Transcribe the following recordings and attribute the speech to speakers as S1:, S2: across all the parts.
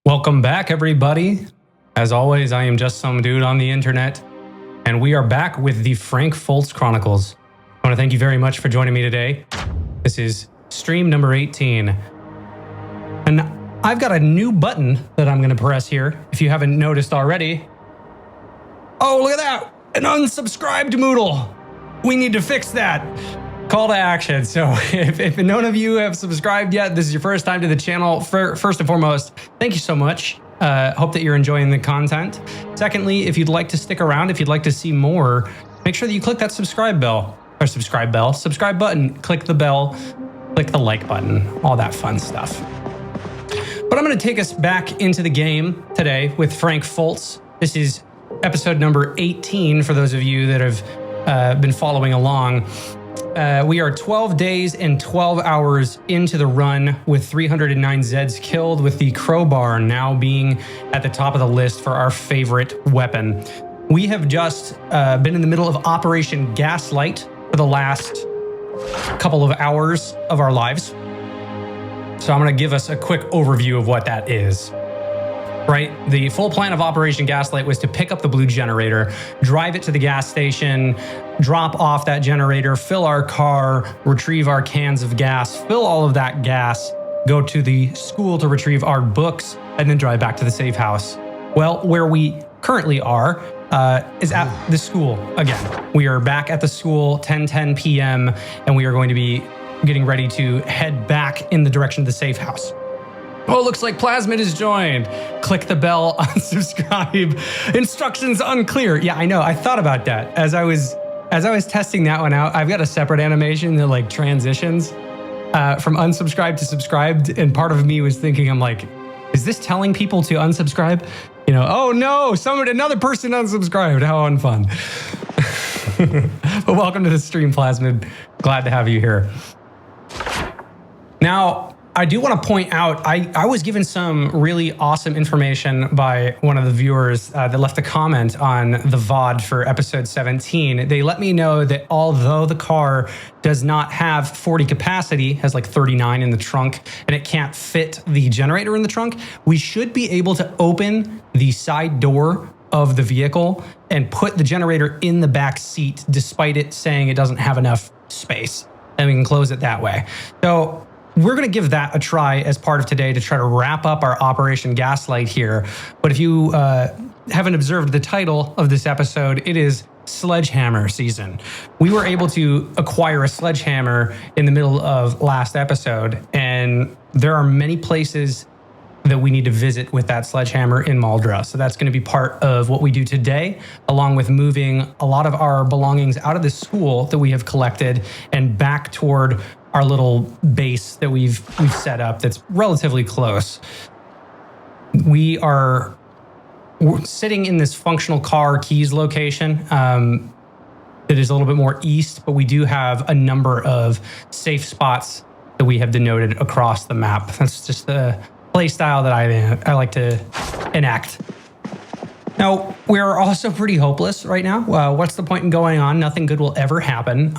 S1: Welcome back, everybody. As always, I am just some dude on the internet, and we are back with the Frank Fultz Chronicles. I want to thank you very much for joining me today. This is stream number 18. And I've got a new button that I'm going to press here, if you haven't noticed already. Oh, look at that! An unsubscribed Moodle! We need to fix that! Call to action. So if none of you have subscribed yet, this is your first time to the channel. First and foremost, thank you so much. Hope that you're enjoying the content. Secondly, if you'd like to stick around, if you'd like to see more, make sure that you click that subscribe button, click the bell, click the like button, all that fun stuff. But I'm going to take us back into the game today with Frank Fultz. This is episode number 18 for those of you that have been following along. We are 12 days and 12 hours into the run with 309 Zeds killed, with the crowbar now being at the top of the list for our favorite weapon. We have just been in the middle of Operation Gaslight for the last couple of hours of our lives. So I'm going to give us a quick overview of what that is. Right? The full plan of Operation Gaslight was to pick up the blue generator, drive it to the gas station, drop off that generator, fill our car, retrieve our cans of gas, fill all of that gas, go to the school to retrieve our books, and then drive back to the safe house. Well, where we currently are is at the school again. We are back at the school, 10:10 p.m., and we are going to be getting ready to head back in the direction of the safe house. Oh, looks like Plasmid is joined. Click the bell, unsubscribe. Instructions unclear. Yeah, I know. I thought about that as I was testing that one out. I've got a separate animation that like transitions from unsubscribed to subscribed, and part of me was thinking, I'm like, is this telling people to unsubscribe? You know, oh no, another person unsubscribed. How unfun. But welcome to the stream, Plasmid. Glad to have you here. Now, I do want to point out, I was given some really awesome information by one of the viewers that left a comment on the VOD for episode 17. They let me know that although the car does not have 40 capacity, has like 39 in the trunk, and it can't fit the generator in the trunk, we should be able to open the side door of the vehicle and put the generator in the back seat, despite it saying it doesn't have enough space. And we can close it that way. So we're going to give that a try as part of today to try to wrap up our Operation Gaslight here. But if you haven't observed the title of this episode, it is Sledgehammer season. We were able to acquire a sledgehammer in the middle of last episode, and there are many places that we need to visit with that sledgehammer in Maldra. So that's going to be part of what we do today, along with moving a lot of our belongings out of the school that we have collected and back toward our little base that we've set up that's relatively close. We're sitting in this functional car keys location that is a little bit more east, but we do have a number of safe spots that we have denoted across the map. That's just the play style that I like to enact. Now, we're also pretty hopeless right now. What's the point in going on? Nothing good will ever happen.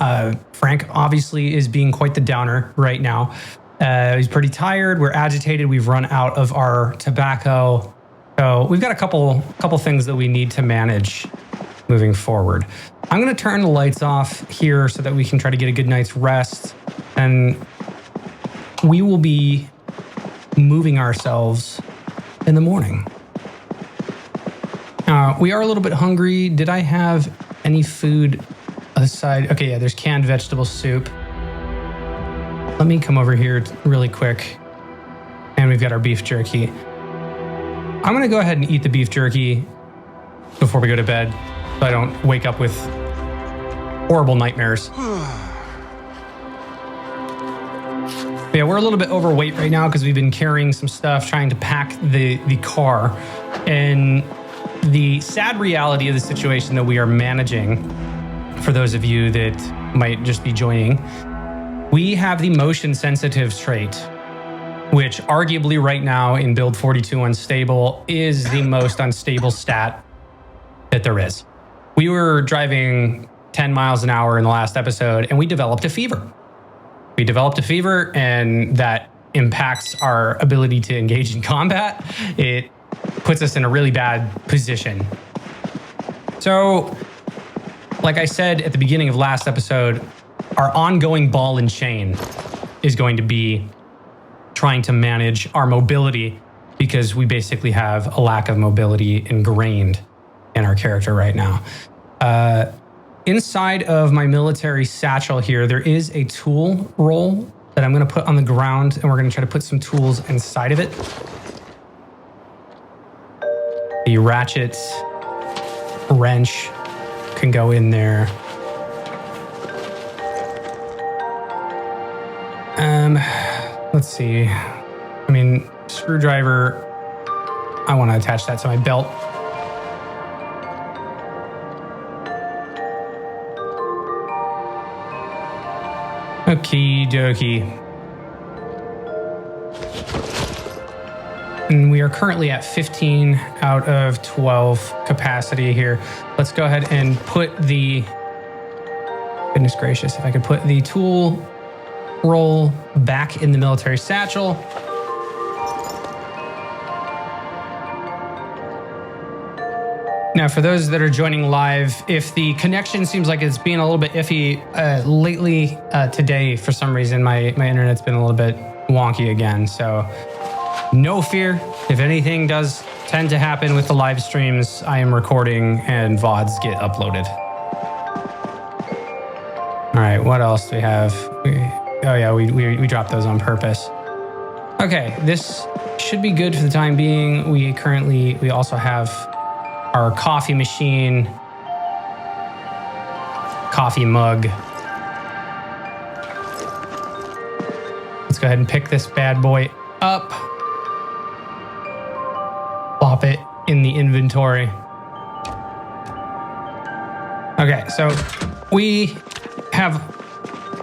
S1: Frank obviously is being quite the downer right now. He's pretty tired. We're agitated. We've run out of our tobacco. So we've got a couple things that we need to manage moving forward. I'm going to turn the lights off here so that we can try to get a good night's rest. And we will be moving ourselves in the morning. We are a little bit hungry. Did I have any food aside? Okay, yeah, there's canned vegetable soup. Let me come over here really quick. And we've got our beef jerky. I'm going to go ahead and eat the beef jerky before we go to bed, so I don't wake up with horrible nightmares. Yeah, we're a little bit overweight right now because we've been carrying some stuff, trying to pack the car. And the sad reality of the situation that we are managing, for those of you that might just be joining, we have the motion sensitive trait, which arguably right now in build 42 unstable is the most unstable stat that there is. We were driving 10 miles an hour in the last episode and we developed a fever. And that impacts our ability to engage in combat, it puts us in a really bad position. So, like I said at the beginning of last episode, our ongoing ball and chain is going to be trying to manage our mobility, because we basically have a lack of mobility ingrained in our character right now. Inside of my military satchel here, there is a tool roll that I'm going to put on the ground, and we're going to try to put some tools inside of it. The ratchet, wrench can go in there. Let's see. I mean, screwdriver, I want to attach that to my belt. Okie dokie. And we are currently at 15 out of 12 capacity here. Let's go ahead and put the, goodness gracious, if I could put the tool roll back in the military satchel. Now, for those that are joining live, if the connection seems like it's being a little bit iffy lately, today, for some reason, my internet's been a little bit wonky again. So no fear. If anything does tend to happen with the live streams, I am recording and VODs get uploaded. All right, what else do we have? Oh yeah, we dropped those on purpose. Okay, this should be good for the time being. We also have our coffee machine, coffee mug. Let's go ahead and pick this bad boy up. Plop it in the inventory. Okay, so we have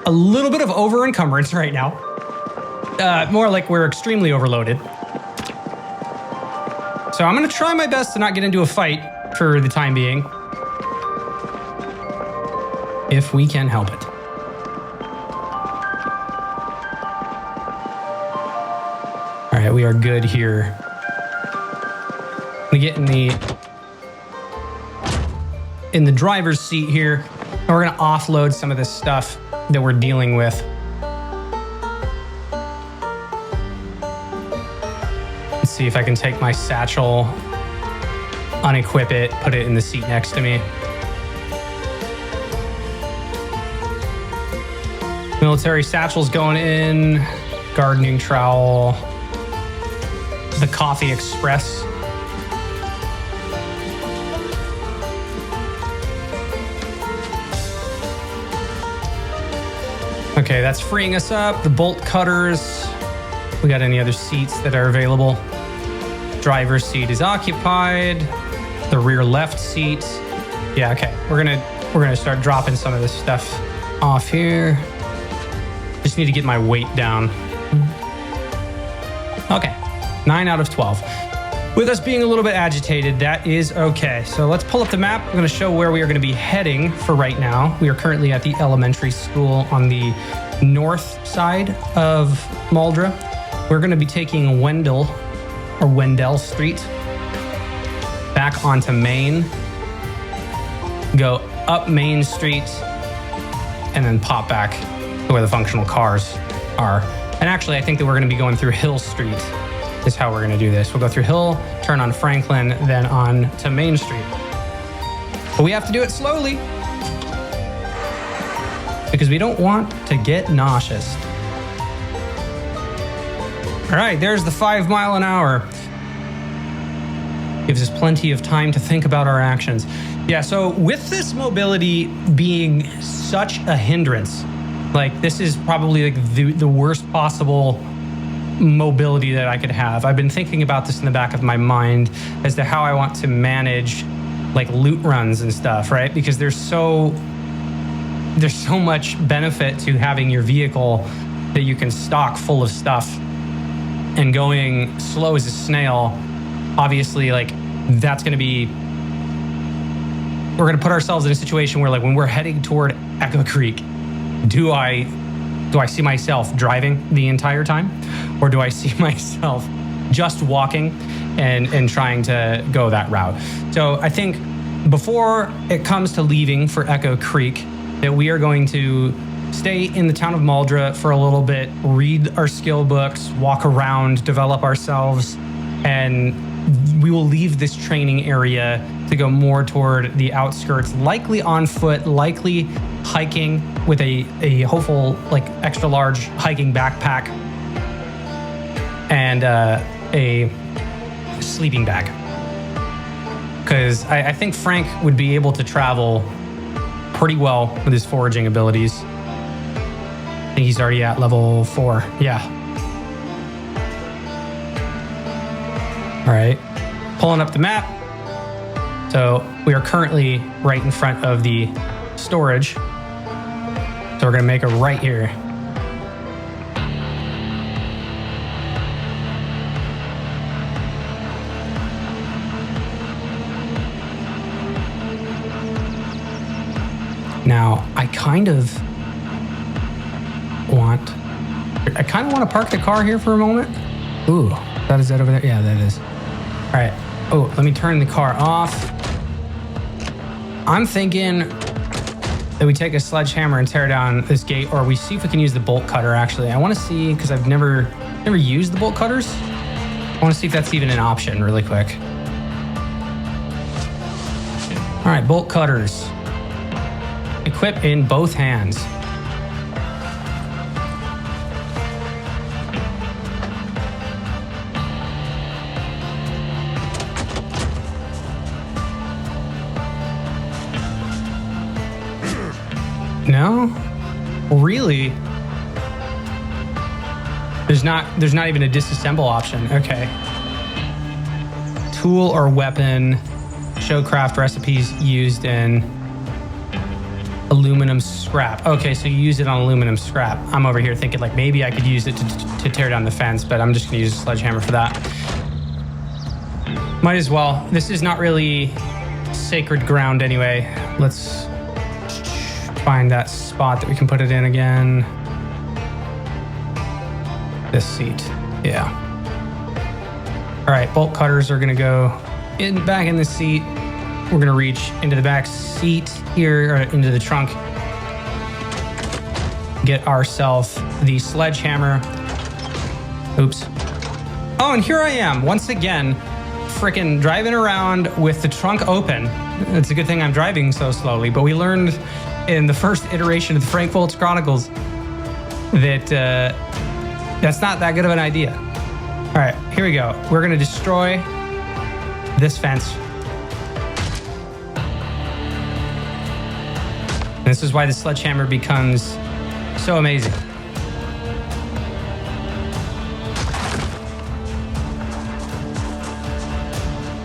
S1: a little bit of over encumbrance right now. More like we're extremely overloaded. So I'm gonna try my best to not get into a fight for the time being, if we can help it. All right, we are good here. I'm gonna get in the driver's seat here, and we're gonna offload some of this stuff that we're dealing with. Let's see if I can take my satchel, unequip it, put it in the seat next to me. Military satchel's going in, gardening trowel, the Coffee Express. Okay, that's freeing us up. The bolt cutters. We got any other seats that are available? Driver's seat is occupied. The rear left seat. Yeah, okay. We're gonna start dropping some of this stuff off here. Just need to get my weight down. Okay, 9 out of 12. With us being a little bit agitated, that is okay. So let's pull up the map. I'm gonna show where we are gonna be heading for right now. We are currently at the elementary school on the north side of Maldra. We're gonna be taking Wendell Street back onto Main, go up Main Street, and then pop back to where the functional cars are. And actually, I think that we're gonna be going through Hill Street is how we're gonna do this. We'll go through Hill, turn on Franklin, then on to Main Street. But we have to do it slowly because we don't want to get nauseous. All right, there's the 5 mile an hour. Gives us plenty of time to think about our actions. Yeah, so with this mobility being such a hindrance, like this is probably like the worst possible mobility that I could have. I've been thinking about this in the back of my mind as to how I want to manage like loot runs and stuff, right? Because there's so much benefit to having your vehicle that you can stock full of stuff, and going slow as a snail, obviously, like that's going to be, we're going to put ourselves in a situation where like when we're heading toward Echo Creek, do I Do I see myself driving the entire time? Or do I see myself just walking and trying to go that route? So I think before it comes to leaving for Echo Creek, that we are going to stay in the town of Maldra for a little bit, read our skill books, walk around, develop ourselves, and we will leave this training area to go more toward the outskirts, likely on foot, likely hiking with a hopeful like extra large hiking backpack and a sleeping bag. Because I think Frank would be able to travel pretty well with his foraging abilities. I think he's already at level 4. Yeah. All right. Pulling up the map. So we are currently right in front of the storage. So we're going to make a right here. Now, I kind of want to park the car here for a moment. Ooh, is that over there? Yeah, that is. All right. Oh, let me turn the car off. I'm thinking that we take a sledgehammer and tear down this gate, or we see if we can use the bolt cutter, actually. I want to see, because I've never used the bolt cutters. I want to see if that's even an option really quick. All right, bolt cutters. Equip in both hands. No? Really? There's not even a disassemble option. Okay. Tool or weapon. Show craft recipes used in aluminum scrap. Okay, so you use it on aluminum scrap. I'm over here thinking like maybe I could use it to tear down the fence, but I'm just gonna use a sledgehammer for that. Might as well. This is not really sacred ground anyway. Let's find that spot that we can put it in again. This seat, yeah. All right, bolt cutters are gonna go back in the seat. We're gonna reach into the back seat here, or into the trunk. Get ourselves the sledgehammer. Oops. Oh, and here I am, once again, frickin' driving around with the trunk open. It's a good thing I'm driving so slowly, but we learned in the first iteration of the Frank Fultz Chronicles that that's not that good of an idea. All right, here we go. We're gonna destroy this fence. This is why the sledgehammer becomes so amazing.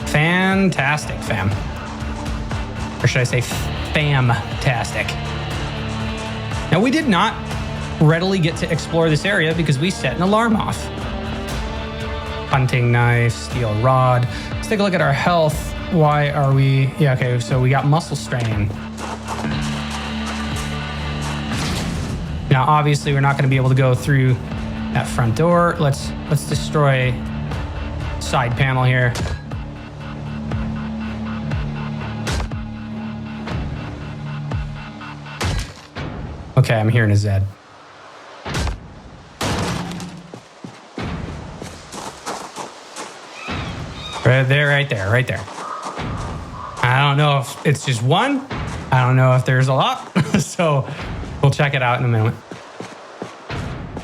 S1: Fantastic, fam. Or should I say fam-tastic. Now, we did not readily get to explore this area because we set an alarm off. Hunting knife, steel rod. Let's take a look at our health. Why are we... Yeah, okay, so we got muscle strain. Now, obviously, we're not going to be able to go through that front door. Let's destroy side panel here. Okay, I'm hearing a Zed. Right there, right there, right there. I don't know if it's just one. I don't know if there's a lot. So we'll check it out in a minute.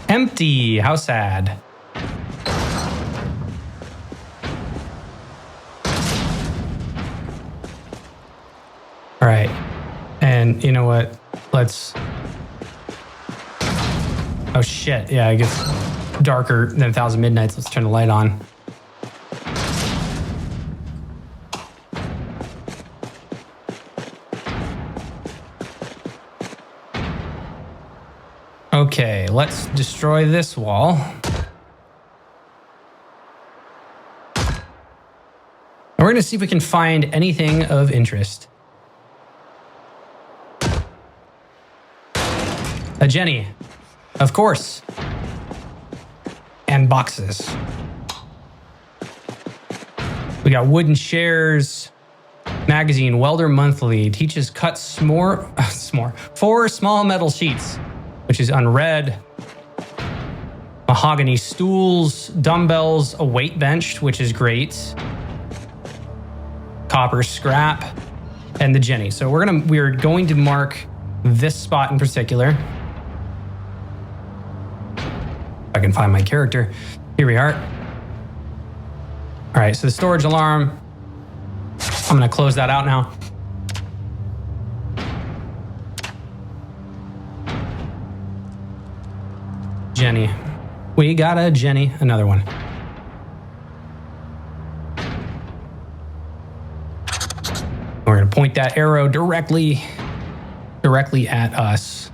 S1: Empty. How sad. All right. And you know what? Let's... Oh, shit. Yeah, it gets darker than 1,000 Midnights. Let's turn the light on. Okay, let's destroy this wall. And we're going to see if we can find anything of interest. Jenny. Of course. And boxes. We got wooden chairs. Magazine, Welder Monthly, teaches cut four small metal sheets, which is unread. Mahogany stools, dumbbells, a weight bench, which is great. Copper scrap, and the Jenny. So we're going to mark this spot in particular. If I can find my character. Here we are. All right, so the storage alarm. I'm going to close that out now. Jenny. We got a Jenny, another one. We're going to point that arrow directly at us.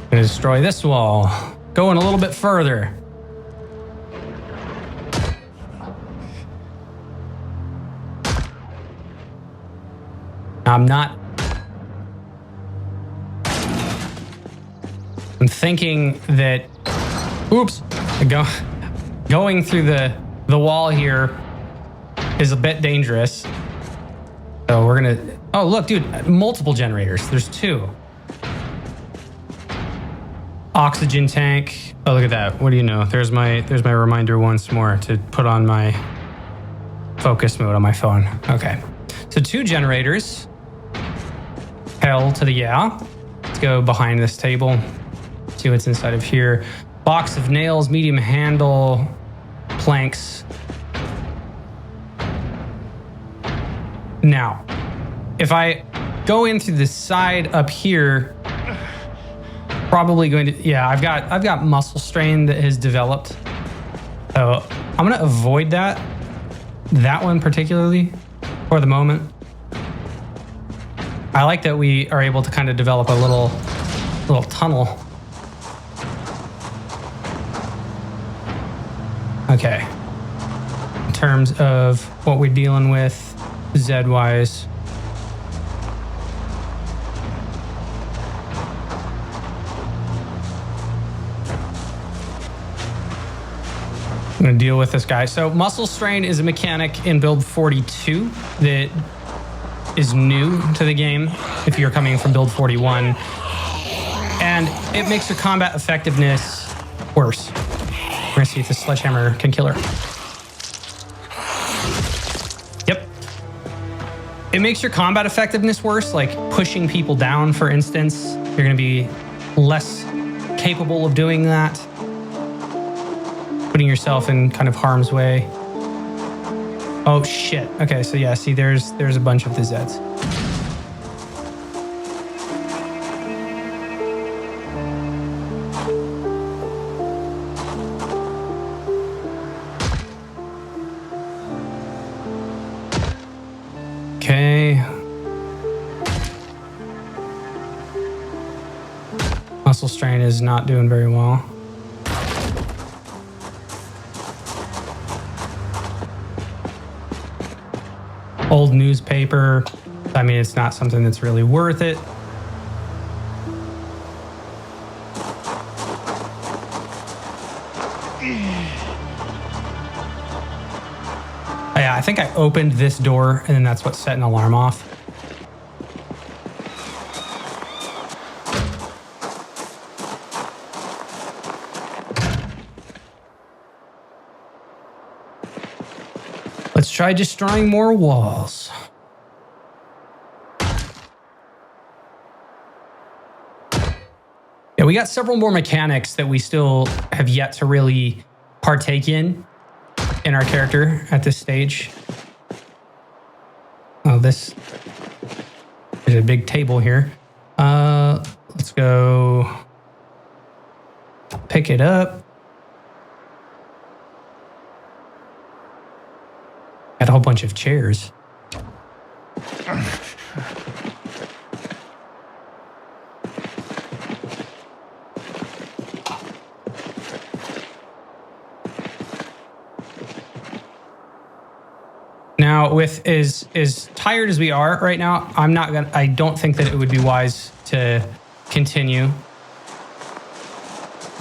S1: Gonna destroy this wall. Going a little bit further. I'm thinking that, oops, going through the wall here is a bit dangerous. So we're gonna, oh look, dude, multiple generators. There's two. Oxygen tank. Oh, look at that. What do you know? There's my reminder once more to put on my focus mode on my phone. Okay. So 2 generators. Hell to the yeah. Let's go behind this table. See what's inside of here. Box of nails, medium handle, planks. Now, if I go in through the side up here, probably going to, yeah, I've got muscle strain that has developed. So I'm gonna avoid that one particularly for the moment. I like that we are able to kind of develop a little tunnel. Okay. In terms of what we're dealing with Z-wise. I'm going to deal with this guy. So muscle strain is a mechanic in build 42 that is new to the game if you're coming from build 41. And it makes your combat effectiveness worse. We're going to see if the sledgehammer can kill her. Yep. It makes your combat effectiveness worse, like pushing people down, for instance. You're going to be less capable of doing that. Putting yourself in kind of harm's way. Oh shit. Okay, so yeah, see there's a bunch of the Zeds. Okay. Muscle strain is not doing very well. Old newspaper. I mean, it's not something that's really worth it. Yeah, I think I opened this door and then that's what set an alarm off. Let's try destroying more walls. Yeah, we got several more mechanics that we still have yet to really partake in our character at this stage. Oh, there's a big table here. Let's go pick it up. Got a whole bunch of chairs. Now, with as tired as we are right now, I don't think that it would be wise to continue.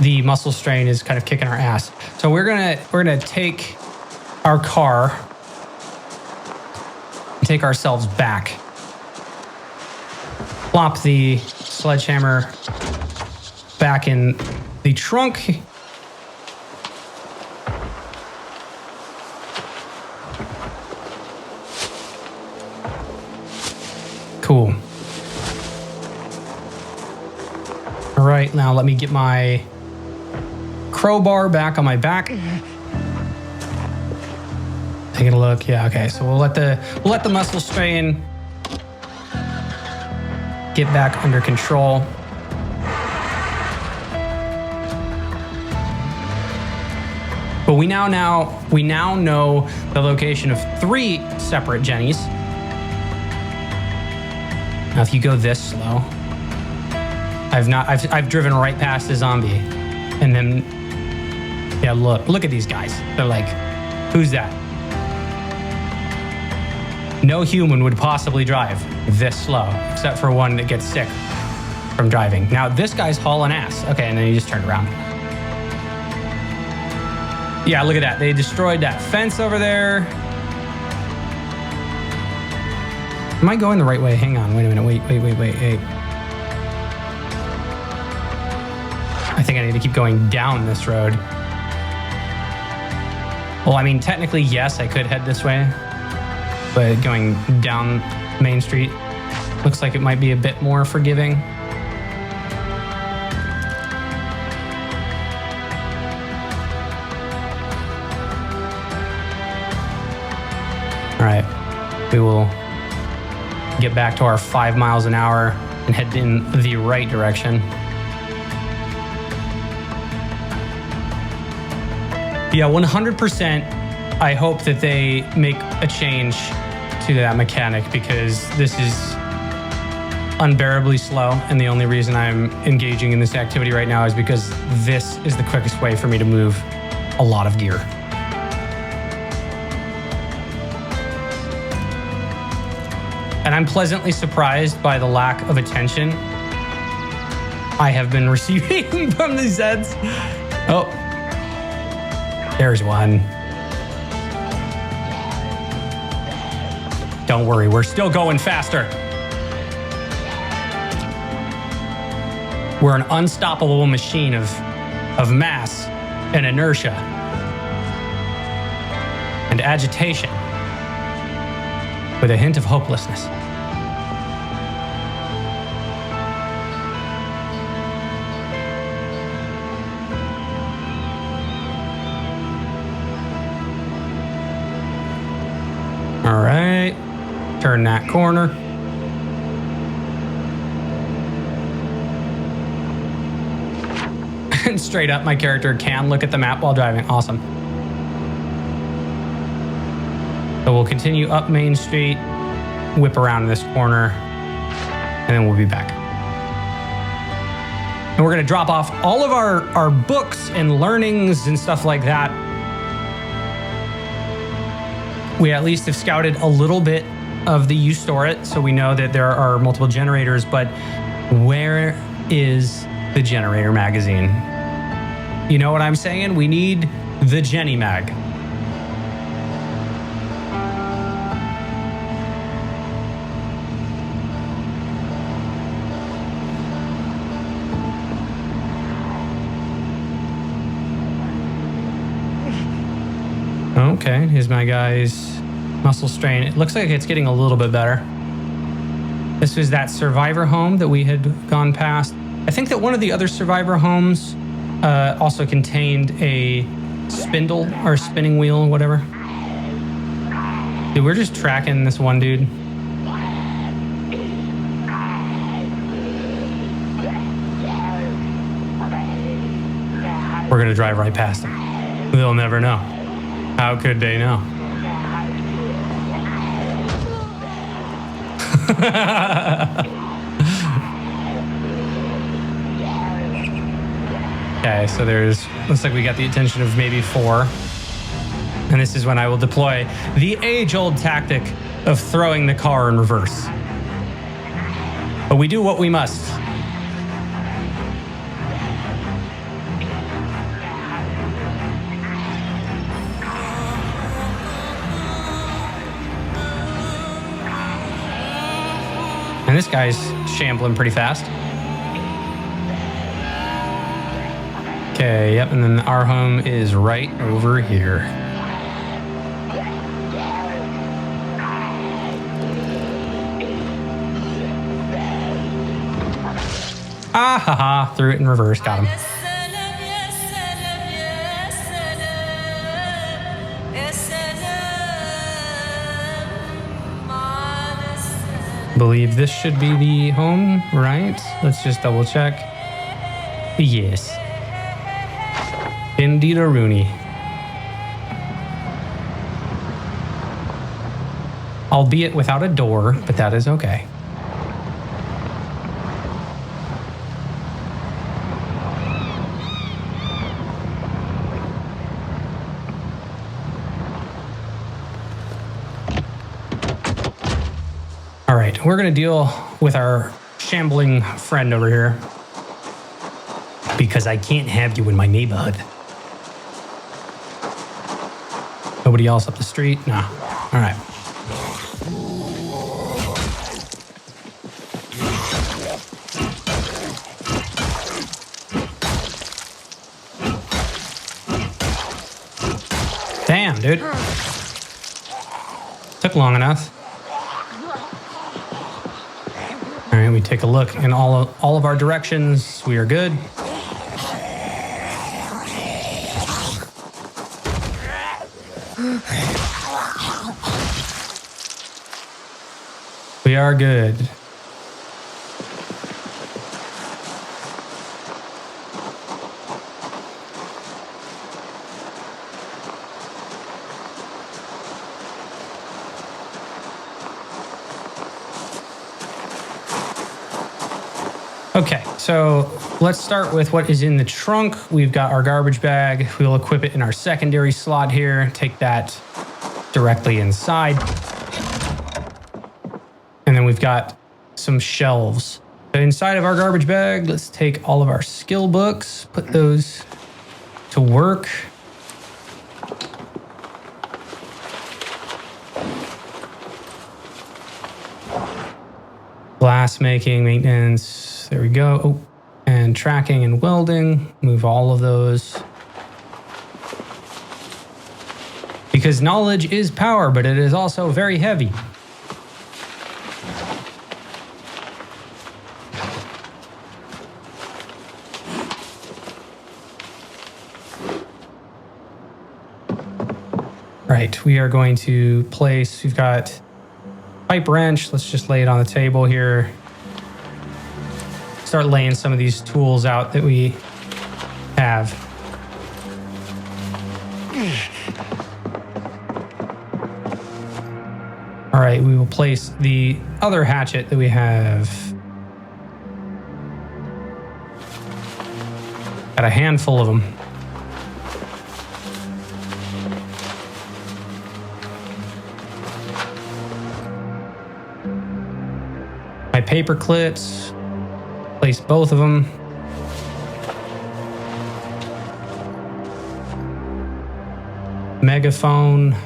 S1: The muscle strain is kind of kicking our ass. So we're gonna take our car and take ourselves back. Plop the sledgehammer back in the trunk. Cool. All right, now let me get my crowbar back on my back. Taking a look. Yeah, okay. So we'll let the muscle strain get back under control. But we now know the location of 3 separate Jennies. Now, if you go this slow, I've driven right past a zombie, and then yeah, look at these guys. They're like, who's that? No human would possibly drive this slow, except for one that gets sick from driving. Now this guy's hauling ass. Okay, and then he just turned around. Yeah, look at that. They destroyed that fence over there. Am I going the right way? Hang on, wait a minute, wait. I think I need to keep going down this road. Well, I mean, technically, yes, I could head this way, but going down Main Street looks like it might be a bit more forgiving. All right, we will get back to our 5 miles an hour and head in the right direction. Yeah, 100%. I hope that they make a change to that mechanic, because this is unbearably slow, and the only reason I'm engaging in this activity right now is because this is the quickest way for me to move a lot of gear. And I'm pleasantly surprised by the lack of attention I have been receiving from these Zeds. Oh, there's one. Don't worry, we're still going faster. We're an unstoppable machine of mass and inertia and agitation with a hint of hopelessness. All right, turn that corner. And straight up, my character can look at the map while driving. Awesome. So we'll continue up Main Street, whip around this corner, and then we'll be back. And we're gonna drop off all of our books and learnings and stuff like that. We at least have scouted a little bit of the You Store It, so we know that there are multiple generators, but where is the generator magazine? You know what I'm saying? We need the Jenny Mag. Okay, here's my guy's muscle strain. It looks like it's getting a little bit better. This was that survivor home that we had gone past. I think that one of the other survivor homes also contained a spindle or spinning wheel, whatever. Dude, we're just tracking this one dude. We're gonna drive right past them. They'll never know. How could they know? Okay, so looks like we got the attention of maybe 4. And this is when I will deploy the age-old tactic of throwing the car in reverse. But we do what we must. And this guy's shambling pretty fast. Okay, yep, and then our home is right over here. Ah ha ha, threw it in reverse, got him. Believe this should be the home, right? Let's just double check. Yes. Indeed a Rooney. Albeit without a door, but that is okay. All right, we're gonna deal with our shambling friend over here because I can't have you in my neighborhood. Nobody else up the street? No. All right. Damn, dude. Took long enough. All right, we take a look in all of our directions. We are good. We are good. Okay, so let's start with what is in the trunk. We've got our garbage bag. We'll equip it in our secondary slot here. Take that directly inside. And then we've got some shelves. Inside of our garbage bag, let's take all of our skill books, put those to work. Glass making, maintenance. There we go. Oh, and tracking and welding. Move all of those. Because knowledge is power, but it is also very heavy. Right, we are going to place, we've got pipe wrench. Let's just lay it on the table here. Start laying some of these tools out that we have. All right, we will place the other hatchet that we have. Got a handful of them. My paper clips. Place both of them. Megaphone.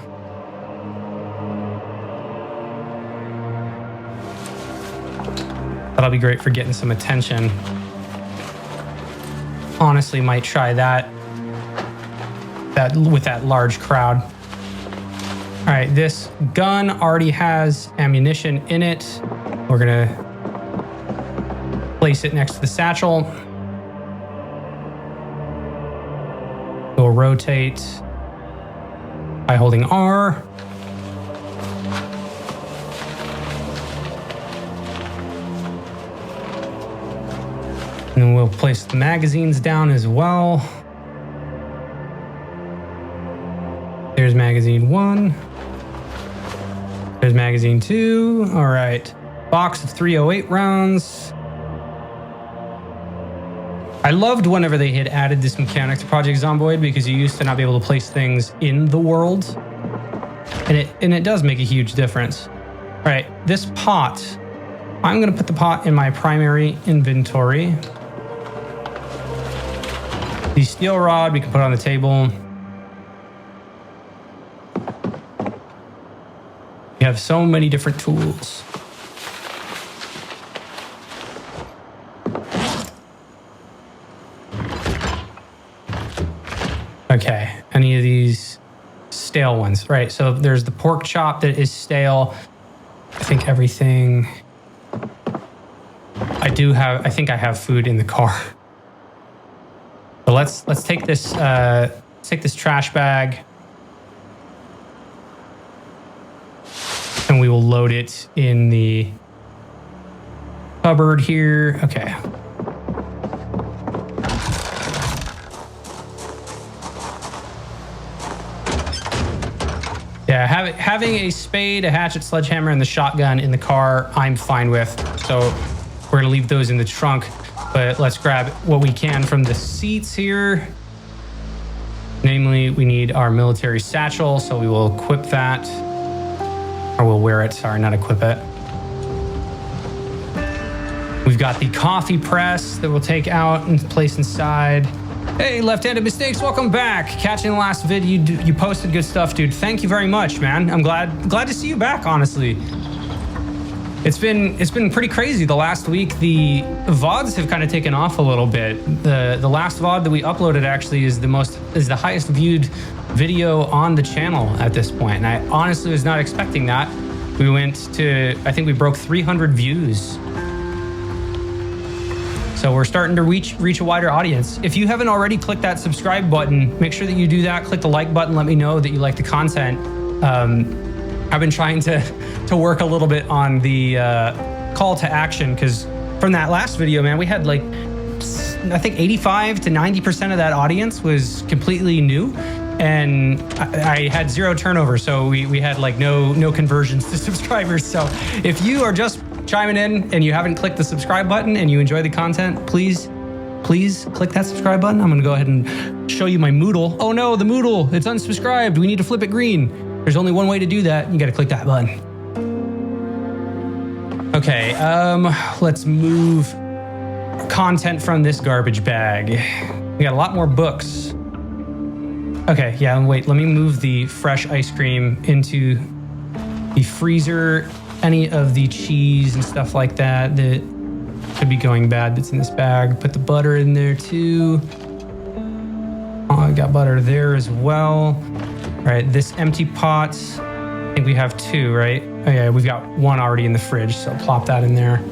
S1: That'll be great for getting some attention. Honestly, might try that with that large crowd. All right, this gun already has ammunition in it. We're gonna place it next to the satchel. We'll rotate by holding R. And then we'll place the magazines down as well. There's magazine 1. There's magazine 2. All right. Box of 308 rounds. I loved whenever they had added this mechanic to Project Zomboid because you used to not be able to place things in the world. And it does make a huge difference. All right, this pot, I'm gonna put the pot in my primary inventory. The steel rod we can put on the table. We have so many different tools. Okay, any of these stale ones, right? So there's the pork chop that is stale. I think everything. I think I have food in the car. So let's take this trash bag, and we will load it in the cupboard here. Okay. Yeah, having a spade, a hatchet, sledgehammer, and the shotgun in the car, I'm fine with. So we're gonna leave those in the trunk, but let's grab what we can from the seats here. Namely, we need our military satchel, so we will equip that. Or we'll wear it, sorry, not equip it. We've got the coffee press that we'll take out and place inside. Hey, Left-Handed Mistakes, welcome back. Catching the last vid, you posted good stuff, dude. Thank you very much, man. I'm glad to see you back, honestly. It's been pretty crazy the last week. The VODs have kind of taken off a little bit. The last VOD that we uploaded actually is the highest viewed video on the channel at this point. And I honestly was not expecting that. We went to, I think we broke 300 views. So we're starting to reach a wider audience. If you haven't already clicked that subscribe button, make sure that you do that. Click the like button. Let me know that you like the content. I've been trying to work a little bit on the call to action, because from that last video, man, we had like, I think 85 to 90% of that audience was completely new. And I had zero turnover. So we had like no conversions to subscribers. So if you are just chiming in and you haven't clicked the subscribe button and you enjoy the content, please click that subscribe button. I'm gonna go ahead and show you my Moodle. Oh no, the Moodle, it's unsubscribed. We need to flip it green. There's only one way to do that. You gotta click that button. Okay, let's move content from this garbage bag. We got a lot more books. Okay, yeah, wait, let me move the fresh ice cream into the freezer. Any of the cheese and stuff like that could be going bad that's in this bag. Put the butter in there too. Oh, I got butter there as well. All right, this empty pot, I think we have two, right? Oh yeah, we've got one already in the fridge, so plop that in there.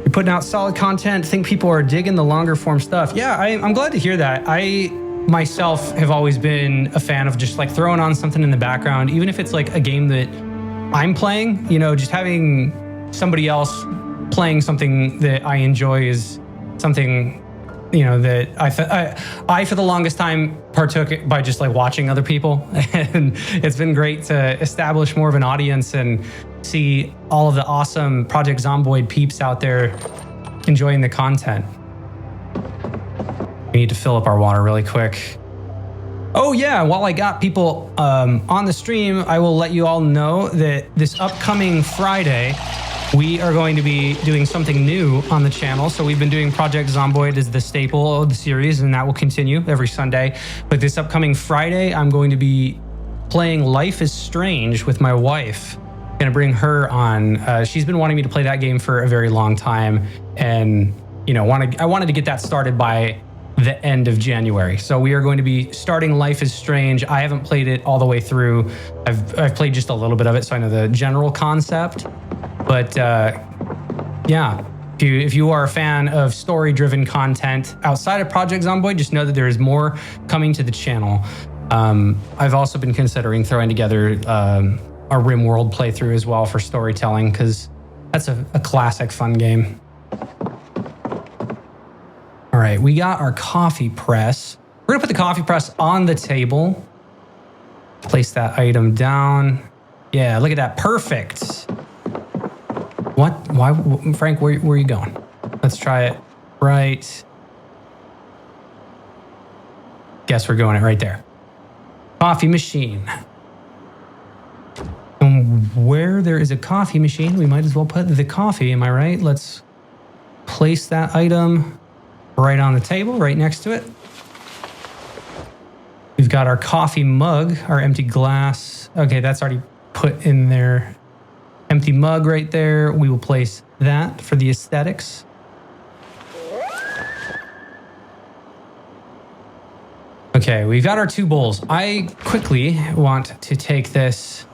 S1: You're putting out solid content. Think people are digging the longer form stuff. Yeah, I'm glad to hear that. I myself have always been a fan of just like throwing on something in the background, even if it's like a game that I'm playing, you know, just having somebody else playing something that I enjoy is something, you know, that I for the longest time partook by just like watching other people. And it's been great to establish more of an audience and see all of the awesome Project Zomboid peeps out there enjoying the content. We need to fill up our water really quick. Oh yeah, while I got people on the stream, I will let you all know that this upcoming Friday, we are going to be doing something new on the channel. So we've been doing Project Zomboid as the staple of the series, and that will continue every Sunday. But this upcoming Friday, I'm going to be playing Life is Strange with my wife. I'm gonna bring her on. She's been wanting me to play that game for a very long time. And you know, I wanted to get that started by the end of January. So we are going to be starting Life is Strange. I haven't played it all the way through. I've played just a little bit of it, so I know the general concept. But yeah, if you are a fan of story-driven content outside of Project Zomboid, just know that there is more coming to the channel. I've also been considering throwing together a Rim World playthrough as well for storytelling, because that's a classic fun game. All right, we got our coffee press. We're gonna put the coffee press on the table. Place that item down. Yeah, look at that, perfect. What, why, Frank, where are you going? Let's try it. right. Guess we're going it right there. Coffee machine. And where there is a coffee machine, we might as well put the coffee, am I right? Let's place that item right on the table, right next to it. We've got our coffee mug, our empty glass. Okay, that's already put in there. Empty mug right there. We will place that for the aesthetics. Okay, we've got our 2 bowls. I quickly want to take this.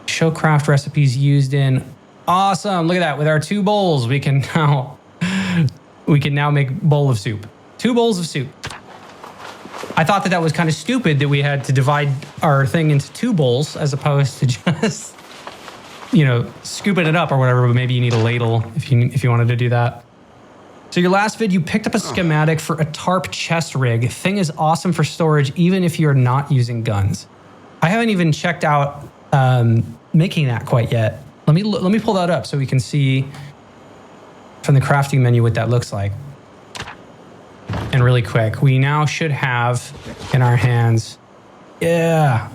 S1: Show craft recipes used in. Awesome, look at that. With our 2 bowls, we can now make bowl of soup. 2 bowls of soup. I thought that was kind of stupid that we had to divide our thing into 2 bowls as opposed to just, scooping it up or whatever. But maybe you need a ladle if you wanted to do that. So your last vid, you picked up a schematic for a tarp chest rig. Thing is awesome for storage, even if you're not using guns. I haven't even checked out making that quite yet. Let me pull that up so we can see from the crafting menu what that looks like. And really quick, we now should have in our hands, 2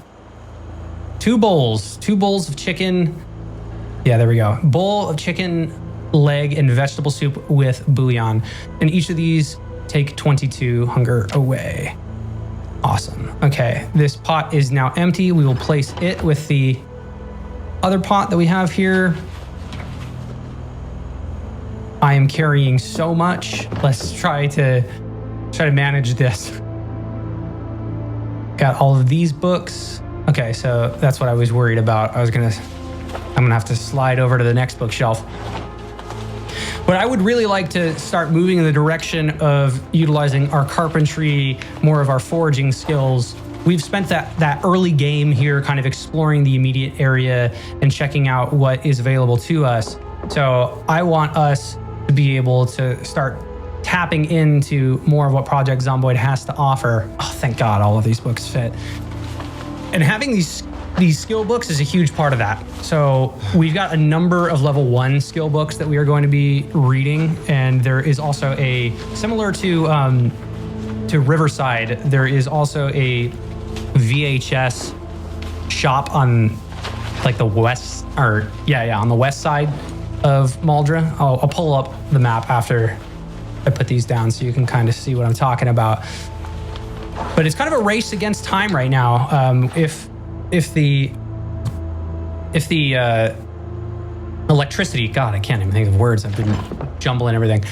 S1: bowls of chicken. Yeah, there we go. Bowl of chicken leg and vegetable soup with bouillon. And each of these take 22 hunger away. Awesome. Okay, this pot is now empty. We will place it with the other pot that we have here. I am carrying so much. Let's try to manage this. Got all of these books. Okay, so that's what I was worried about. I'm gonna have to slide over to the next bookshelf. But I would really like to start moving in the direction of utilizing our carpentry, more of our foraging skills. We've spent that early game here kind of exploring the immediate area and checking out what is available to us. So I want us to be able to start tapping into more of what Project Zomboid has to offer. Oh, thank God all of these books fit. And having these skill books is a huge part of that. So we've got a number of level 1 skill books that we are going to be reading. And there is also similar to Riverside, there is also a VHS shop on like the west, on the west side of Maldra. I'll pull up the map after I put these down so you can kind of see what I'm talking about. But it's kind of a race against time right now. If the electricity, God, I can't even think of words. I've been jumbling everything.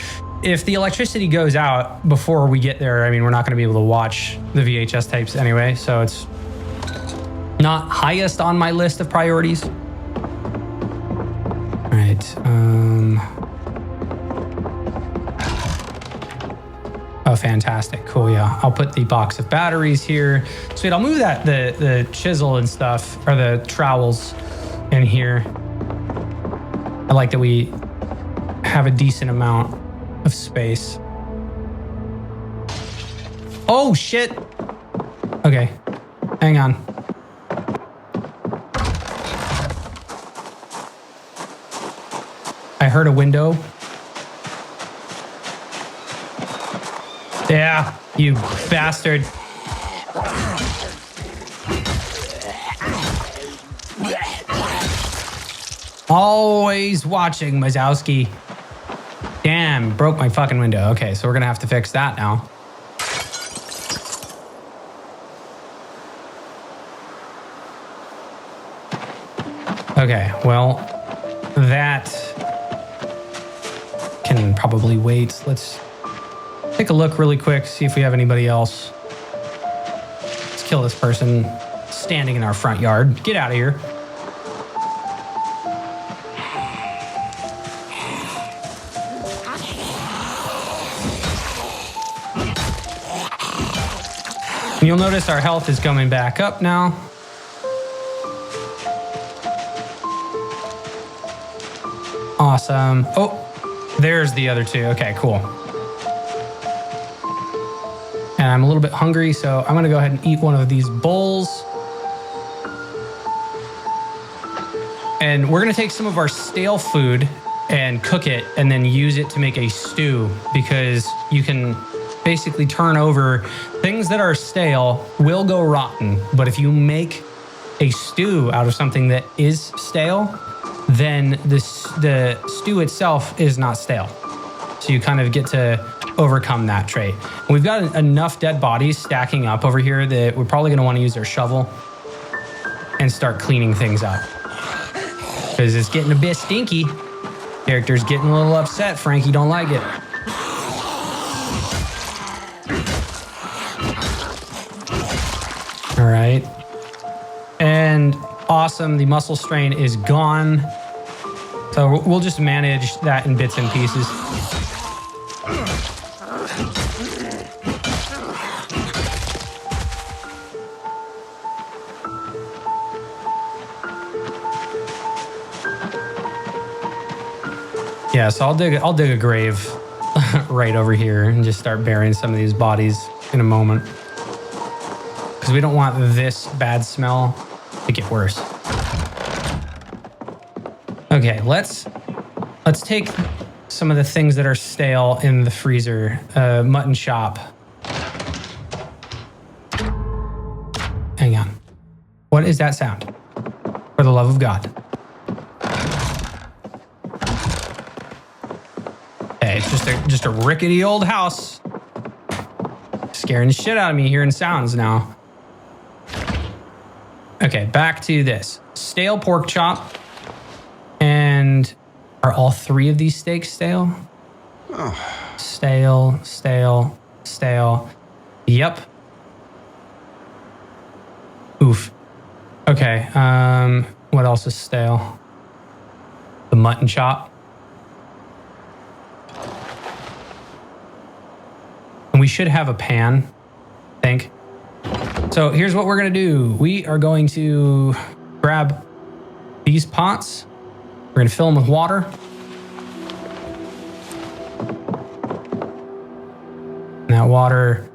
S1: If the electricity goes out before we get there, I mean, we're not going to be able to watch the VHS tapes anyway. So it's not highest on my list of priorities. All right. Oh, fantastic. Cool. Yeah. I'll put the box of batteries here. Sweet. I'll move the chisel and stuff, or the trowels in here. I like that we have a decent amount of space. Oh, shit. Okay. Hang on. I heard a window. Yeah, you bastard. Always watching, Mazowski. Damn, broke my fucking window. Okay, so we're gonna have to fix that now. Okay, well, that can probably wait. Let's take a look really quick, see if we have anybody else. Let's kill this person standing in our front yard. Get out of here. And you'll notice our health is coming back up now. Awesome. Oh, there's the other two. Okay, cool. And I'm a little bit hungry, so I'm gonna go ahead and eat one of these bowls. And we're gonna take some of our stale food and cook it and then use it to make a stew, because you can basically turn over things that are stale will go rotten. But if you make a stew out of something that is stale, then the stew itself is not stale. So you kind of get to overcome that trait. And we've got enough dead bodies stacking up over here that we're probably going to want to use our shovel and start cleaning things up, because it's getting a bit stinky. Character's getting a little upset. Frankie don't like it. All right. And awesome, the muscle strain is gone. So we'll just manage that in bits and pieces. Yeah, so I'll dig a grave right over here and just start burying some of these bodies in a moment, because we don't want this bad smell to get worse. Okay, let's take some of the things that are stale in the freezer. Mutton chop. Hang on. What is that sound? For the love of God. Hey, it's just a rickety old house. Scaring the shit out of me hearing sounds now. Okay, back to this. Stale pork chop. And are all three of these steaks stale? Oh. Stale, stale, stale. Yep. Oof. Okay, what else is stale? The mutton chop. And we should have a pan, I think. So here's what we're gonna do. We are going to grab these pots. We're gonna fill them with water. And that water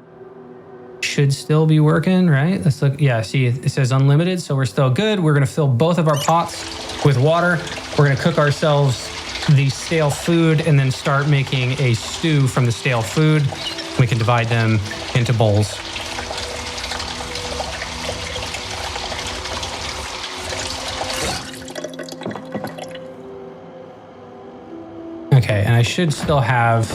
S1: should still be working, right? Let's look. Yeah, see, it says unlimited, so we're still good. We're gonna fill both of our pots with water. We're gonna cook ourselves the stale food and then start making a stew from the stale food. We can divide them into bowls. Okay, and I should still have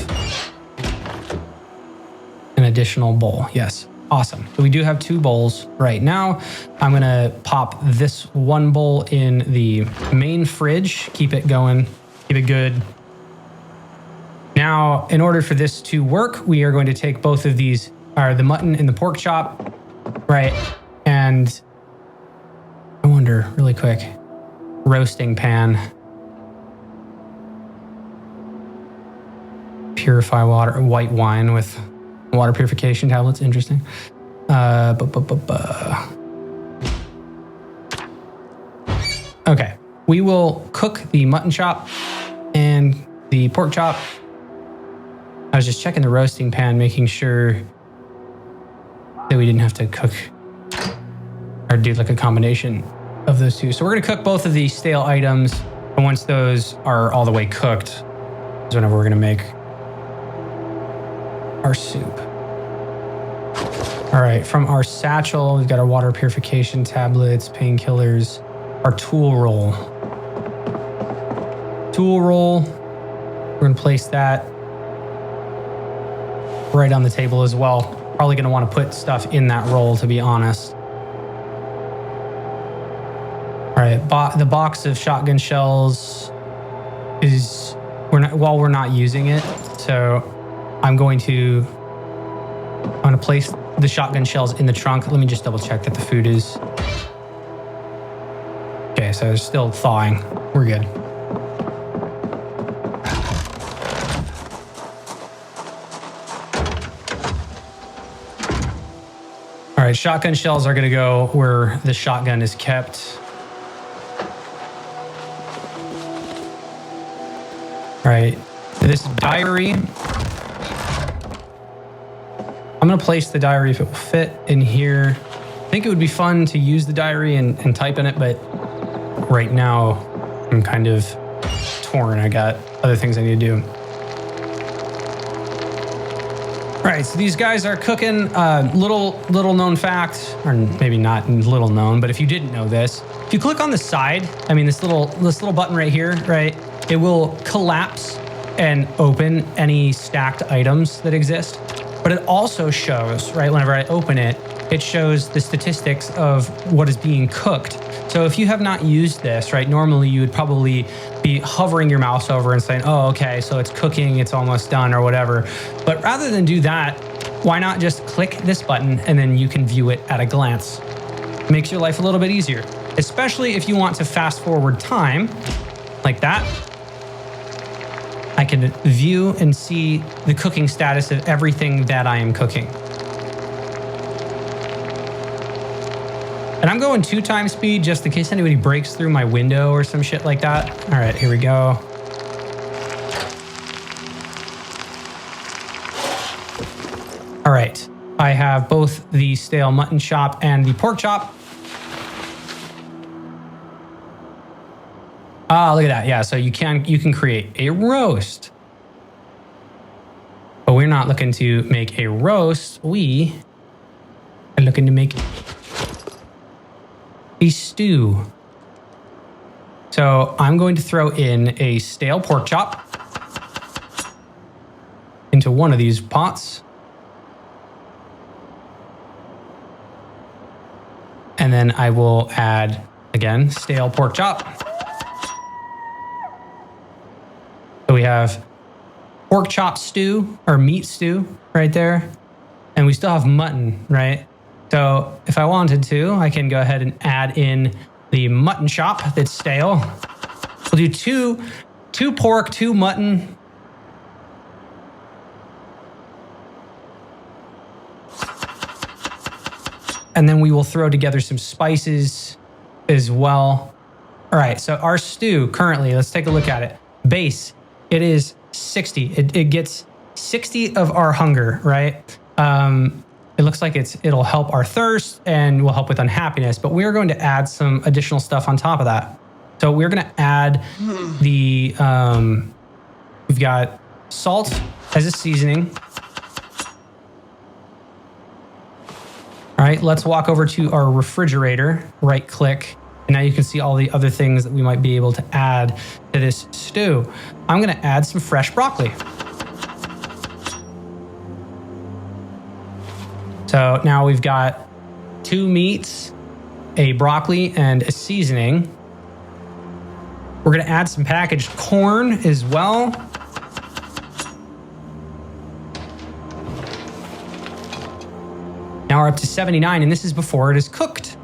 S1: an additional bowl. Yes, awesome. So we do have 2 bowls right now. I'm gonna pop this one bowl in the main fridge, keep it going, keep it good. Now, in order for this to work, we are going to take both of these, the mutton and the pork chop, right? And I wonder, really quick, roasting pan. Purify water, white wine with water purification tablets. Interesting. Okay, we will cook the mutton chop and the pork chop. I was just checking the roasting pan, making sure that we didn't have to cook or do like a combination of those two. So we're gonna cook both of these stale items, and once those are all the way cooked is whenever we're gonna make our soup. All right, from our satchel, we've got our water purification tablets, painkillers, our tool roll. Tool roll, we're gonna place that right on the table as well. Probably gonna wanna put stuff in that roll, to be honest. All right, the box of shotgun shells is, we're not using it, so I'm going to place the shotgun shells in the trunk. Let me just double check that the food is. Okay, so it's still thawing. We're good. All right, shotgun shells are gonna go where the shotgun is kept. All right, this diary. I'm gonna place the diary if it will fit in here. I think it would be fun to use the diary and type in it, but right now I'm kind of corn. I got other things I need to do. All right, so these guys are cooking. Little known fact, or maybe not little known, but if you didn't know this, if you click on the side, I mean this little button right here, right? It will collapse and open any stacked items that exist. But it also shows, right? Whenever I open it, it shows the statistics of what is being cooked. So if you have not used this, right? Normally you would probably be hovering your mouse over and saying, oh, okay, so it's cooking, it's almost done or whatever. But rather than do that, why not just click this button and then you can view it at a glance? Makes your life a little bit easier, especially if you want to fast forward time like that. I can view and see the cooking status of everything that I am cooking. And I'm going 2x speed just in case anybody breaks through my window or some shit like that. All right, here we go. All right, I have both the stale mutton chop and the pork chop. Ah, look at that. Yeah, so you can create a roast. But we're not looking to make a roast. We are looking to make a stew. So I'm going to throw in a stale pork chop into one of these pots. And then I will add, again, stale pork chop. So we have pork chop stew or meat stew right there. And we still have mutton, right? So if I wanted to, I can go ahead and add in the mutton chop that's stale. We'll do two pork, 2 mutton. And then we will throw together some spices as well. All right, so our stew currently, let's take a look at it. Base, it is 60. It gets 60 of our hunger, right? It looks like it'll help our thirst and will help with unhappiness, but we're going to add some additional stuff on top of that. So we're going to add the, we've got salt as a seasoning. All right, let's walk over to our refrigerator, right click, and now you can see all the other things that we might be able to add to this stew. I'm going to add some fresh broccoli. So now we've got 2 meats, a broccoli, and a seasoning. We're going to add some packaged corn as well. Now we're up to 79, and this is before it is cooked.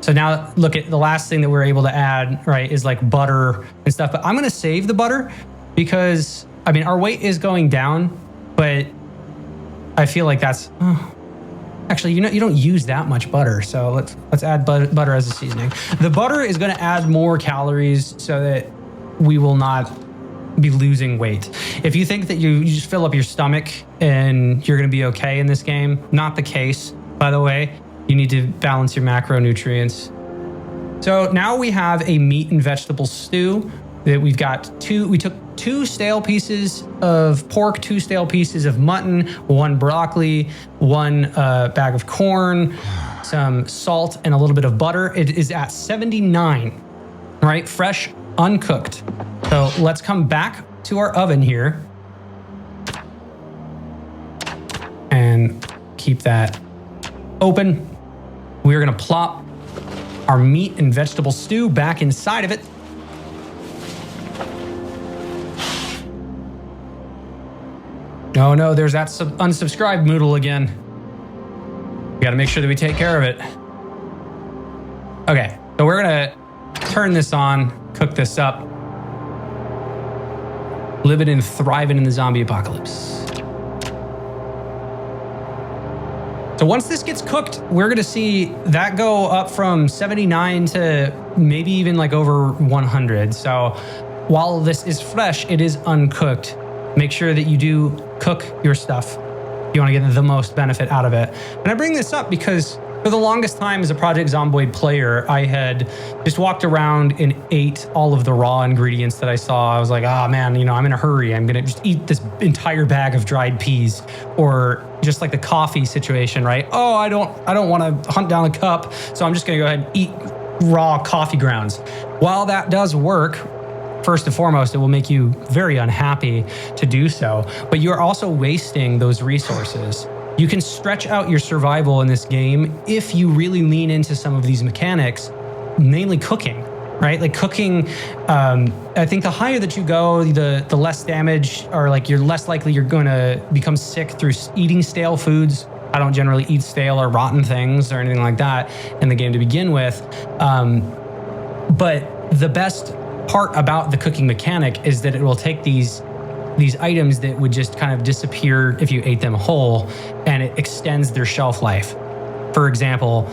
S1: So now look at the last thing that we're able to add, right, is like butter and stuff. But I'm going to save the butter because, I mean, our weight is going down, but I feel like that's, actually, you don't use that much butter. So let's add butter as a seasoning. The butter is going to add more calories so that we will not be losing weight. If you think that you just fill up your stomach and you're going to be okay in this game, not the case, by the way. You need to balance your macronutrients. So now we have a meat and vegetable stew that we took 2 stale pieces of pork, 2 stale pieces of mutton, 1 broccoli, 1 bag of corn, some salt, and a little bit of butter. It is at 79, right? Fresh, uncooked. So let's come back to our oven here and keep that open. We're gonna plop our meat and vegetable stew back inside of it. Oh no, there's that unsubscribed Moodle again. We gotta make sure that we take care of it. Okay, so we're gonna turn this on, cook this up. Living and thriving in the zombie apocalypse. So once this gets cooked, we're gonna see that go up from 79 to maybe even like over 100. So while this is fresh, it is uncooked. Make sure that you do cook your stuff if you want to get the most benefit out of it. And I bring this up because For the longest time as a Project Zomboid player, I had just walked around and ate all of the raw ingredients that I saw. I was like, oh man, you know, I'm in a hurry. I'm gonna just eat this entire bag of dried peas, or just like the coffee situation, right? Oh, I don't want to hunt down a cup, so I'm just gonna go ahead and eat raw coffee grounds. While that does work, first and foremost, it will make you very unhappy to do so, but you're also wasting those resources. You can stretch out your survival in this game if you really lean into some of these mechanics, namely cooking, right? Like cooking, I think the higher that you go, the less damage, or like you're less likely you're going to become sick through eating stale foods. I don't generally eat stale or rotten things or anything like that in the game to begin with. But the best part about the cooking mechanic is that it will take these items that would just kind of disappear if you ate them whole, and it extends their shelf life. For example,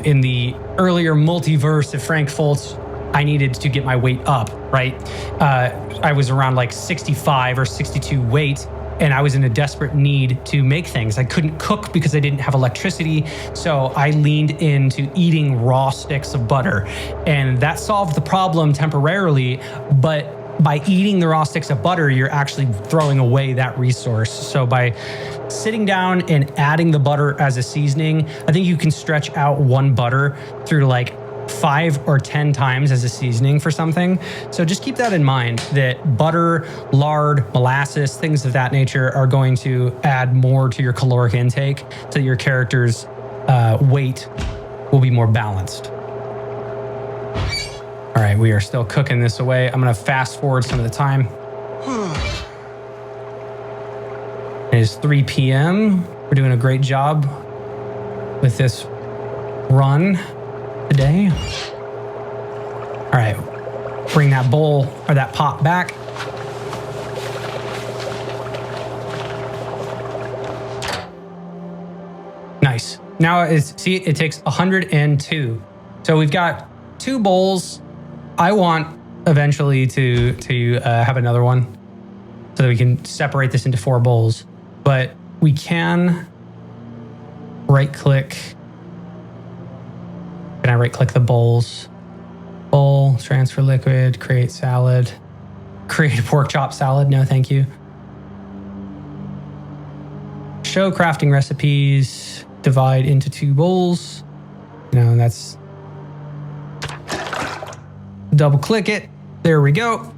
S1: in the earlier multiverse of Frank Fultz, I needed to get my weight up, right? I was around like 65 or 62 weight, and I was in a desperate need to make things. I couldn't cook because I didn't have electricity, so I leaned into eating raw sticks of butter, and that solved the problem temporarily, but by eating the raw sticks of butter, you're actually throwing away that resource. So by sitting down and adding the butter as a seasoning, I think you can stretch out one butter through like 5 or 10 times as a seasoning for something. So just keep that in mind, that butter, lard, molasses, things of that nature are going to add more to your caloric intake so that your character's weight will be more balanced. All right, we are still cooking this away. I'm gonna fast forward some of the time. It is 3 p.m. We're doing a great job with this run today. All right, bring that bowl or that pot back. Nice. Now it takes 102. So we've got 2 bowls. I want eventually to have another one so that we can separate this into 4 bowls, but we can right click. Can I right click the bowls? Bowl, transfer liquid, create salad, create a pork chop salad. No, thank you. Show crafting recipes, divide into 2 bowls. No, that's, double click it. There we go.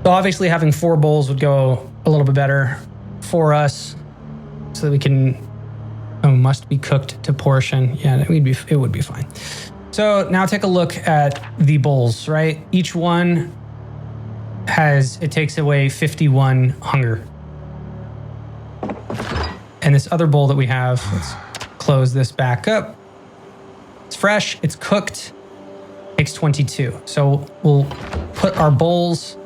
S1: So obviously having 4 bowls would go a little bit better for us so that we can, must be cooked to portion. Yeah, it would be fine. So now take a look at the bowls, right? Each one it takes away 51 hunger. And this other bowl that we have, let's close this back up. It's fresh, it's cooked, takes 22. So we'll put our bowls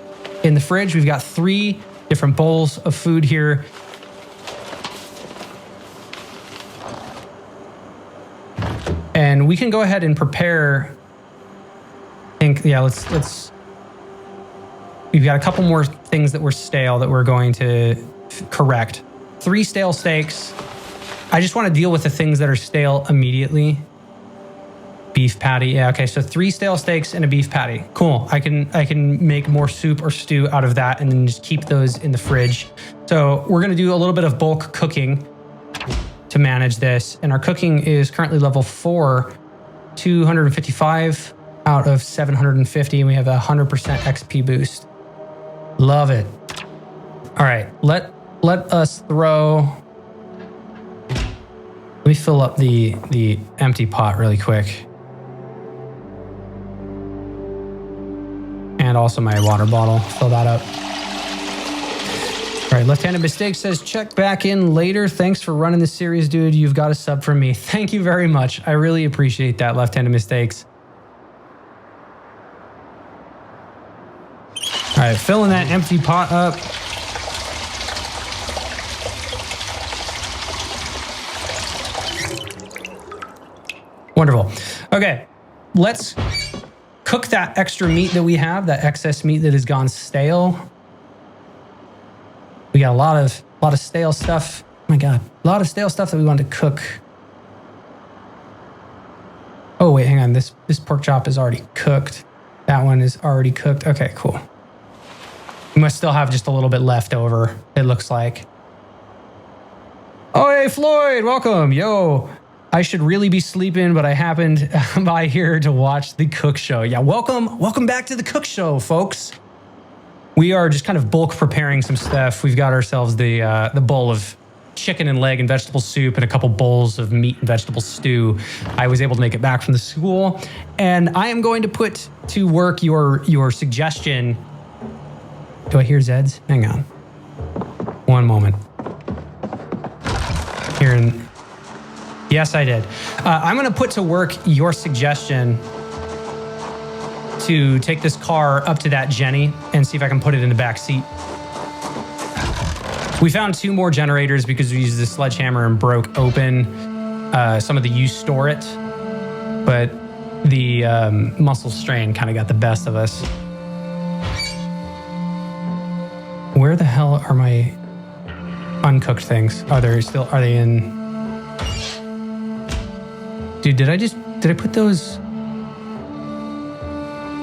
S1: in the fridge. We've got 3 different bowls of food here. And we can go ahead and prepare. We've got a couple more things that were stale that we're going to correct. 3 stale steaks. I just want to deal with the things that are stale immediately. Beef patty. Yeah, okay. So 3 stale steaks and a beef patty. Cool. I can make more soup or stew out of that and then just keep those in the fridge. So we're going to do a little bit of bulk cooking to manage this. And our cooking is currently level 4, 255 out of 750. And we have a 100% XP boost. Love it. All right. Let us throw. Let me fill up the empty pot really quick. And also my water bottle. Fill that up. All right, Left-Handed Mistake says, check back in later. Thanks for running this series, dude. You've got a sub from me. Thank you very much. I really appreciate that, Left-Handed Mistakes. All right, filling that empty pot up. Wonderful. Okay, let's cook that extra meat that we have, that excess meat that has gone stale. We We got a lot of stale stuff. Oh my God, a lot of stale stuff that we want to cook. Oh wait, hang on. This pork chop is already cooked. That one is already cooked. Okay, cool. We must still have just a little bit left over, it looks like. Oh, hey, Floyd, welcome. Yo, I should really be sleeping, but I happened by here to watch the cook show. Yeah, welcome back to the cook show, folks. We are just kind of bulk preparing some stuff. We've got ourselves the bowl of chicken and leg and vegetable soup and a couple bowls of meat and vegetable stew. I was able to make it back from the school, and I am going to put to work your suggestion. Do I hear Zeds? Hang on. One moment. Yes, I did. I'm going to put to work your suggestion to take this car up to that Jenny and see if I can put it in the back seat. We found 2 more generators because we used the sledgehammer and broke open some of the you store it, but the muscle strain kind of got the best of us. Where the hell are my uncooked things? Are they in? Dude, did I put those?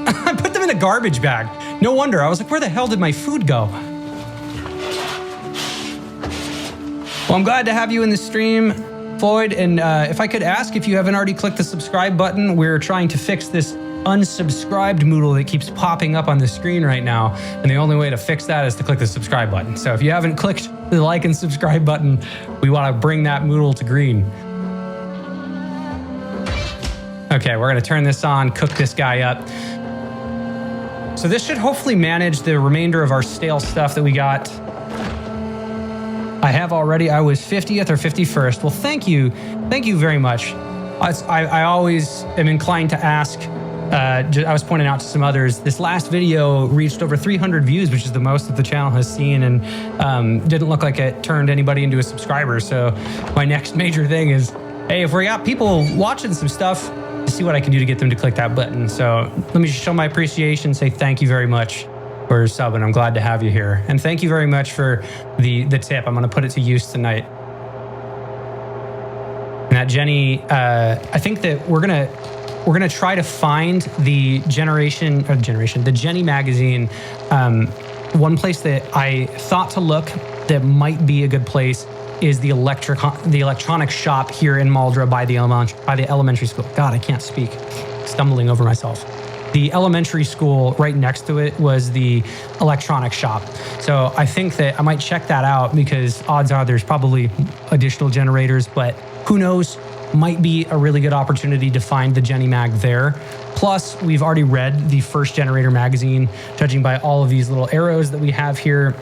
S1: I put them in a garbage bag. No wonder. I was like, where the hell did my food go? Well, I'm glad to have you in the stream, Floyd. And if I could ask if you haven't already clicked the subscribe button, we're trying to fix this unsubscribed Moodle that keeps popping up on the screen right now. And the only way to fix that is to click the subscribe button. So if you haven't clicked the like and subscribe button, we want to bring that Moodle to green. Okay, we're going to turn this on, cook this guy up. So this should hopefully manage the remainder of our stale stuff that we got. I have already. I was 50th or 51st. Well, thank you. Thank you very much. I always am inclined to ask. I was pointing out to some others, this last video reached over 300 views, which is the most that the channel has seen, and didn't look like it turned anybody into a subscriber. So my next major thing is, hey, if we got people watching some stuff, to see what I can do to get them to click that button. So let me just show my appreciation, say thank you very much for subbing. I'm glad to have you here. And thank you very much for the tip. I'm going to put it to use tonight. And that Jenny, I think that we're gonna try to find the the Jenny magazine. One place that I thought to look that might be a good place is the electronic shop here in Maldra by the elementary school. God, I can't speak. Stumbling over myself. The elementary school right next to it was the electronic shop. So I think that I might check that out because odds are there's probably additional generators, but who knows? Might be a really good opportunity to find the Jenny Mag there. Plus, we've already read the first generator magazine, judging by all of these little arrows that we have here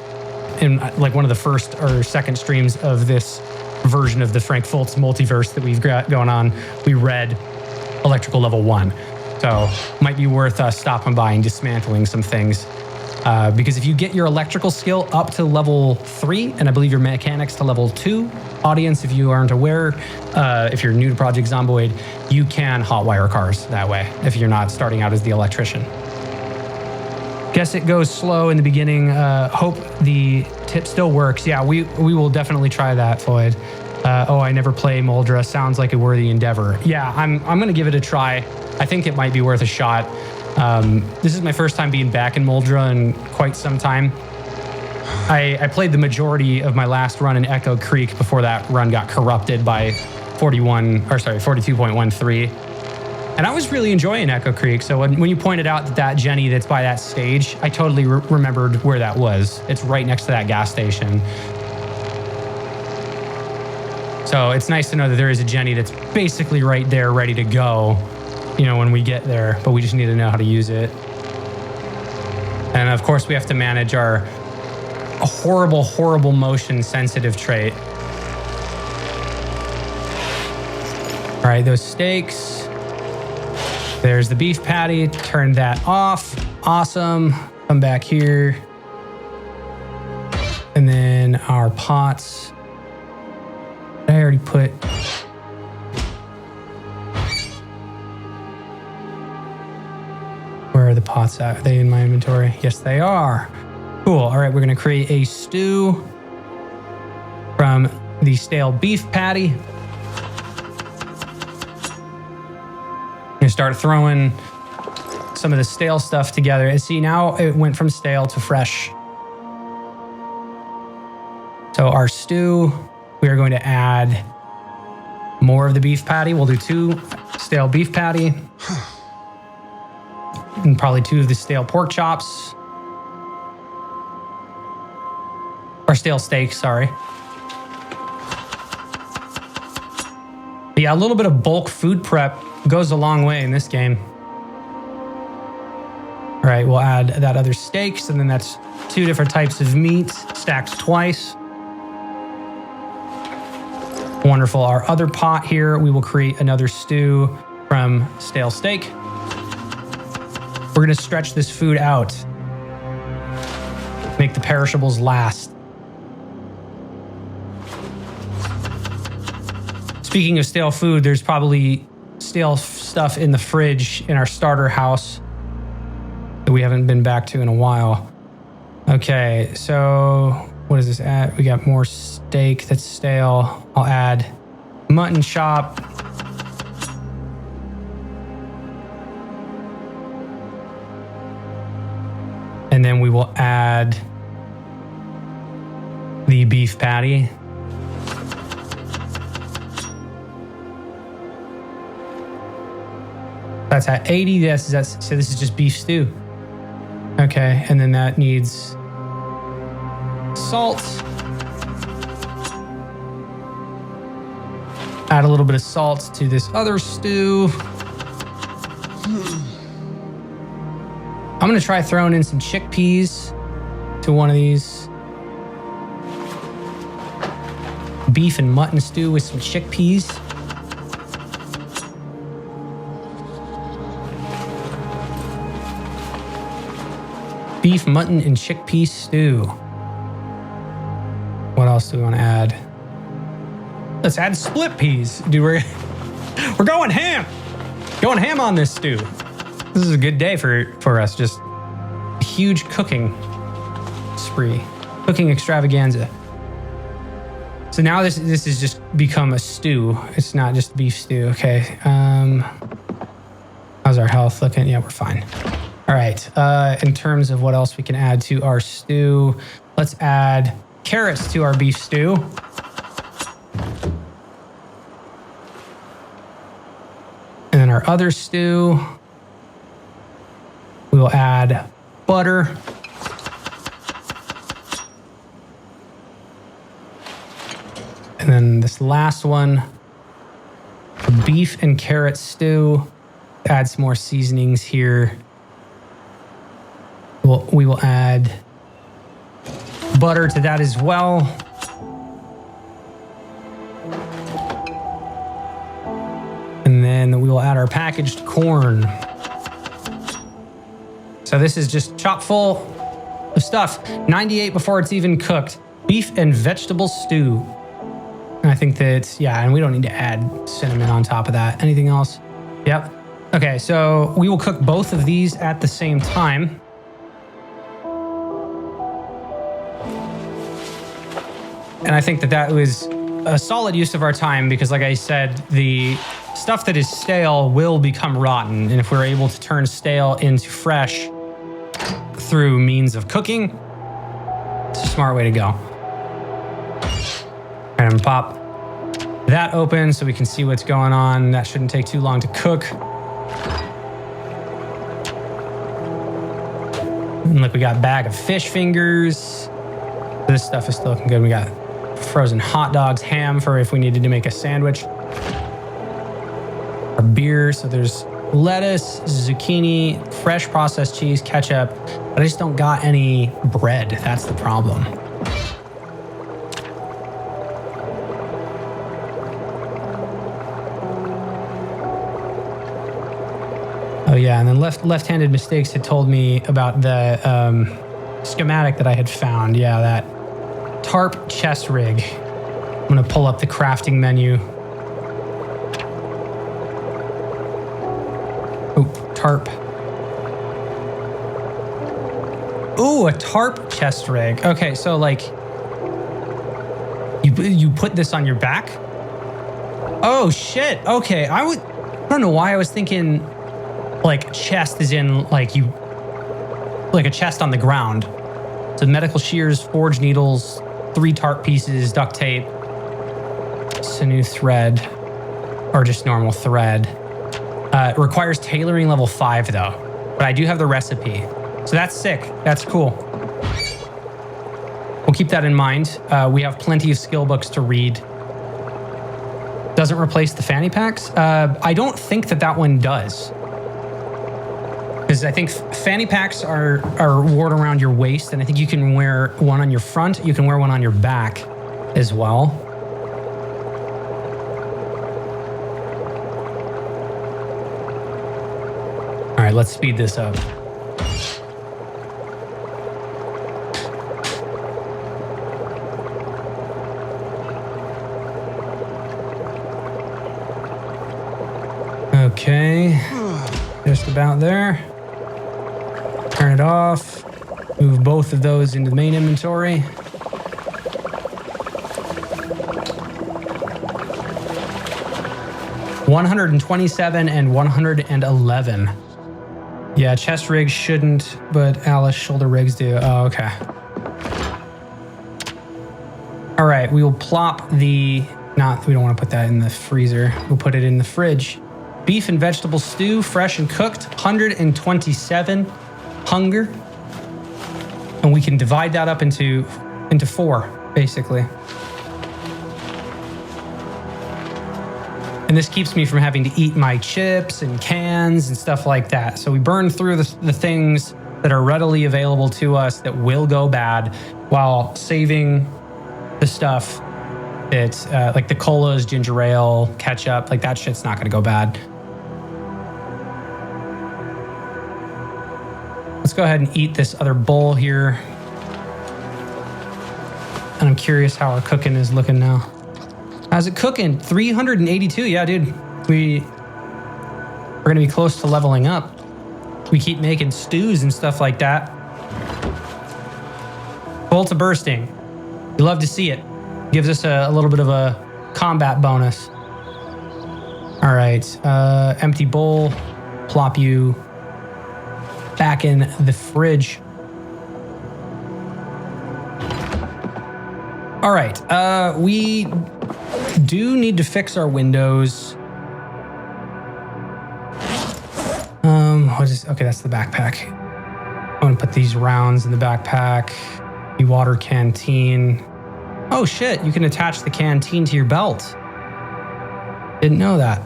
S1: in like one of the first or second streams of this version of the Frank Fultz multiverse that we've got going on. We read electrical level 1. So might be worth us stopping by and dismantling some things. Because if you get your electrical skill up to level 3, and I believe your mechanics to level 2, audience, if you aren't aware, if you're new to Project Zomboid, you can hotwire cars that way if you're not starting out as the electrician. Guess it goes slow in the beginning. Hope the tip still works. Yeah, we will definitely try that, Floyd. Oh, I never play Moldra. Sounds like a worthy endeavor. Yeah, I'm going to give it a try. I think it might be worth a shot. This is my first time being back in Moldra in quite some time. I played the majority of my last run in Echo Creek before that run got corrupted by 42.13. And I was really enjoying Echo Creek. So when you pointed out that Jenny that's by that stage, I totally remembered where that was. It's right next to that gas station. So it's nice to know that there is a Jenny that's basically right there, ready to go, you know, when we get there, but we just need to know how to use it. And of course we have to manage our horrible, horrible motion sensitive trait. All right, those steaks. There's the beef patty, turn that off. Awesome, come back here. And then our pots. I already put, where are the pots at? Are they in my inventory? Yes, they are. Cool, all right, we're gonna create a stew. the stale beef patty. I'm gonna start throwing some of the stale stuff together. And see, now it went from stale to fresh. So our stew, we are going to add more of the beef patty. We'll do 2 stale beef patty. And probably 2 of the stale pork chops. Or stale steak, sorry. But yeah, a little bit of bulk food prep goes a long way in this game. All right, we'll add that other steaks, and then that's 2 different types of meat stacked twice. Wonderful. Our other pot here, we will create another stew from stale steak. We're gonna stretch this food out. Make the perishables last. Speaking of stale food, there's probably stale stuff in the fridge in our starter house that we haven't been back to in a while. Okay, so what is this at? We got more steak that's stale. I'll add mutton chop. And then we will add the beef patty. That's at 80. So this is just beef stew. Okay, and then that needs salt. Add a little bit of salt to this other stew. I'm gonna try throwing in some chickpeas to one of these. Beef and mutton stew with some chickpeas. Beef, mutton, and chickpea stew. What else do we want to add? Let's add split peas. Dude, we're going ham. Going ham on this stew. This is a good day for us. Just a huge cooking spree. Cooking extravaganza. So now this has just become a stew. It's not just beef stew. Okay. How's our health looking? Yeah, we're fine. All right. In terms of what else we can add to our stew, let's add carrots to our beef stew. And then our other stew, we will add butter. And then this last one, beef and carrot stew. Add some more seasonings here. We will add butter to that as well. And then we will add our packaged corn. So this is just chock full of stuff. 98 before it's even cooked. Beef and vegetable stew. And I think that, yeah, and we don't need to add cinnamon on top of that. Anything else? Yep. Okay, so we will cook both of these at the same time. And I think that was a solid use of our time because, like I said, the stuff that is stale will become rotten. And if we're able to turn stale into fresh through means of cooking, it's a smart way to go. And pop that open so we can see what's going on. That shouldn't take too long to cook. And look, we got a bag of fish fingers. This stuff is still looking good. We got frozen hot dogs, ham for if we needed to make a sandwich. Our beer, so there's lettuce, zucchini, fresh processed cheese, ketchup, but I just don't got any bread. That's the problem. Oh yeah, and then left-handed mistakes had told me about the schematic that I had found. Yeah, that tarp chest rig. I'm gonna pull up the crafting menu. Oh, tarp. Ooh, a tarp chest rig. Okay, so like you You put this on your back? Oh shit. Okay. I don't know why I was thinking like chest is in like a chest on the ground. So medical shears, forge needles, 3 tarp pieces, duct tape, sinew thread, or just normal thread. It requires tailoring level 5 though, but I do have the recipe. So that's sick. That's cool. We'll keep that in mind. We have plenty of skill books to read. Doesn't replace the fanny packs? I don't think that one does. Because I think fanny packs are worn around your waist, and I think you can wear one on your front. You can wear one on your back as well. All right, let's speed this up. Okay, just about there. Turn it off. Move both of those into the main inventory. $127 and $111. Yeah, chest rigs shouldn't, but Alice shoulder rigs do. Oh, okay. All right, we will plop we don't want to put that in the freezer. We'll put it in the fridge. Beef and vegetable stew, fresh and cooked, 127 hunger. And we can divide that up into 4, basically. And this keeps me from having to eat my chips and cans and stuff like that. So we burn through the things that are readily available to us that will go bad while saving the stuff that, like the colas, ginger ale, ketchup, like that shit's not gonna go bad. Let's go ahead and eat this other bowl here. And I'm curious how our cooking is looking now. How's it cooking? 382. Yeah, dude. We're going to be close to leveling up. We keep making stews and stuff like that. Full to bursting. We love to see it. Gives us a little bit of a combat bonus. All right. Empty bowl. Plop you back in the fridge. All right. We do need to fix our windows. Okay, that's the backpack. I'm gonna put these rounds in the backpack. The water canteen. Oh shit, you can attach the canteen to your belt. Didn't know that.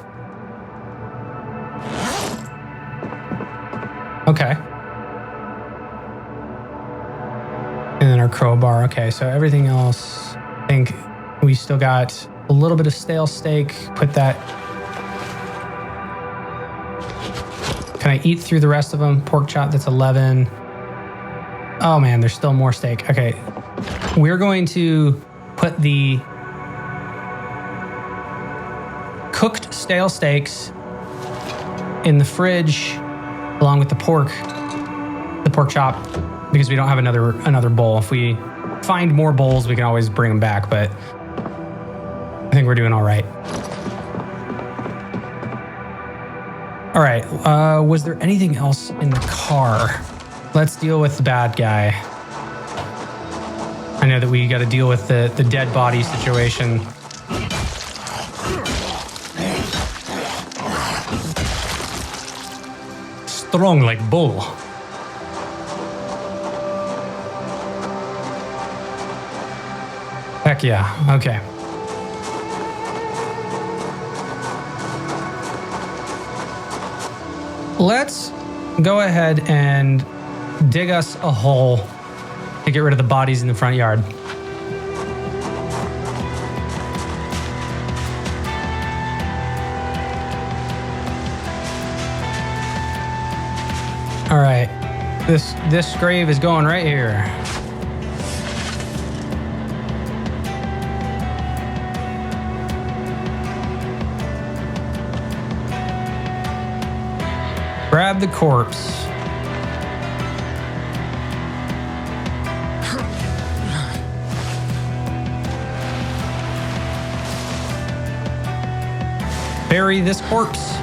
S1: Okay. And then our crowbar. Okay, so everything else, I think we still got a little bit of stale steak. Put that. Can I eat through the rest of them? Pork chop, that's 11. Oh man, there's still more steak. Okay. We're going to put the cooked stale steaks in the fridge along with the pork chop, because we don't have another bowl. If we find more bowls, we can always bring them back, but I think we're doing all right. All right, was there anything else in the car? Let's deal with the bad guy. I know that we got to deal with the dead body situation. Strong like bull. Heck yeah, okay. Let's go ahead and dig us a hole to get rid of the bodies in the front yard. All right, this grave is going right here. Grab the corpse. bury this corpse.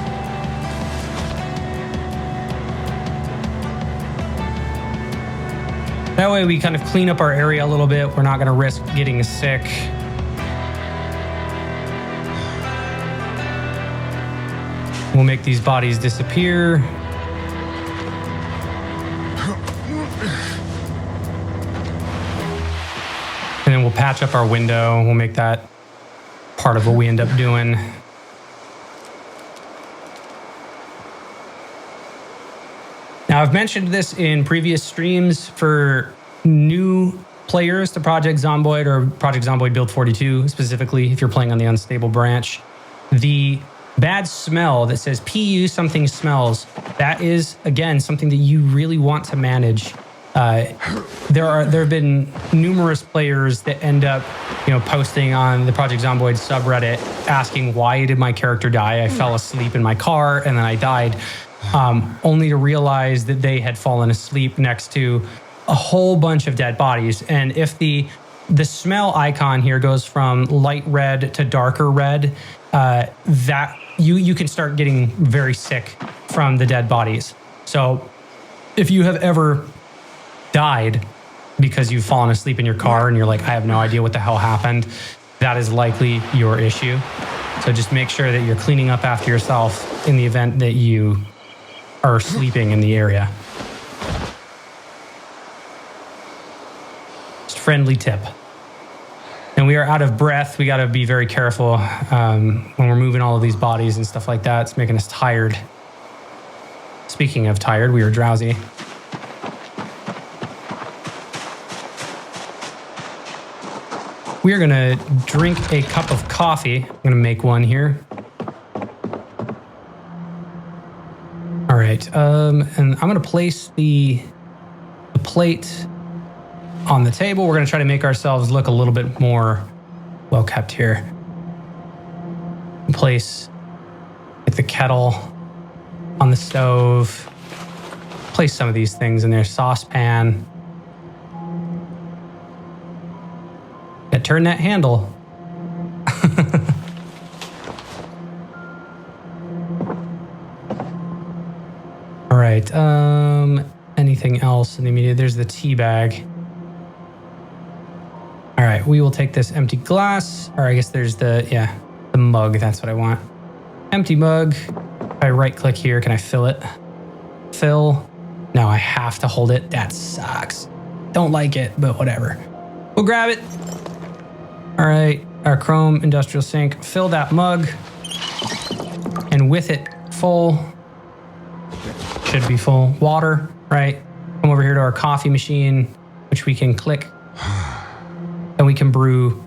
S1: That way we kind of clean up our area a little bit. We're not going to risk getting sick. We'll make these bodies disappear. And then we'll patch up our window. We'll make that part of what we end up doing. Now, I've mentioned this in previous streams for new players to Project Zomboid or Project Zomboid Build 42, specifically if you're playing on the unstable branch. The bad smell that says PU something smells, that is, again, something that you really want to manage. There have been numerous players that end up, posting on the Project Zomboid subreddit asking, why did my character die? I fell asleep in my car and then I died. Only to realize that they had fallen asleep next to a whole bunch of dead bodies. And if the smell icon here goes from light red to darker red, that you can start getting very sick from the dead bodies. So if you have ever died because you've fallen asleep in your car and you're like, I have no idea what the hell happened, that is likely your issue. So just make sure that you're cleaning up after yourself in the event that you are sleeping in the area. Just a friendly tip. And we are out of breath. We got to be very careful when we're moving all of these bodies and stuff like that. It's making us tired. Speaking of tired, we are drowsy. We are going to drink a cup of coffee. I'm going to make one here. All right, and I'm going to place the plate on the table. We're going to try to make ourselves look a little bit more well kept here. Place the kettle on the stove. Place some of these things in there. Saucepan. Yeah, turn that handle. All right. Anything else in the immediate? There's the tea bag. All right, we will take this empty glass, or I guess there's the mug. That's what I want. Empty mug. If I right click here, can I fill it? Fill. No, I have to hold it. That sucks. Don't like it, but whatever. We'll grab it. All right, our chrome industrial sink. Fill that mug. And with it full, should be full. Water, right? Come over here to our coffee machine, which we can click. And we can brew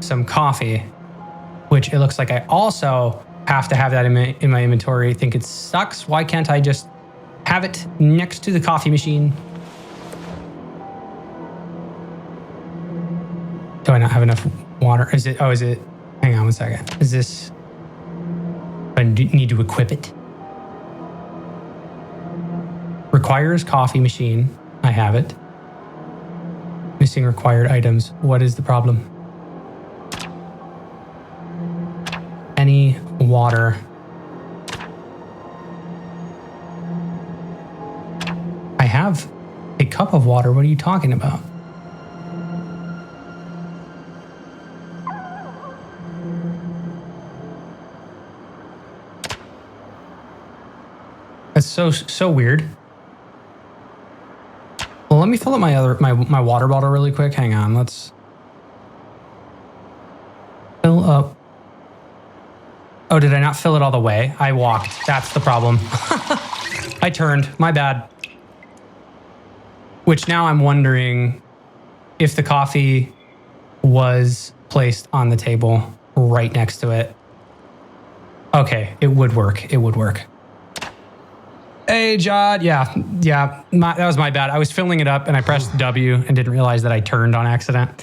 S1: some coffee, which it looks like I also have to have that in my inventory. I think it sucks. Why can't I just have it next to the coffee machine? Do I not have enough water? Is it, hang on one second. Is this, I need to equip it? Requires coffee machine. I have it. Missing required items. What is the problem? Any water. I have a cup of water. What are you talking about? That's so weird. Well, let me fill up my water bottle really quick. Hang on, let's fill up. Oh, did I not fill it all the way? I walked. That's the problem. I turned. My bad. Which now I'm wondering if the coffee was placed on the table right next to it. Okay, it would work. It would work. Hey, Jod. Yeah. That was my bad. I was filling it up and I pressed W and didn't realize that I turned on accident.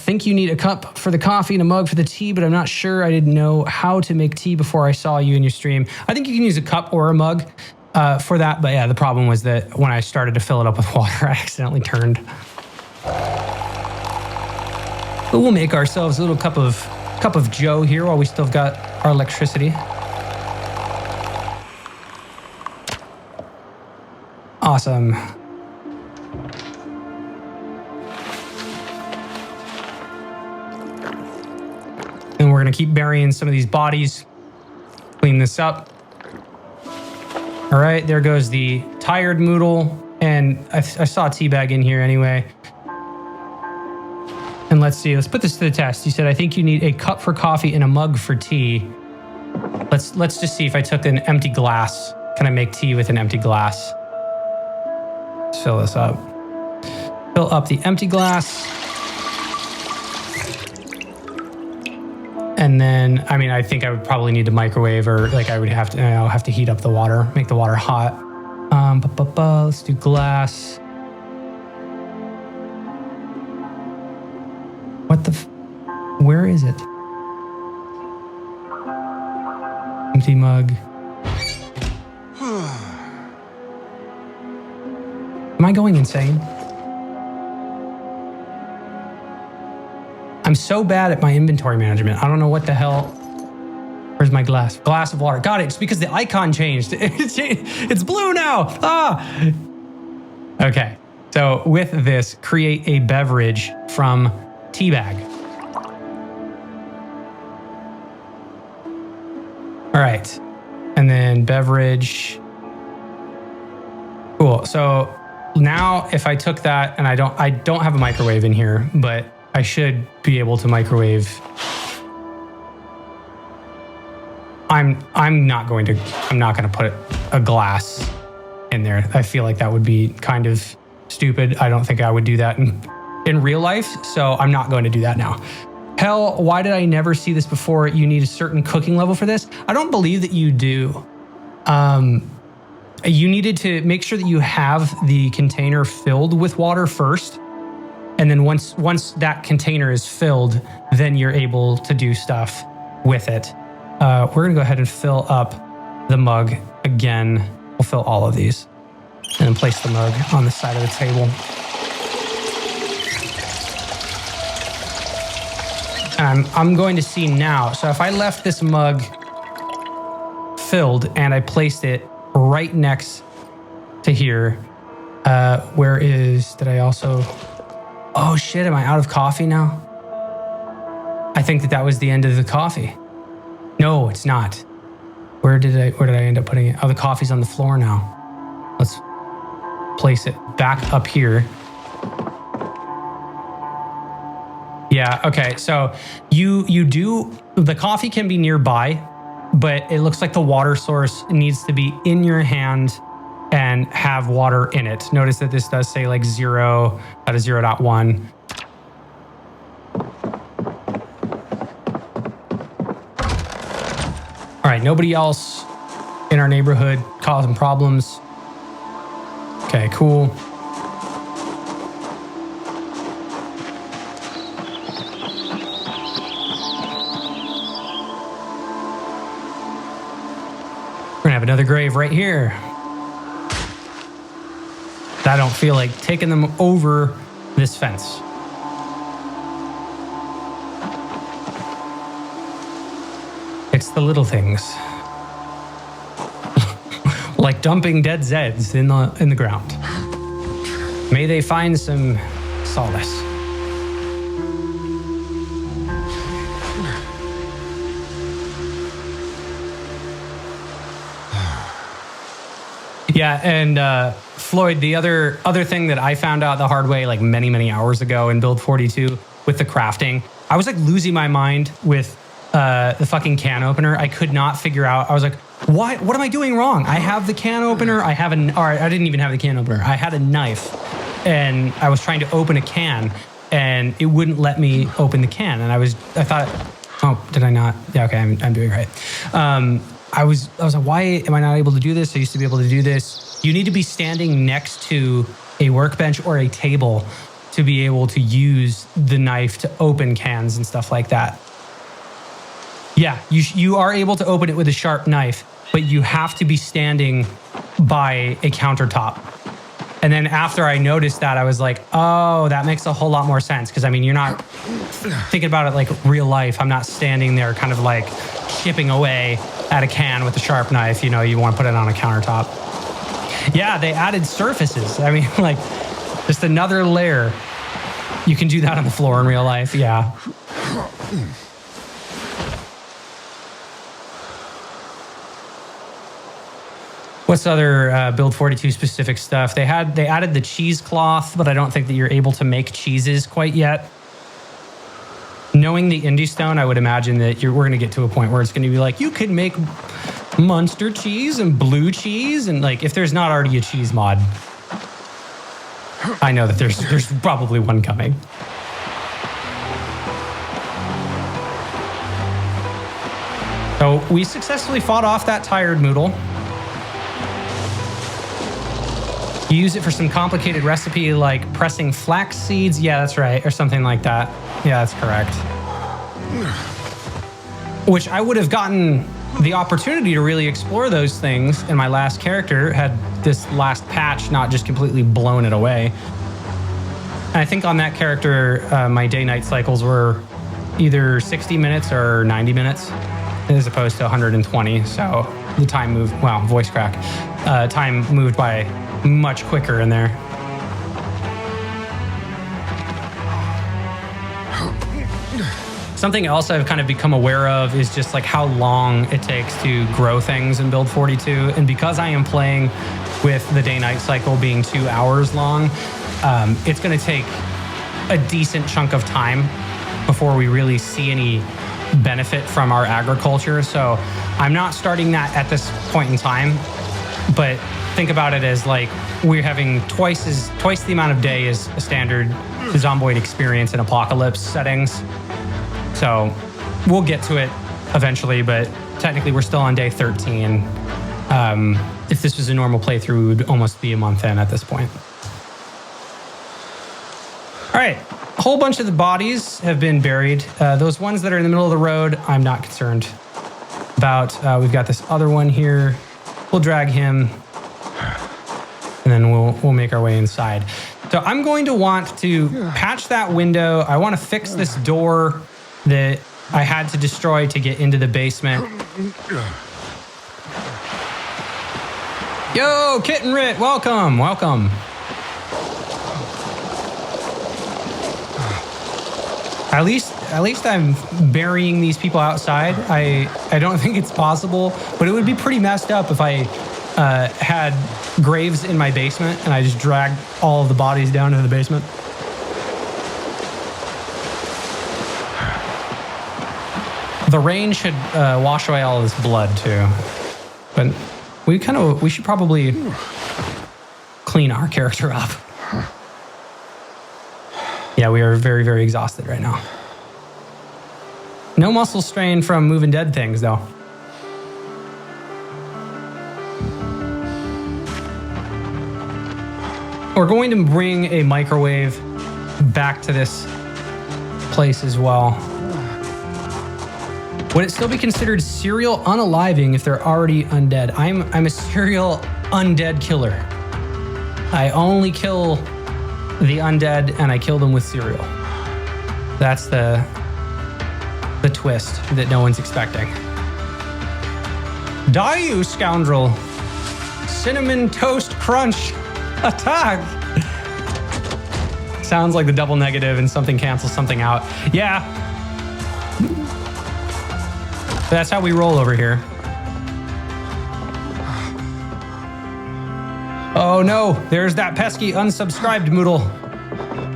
S1: Think you need a cup for the coffee and a mug for the tea, but I'm not sure. I didn't know how to make tea before I saw you in your stream. I think you can use a cup or a mug for that. But yeah, the problem was that when I started to fill it up with water, I accidentally turned. But we'll make ourselves a little cup of Cup of Joe here while we still got our electricity. Awesome. And we're gonna keep burying some of these bodies. Clean this up. All right, there goes the tired Moodle. And I saw a tea bag in here anyway. And let's see, let's put this to the test. You said, I think you need a cup for coffee and a mug for tea. Let's just see if I took an empty glass. Can I make tea with an empty glass? Let's fill this up. Fill up the empty glass. And then, I mean, I think I would probably need to microwave, or like I would have to, I'll have to heat up the water, make the water hot. Let's do glass. What the, where is it? Empty mug. Am I going insane? I'm so bad at my inventory management. I don't know what the hell. Where's my glass? Glass of water. Got it. It's because the icon changed. It's blue now. Ah. Okay. So with this, create a beverage from tea bag. All right. And then beverage. Cool. So now if I took that, and I don't have a microwave in here, but I should be able to microwave. I'm not going to put a glass in there. I feel like that would be kind of stupid. I don't think I would do that in real life, so I'm not going to do that now. Hell, why did I never see this before? You need a certain cooking level for this. I don't believe that you do. You needed to make sure that you have the container filled with water first. And then once that container is filled, then you're able to do stuff with it. We're gonna go ahead and fill up the mug again. We'll fill all of these and then place the mug on the side of the table. And I'm going to see now. So if I left this mug filled and I placed it right next to here, did I also, oh shit, am I out of coffee now? I think that was the end of the coffee. No, it's not. Where did I end up putting it? Oh, the coffee's on the floor now. Let's place it back up here. Yeah, okay. So the coffee can be nearby, but it looks like the water source needs to be in your hand and have water in it. Notice that this does say like 0 out of 0.1. All right, nobody else in our neighborhood causing problems. Okay, cool. We're gonna have another grave right here. I don't feel like taking them over this fence. It's the little things. Like dumping dead Zeds in the ground. May they find some solace. Yeah, and Floyd, the other thing that I found out the hard way like many hours ago in build 42 with the crafting, I was like losing my mind with the fucking can opener. I could not figure out. I was like, what am I doing wrong? I have the can opener. I didn't even have the can opener. I had a knife and I was trying to open a can and it wouldn't let me open the can. And I thought, oh, did I not? Yeah, okay, I'm doing right. I was like, why am I not able to do this? I used to be able to do this. You need to be standing next to a workbench or a table to be able to use the knife to open cans and stuff like that. Yeah, you are able to open it with a sharp knife, but you have to be standing by a countertop. And then after I noticed that, I was like, oh, that makes a whole lot more sense. Because I mean, you're not thinking about it like real life. I'm not standing there kind of like chipping away at a can with a sharp knife. You know, you want to put it on a countertop. Yeah, they added surfaces. I mean, like just another layer. You can do that on the floor in real life. Yeah. What's other Build 42 specific stuff? They added the cheesecloth, but I don't think that you're able to make cheeses quite yet. Knowing the Indie Stone, I would imagine that we're going to get to a point where it's going to be like, you can make Munster cheese and blue cheese. And like, if there's not already a cheese mod, I know that there's probably one coming. So we successfully fought off that tired Moodle. You use it for some complicated recipe like pressing flax seeds. Yeah, that's right. Or something like that. Yeah, that's correct. Which I would have gotten the opportunity to really explore those things in my last character had this last patch not just completely blown it away. And I think on that character, my day-night cycles were either 60 minutes or 90 minutes as opposed to 120. So the time moved, wow, voice crack. Time moved by much quicker in there. Something else I've kind of become aware of is just like how long it takes to grow things in Build 42. And because I am playing with the day-night cycle being 2 hours long, it's going to take a decent chunk of time before we really see any benefit from our agriculture. So I'm not starting that at this point in time, but think about it as like we're having twice the amount of day as a standard Zomboid experience in apocalypse settings. So we'll get to it eventually, but technically we're still on day 13. If this was a normal playthrough, we would almost be a month in at this point. All right, a whole bunch of the bodies have been buried. Those ones that are in the middle of the road, I'm not concerned about. We've got this other one here. We'll drag him, and then we'll make our way inside. So I'm going to want to patch that window. I want to fix this door that I had to destroy to get into the basement. Yo, Kitten Rit, welcome, welcome. At least I'm burying these people outside. I don't think it's possible, but it would be pretty messed up if I had graves in my basement and I just dragged all of the bodies down into the basement. The rain should wash away all of this blood too, but we should probably clean our character up. Yeah, we are very, very exhausted right now. No muscle strain from moving dead things, though. We're going to bring a microwave back to this place as well. Would it still be considered serial unaliving if they're already undead? I'm a serial undead killer. I only kill the undead, and I kill them with cereal. That's the twist that no one's expecting. Die, you scoundrel! Cinnamon Toast Crunch attack! Sounds like the double negative and something cancels something out. Yeah. That's how we roll over here. Oh no, there's that pesky unsubscribed Moodle.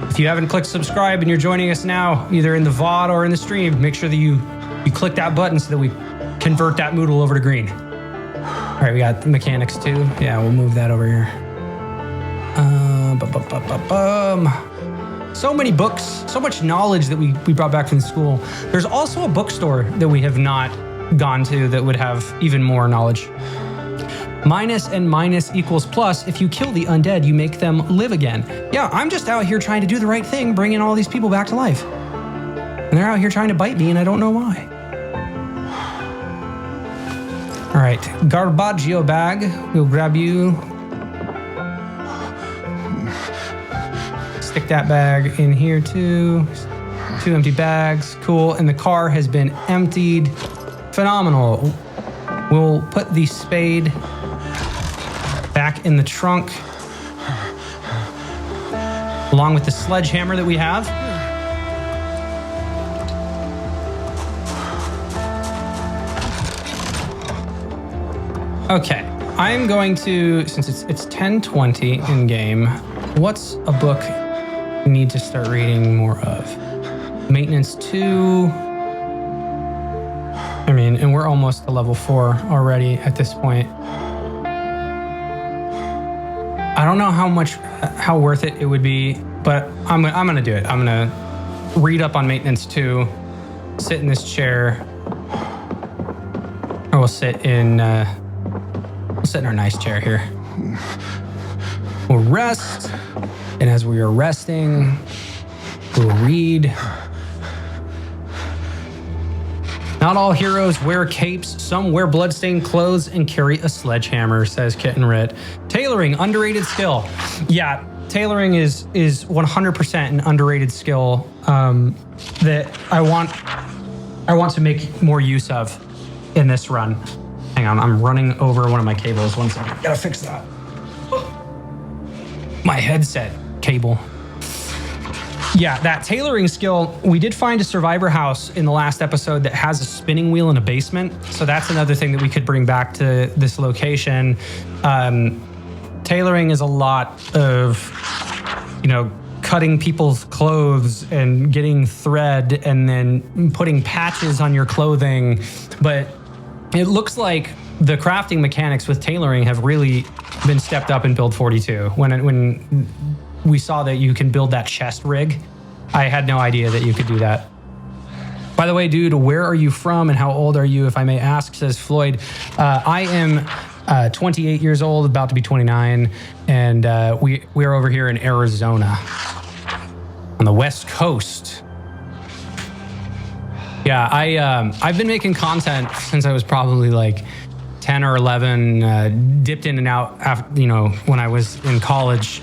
S1: If you haven't clicked subscribe and you're joining us now, either in the VOD or in the stream, make sure that you click that button so that we convert that Moodle over to green. All right, we got mechanics too. Yeah, we'll move that over here. So many books, so much knowledge that we brought back from school. There's also a bookstore that we have not gone to that would have even more knowledge. Minus and minus equals plus. If you kill the undead, you make them live again. Yeah, I'm just out here trying to do the right thing, bringing all these people back to life. And they're out here trying to bite me, and I don't know why. All right, Garbaggio bag. We'll grab you. Stick that bag in here too. 2 empty bags. Cool. And the car has been emptied. Phenomenal. We'll put the spade back in the trunk along with the sledgehammer that we have. Okay, I'm going to, since it's 10:20 in game, what's a book we need to start reading more of? Maintenance 2. I mean, and we're almost to level 4 already at this point. I don't know how worth it would be, but I'm gonna do it. I'm gonna read up on maintenance 2, sit in this chair, or we'll sit in our nice chair here. We'll rest, and as we are resting, we'll read. Not all heroes wear capes. Some wear bloodstained clothes and carry a sledgehammer, says Kitten Rit. Tailoring, underrated skill. Yeah, tailoring is 100% an underrated skill that I want to make more use of in this run. Hang on, I'm running over one of my cables. 1 second. Gotta fix that. My headset cable. Yeah, that tailoring skill, we did find a survivor house in the last episode that has a spinning wheel in a basement. So that's another thing that we could bring back to this location. Tailoring is a lot of, cutting people's clothes and getting thread and then putting patches on your clothing. But it looks like the crafting mechanics with tailoring have really been stepped up in build 42. When we saw that you can build that chest rig, I had no idea that you could do that. By the way, dude, where are you from and how old are you, if I may ask, says Floyd. I am 28 years old, about to be 29, and we're over here in Arizona on the West Coast. Yeah, I've been making content since I was probably like 10 or 11, dipped in and out after, when I was in college.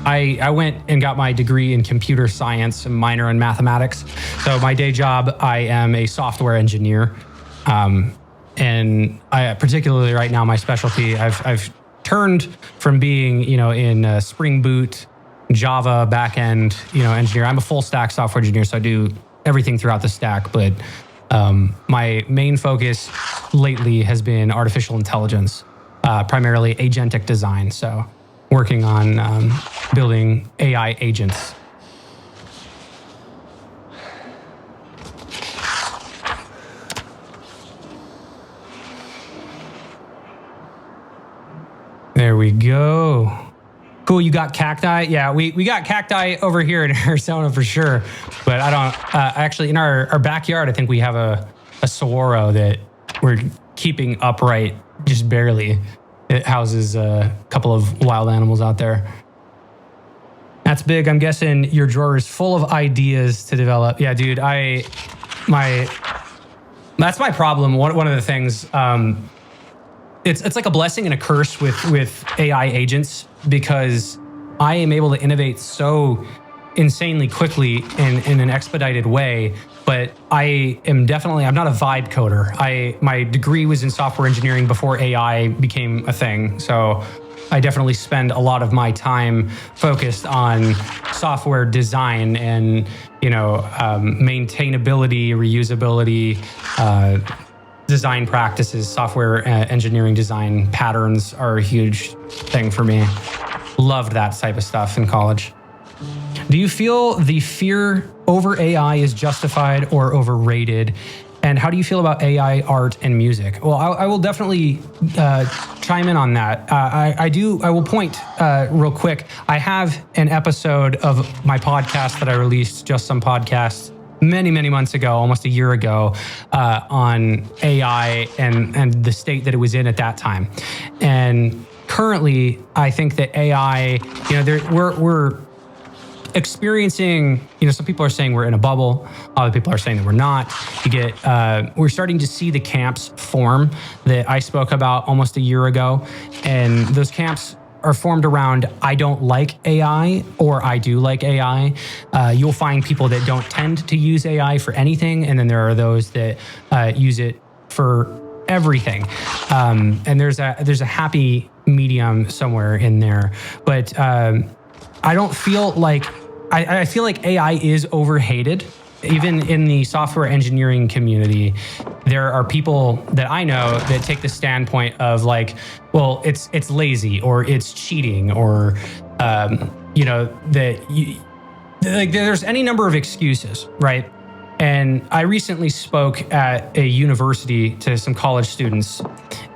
S1: I went and got my degree in computer science and minor in mathematics. So my day job, I am a software engineer. And I, particularly right now, my specialty, I've turned from being, in Spring Boot, Java, backend, engineer. I'm a full stack software engineer, so I do everything throughout the stack. But my main focus lately has been artificial intelligence, primarily agentic design. So working on building AI agents. There we go. Cool, you got cacti? Yeah, we got cacti over here in Arizona for sure. But I don't, actually in our backyard, I think we have a saguaro that we're keeping upright just barely. It houses a couple of wild animals out there. That's big. I'm guessing your drawer is full of ideas to develop. Yeah, dude, that's my problem. One of the things, it's like a blessing and a curse with AI agents, because I am able to innovate so insanely quickly in an expedited way. But I'm not a vibe coder. My degree was in software engineering before AI became a thing. So I definitely spend a lot of my time focused on software design and, maintainability, reusability, design practices. Software engineering design patterns are a huge thing for me. Loved that type of stuff in college. Do you feel the fear over AI is justified or overrated? And how do you feel about AI art and music? Well, I will definitely chime in on that. I will point real quick. I have an episode of my podcast that I released, Just Some Podcasts, many, many months ago, almost a year ago, on AI and the state that it was in at that time. And currently, I think that AI, we're experiencing, some people are saying we're in a bubble. Other people are saying that we're not. We're starting to see the camps form that I spoke about almost a year ago. And those camps are formed around I don't like AI or I do like AI. You'll find people that don't tend to use AI for anything, and then there are those that use it for everything. And there's a happy medium somewhere in there. But I don't feel like I feel like AI is overhated. Even in the software engineering community, there are people that I know that take the standpoint of like, well, it's lazy or it's cheating or, like there's any number of excuses, right? And I recently spoke at a university to some college students,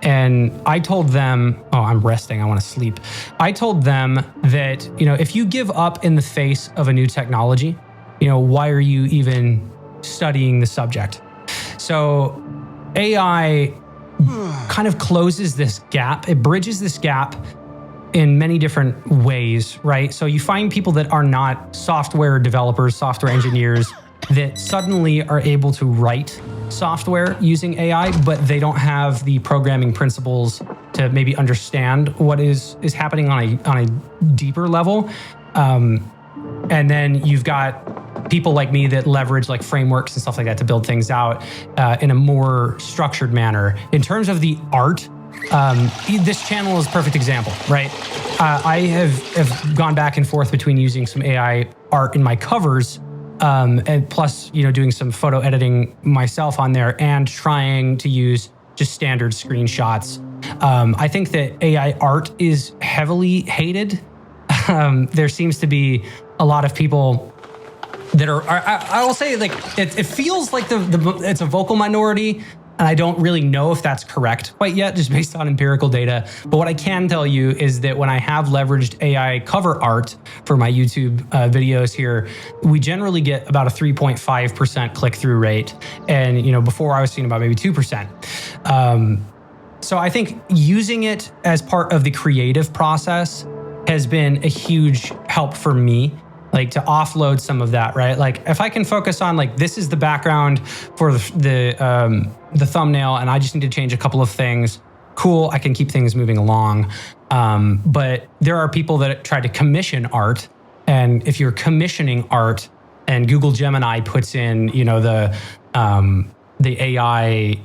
S1: and I told them, oh, I'm resting, I want to sleep. I told them that, if you give up in the face of a new technology, why are you even studying the subject? So AI kind of closes this gap. It bridges this gap in many different ways, right? So you find people that are not software developers, software engineers, that suddenly are able to write software using AI, but they don't have the programming principles to maybe understand what is happening on a deeper level. And then you've got people like me that leverage like frameworks and stuff like that to build things out in a more structured manner. In terms of the art, this channel is a perfect example, right? I have gone back and forth between using some AI art in my covers, and plus, doing some photo editing myself on there and trying to use just standard screenshots. I think that AI art is heavily hated. There seems to be a lot of people that are I will say, like, it feels like it's a vocal minority, and I don't really know if that's correct quite yet, just based on empirical data. But what I can tell you is that when I have leveraged AI cover art for my YouTube videos here, we generally get about a 3.5% click-through rate. And, before I was seeing about maybe 2%. So I think using it as part of the creative process has been a huge help for me, like to offload some of that, right? Like if I can focus on like, this is the background for the thumbnail and I just need to change a couple of things, cool, I can keep things moving along. But there are people that try to commission art. And if you're commissioning art and Google Gemini puts in, the AI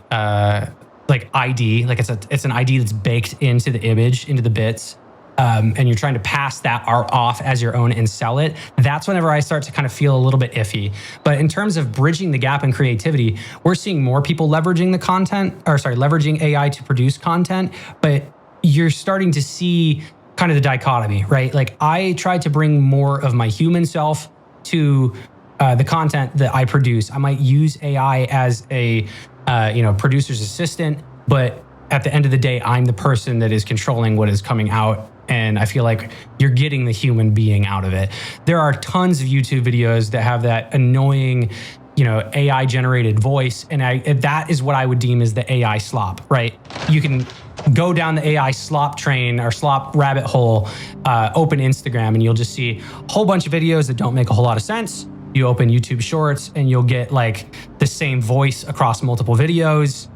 S1: like ID, like it's an ID that's baked into the image, into the bits, and you're trying to pass that art off as your own and sell it, that's whenever I start to kind of feel a little bit iffy. But in terms of bridging the gap in creativity, we're seeing more people leveraging leveraging AI to produce content, but you're starting to see kind of the dichotomy, right? Like I try to bring more of my human self to the content that I produce. I might use AI as a producer's assistant, but at the end of the day, I'm the person that is controlling what is coming out. And I feel like you're getting the human being out of it. There are tons of YouTube videos that have that annoying, AI generated voice. And that is what I would deem as the AI slop, right? You can go down the AI slop train or slop rabbit hole, open Instagram, and you'll just see a whole bunch of videos that don't make a whole lot of sense. You open YouTube Shorts and you'll get like the same voice across multiple videos.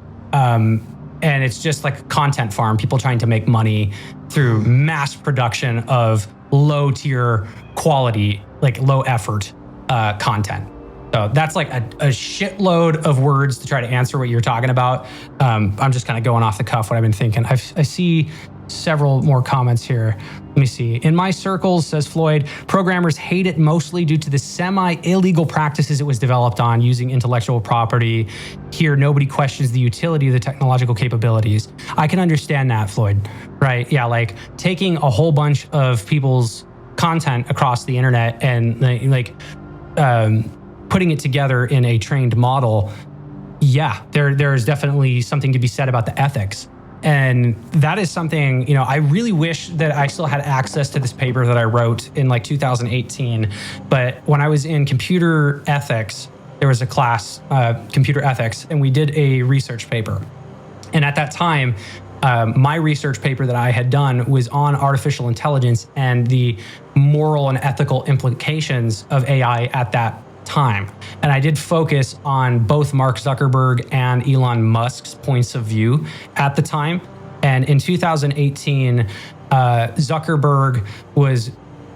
S1: And it's just like a content farm, people trying to make money through mass production of low tier quality, like low effort content. So that's like a shitload of words to try to answer what you're talking about. I'm just kind of going off the cuff what I've been thinking. I see several more comments here. Let me see. In my circles, says Floyd, programmers hate it mostly due to the semi-illegal practices it was developed on using intellectual property. Here, nobody questions the utility of the technological capabilities. I can understand that, Floyd, right? Yeah, like taking a whole bunch of people's content across the internet and putting it together in a trained model. Yeah, there's definitely something to be said about the ethics. And that is something, I really wish that I still had access to this paper that I wrote in like 2018. But when I was in computer ethics, there was a class, computer ethics, and we did a research paper. And at that time, my research paper that I had done was on artificial intelligence and the moral and ethical implications of AI at that time. And I did focus on both Mark Zuckerberg and Elon Musk's points of view at the time. And in 2018, Zuckerberg was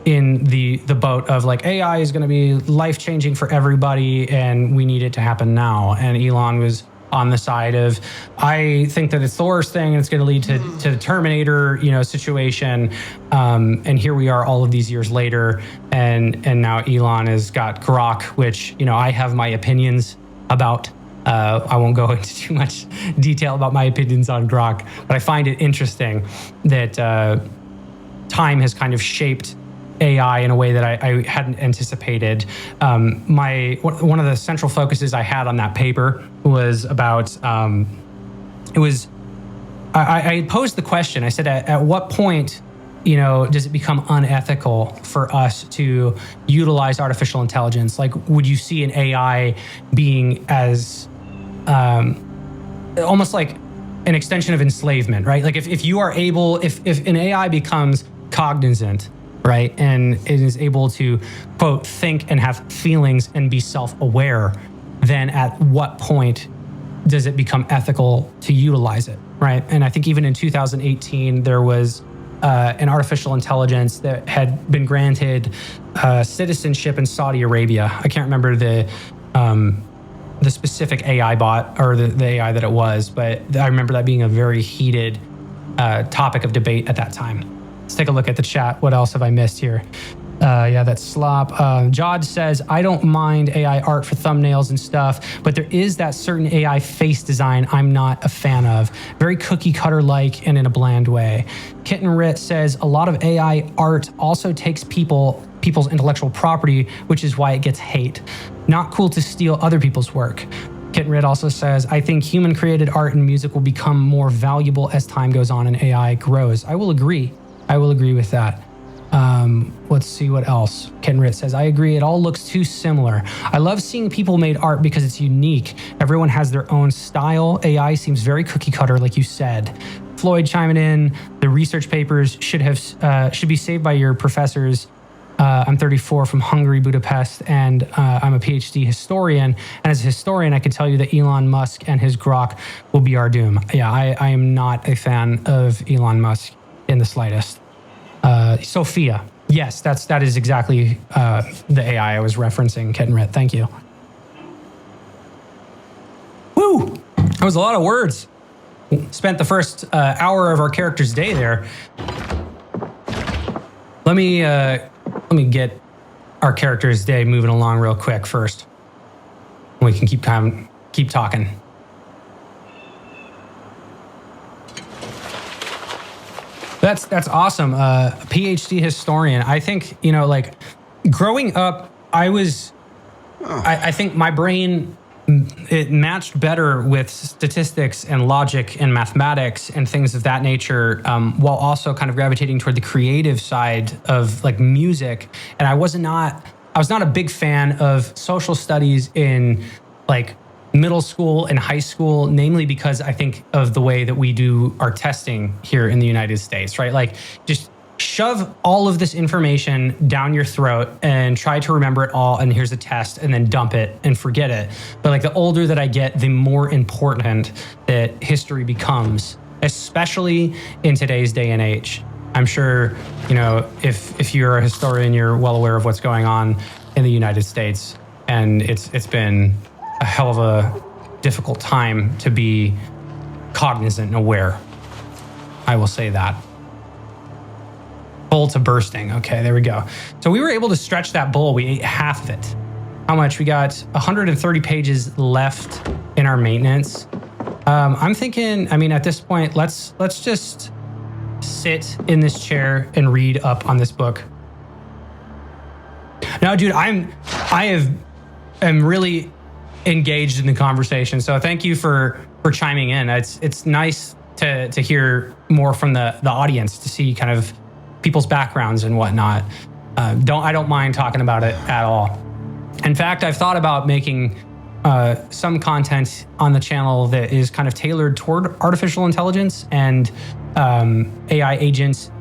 S1: in the boat of like, AI is going to be life-changing for everybody and we need it to happen now. And Elon was on the side of, I think that it's the worst thing and it's going to lead to the Terminator, situation. And here we are all of these years later. And now Elon has got Grok, which, I have my opinions about. I won't go into too much detail about my opinions on Grok, but I find it interesting that time has kind of shaped AI in a way that I hadn't anticipated. One of the central focuses I had on that paper was about, I posed the question, I said, at what point, does it become unethical for us to utilize artificial intelligence? Like, would you see an AI being as almost like an extension of enslavement, right? Like if you are able, if an AI becomes cognizant, right, and it is able to, quote, think and have feelings and be self-aware, then at what point does it become ethical to utilize it, right? And I think even in 2018, there was an artificial intelligence that had been granted citizenship in Saudi Arabia. I can't remember the specific AI bot or the AI that it was, but I remember that being a very heated topic of debate at that time. Let's take a look at the chat. What else have I missed here? Yeah, that's slop. Jod says, I don't mind AI art for thumbnails and stuff, but there is that certain AI face design I'm not a fan of. Very cookie cutter like and in a bland way. Kitten Rit says, a lot of AI art also takes people's intellectual property, which is why it gets hate. Not cool to steal other people's work. Kitten Rit also says, I think human created art and music will become more valuable as time goes on and AI grows. I will agree. I will agree with that. Let's see what else. Ken Rit says, I agree. It all looks too similar. I love seeing people made art because it's unique. Everyone has their own style. AI seems very cookie cutter, like you said. Floyd chiming in, the research papers should be saved by your professors. I'm 34 from Hungary, Budapest, and I'm a PhD historian. And as a historian, I can tell you that Elon Musk and his Grok will be our doom. Yeah, I am not a fan of Elon Musk in the slightest. Sophia. Yes, that is exactly the AI I was referencing, Kettenrit. Thank you. Woo! That was a lot of words. Spent the first hour of our character's day there. Let me get our character's day moving along real quick first. We can keep talking. That's awesome. A PhD historian. I think, like growing up, I think my brain, it matched better with statistics and logic and mathematics and things of that nature, while also kind of gravitating toward the creative side of like music. And I was not a big fan of social studies in like middle school and high school, namely because I think of the way that we do our testing here in the United States, right? Like just shove all of this information down your throat and try to remember it all. And here's a test and then dump it and forget it. But like the older that I get, the more important that history becomes, especially in today's day and age. I'm sure, if you're a historian, you're well aware of what's going on in the United States. And it's been a hell of a difficult time to be cognizant and aware. I will say that. Bowl to bursting. Okay, there we go. So we were able to stretch that bowl. We ate half of it. How much? We got 130 pages left in our maintenance. I'm thinking, at this point, let's just sit in this chair and read up on this book. No, dude, I'm really engaged in the conversation. So thank you for chiming in. It's nice to hear more from the audience, to see kind of people's backgrounds and whatnot. I don't mind talking about it at all. In fact, I've thought about making some content on the channel that is kind of tailored toward artificial intelligence and AI agents,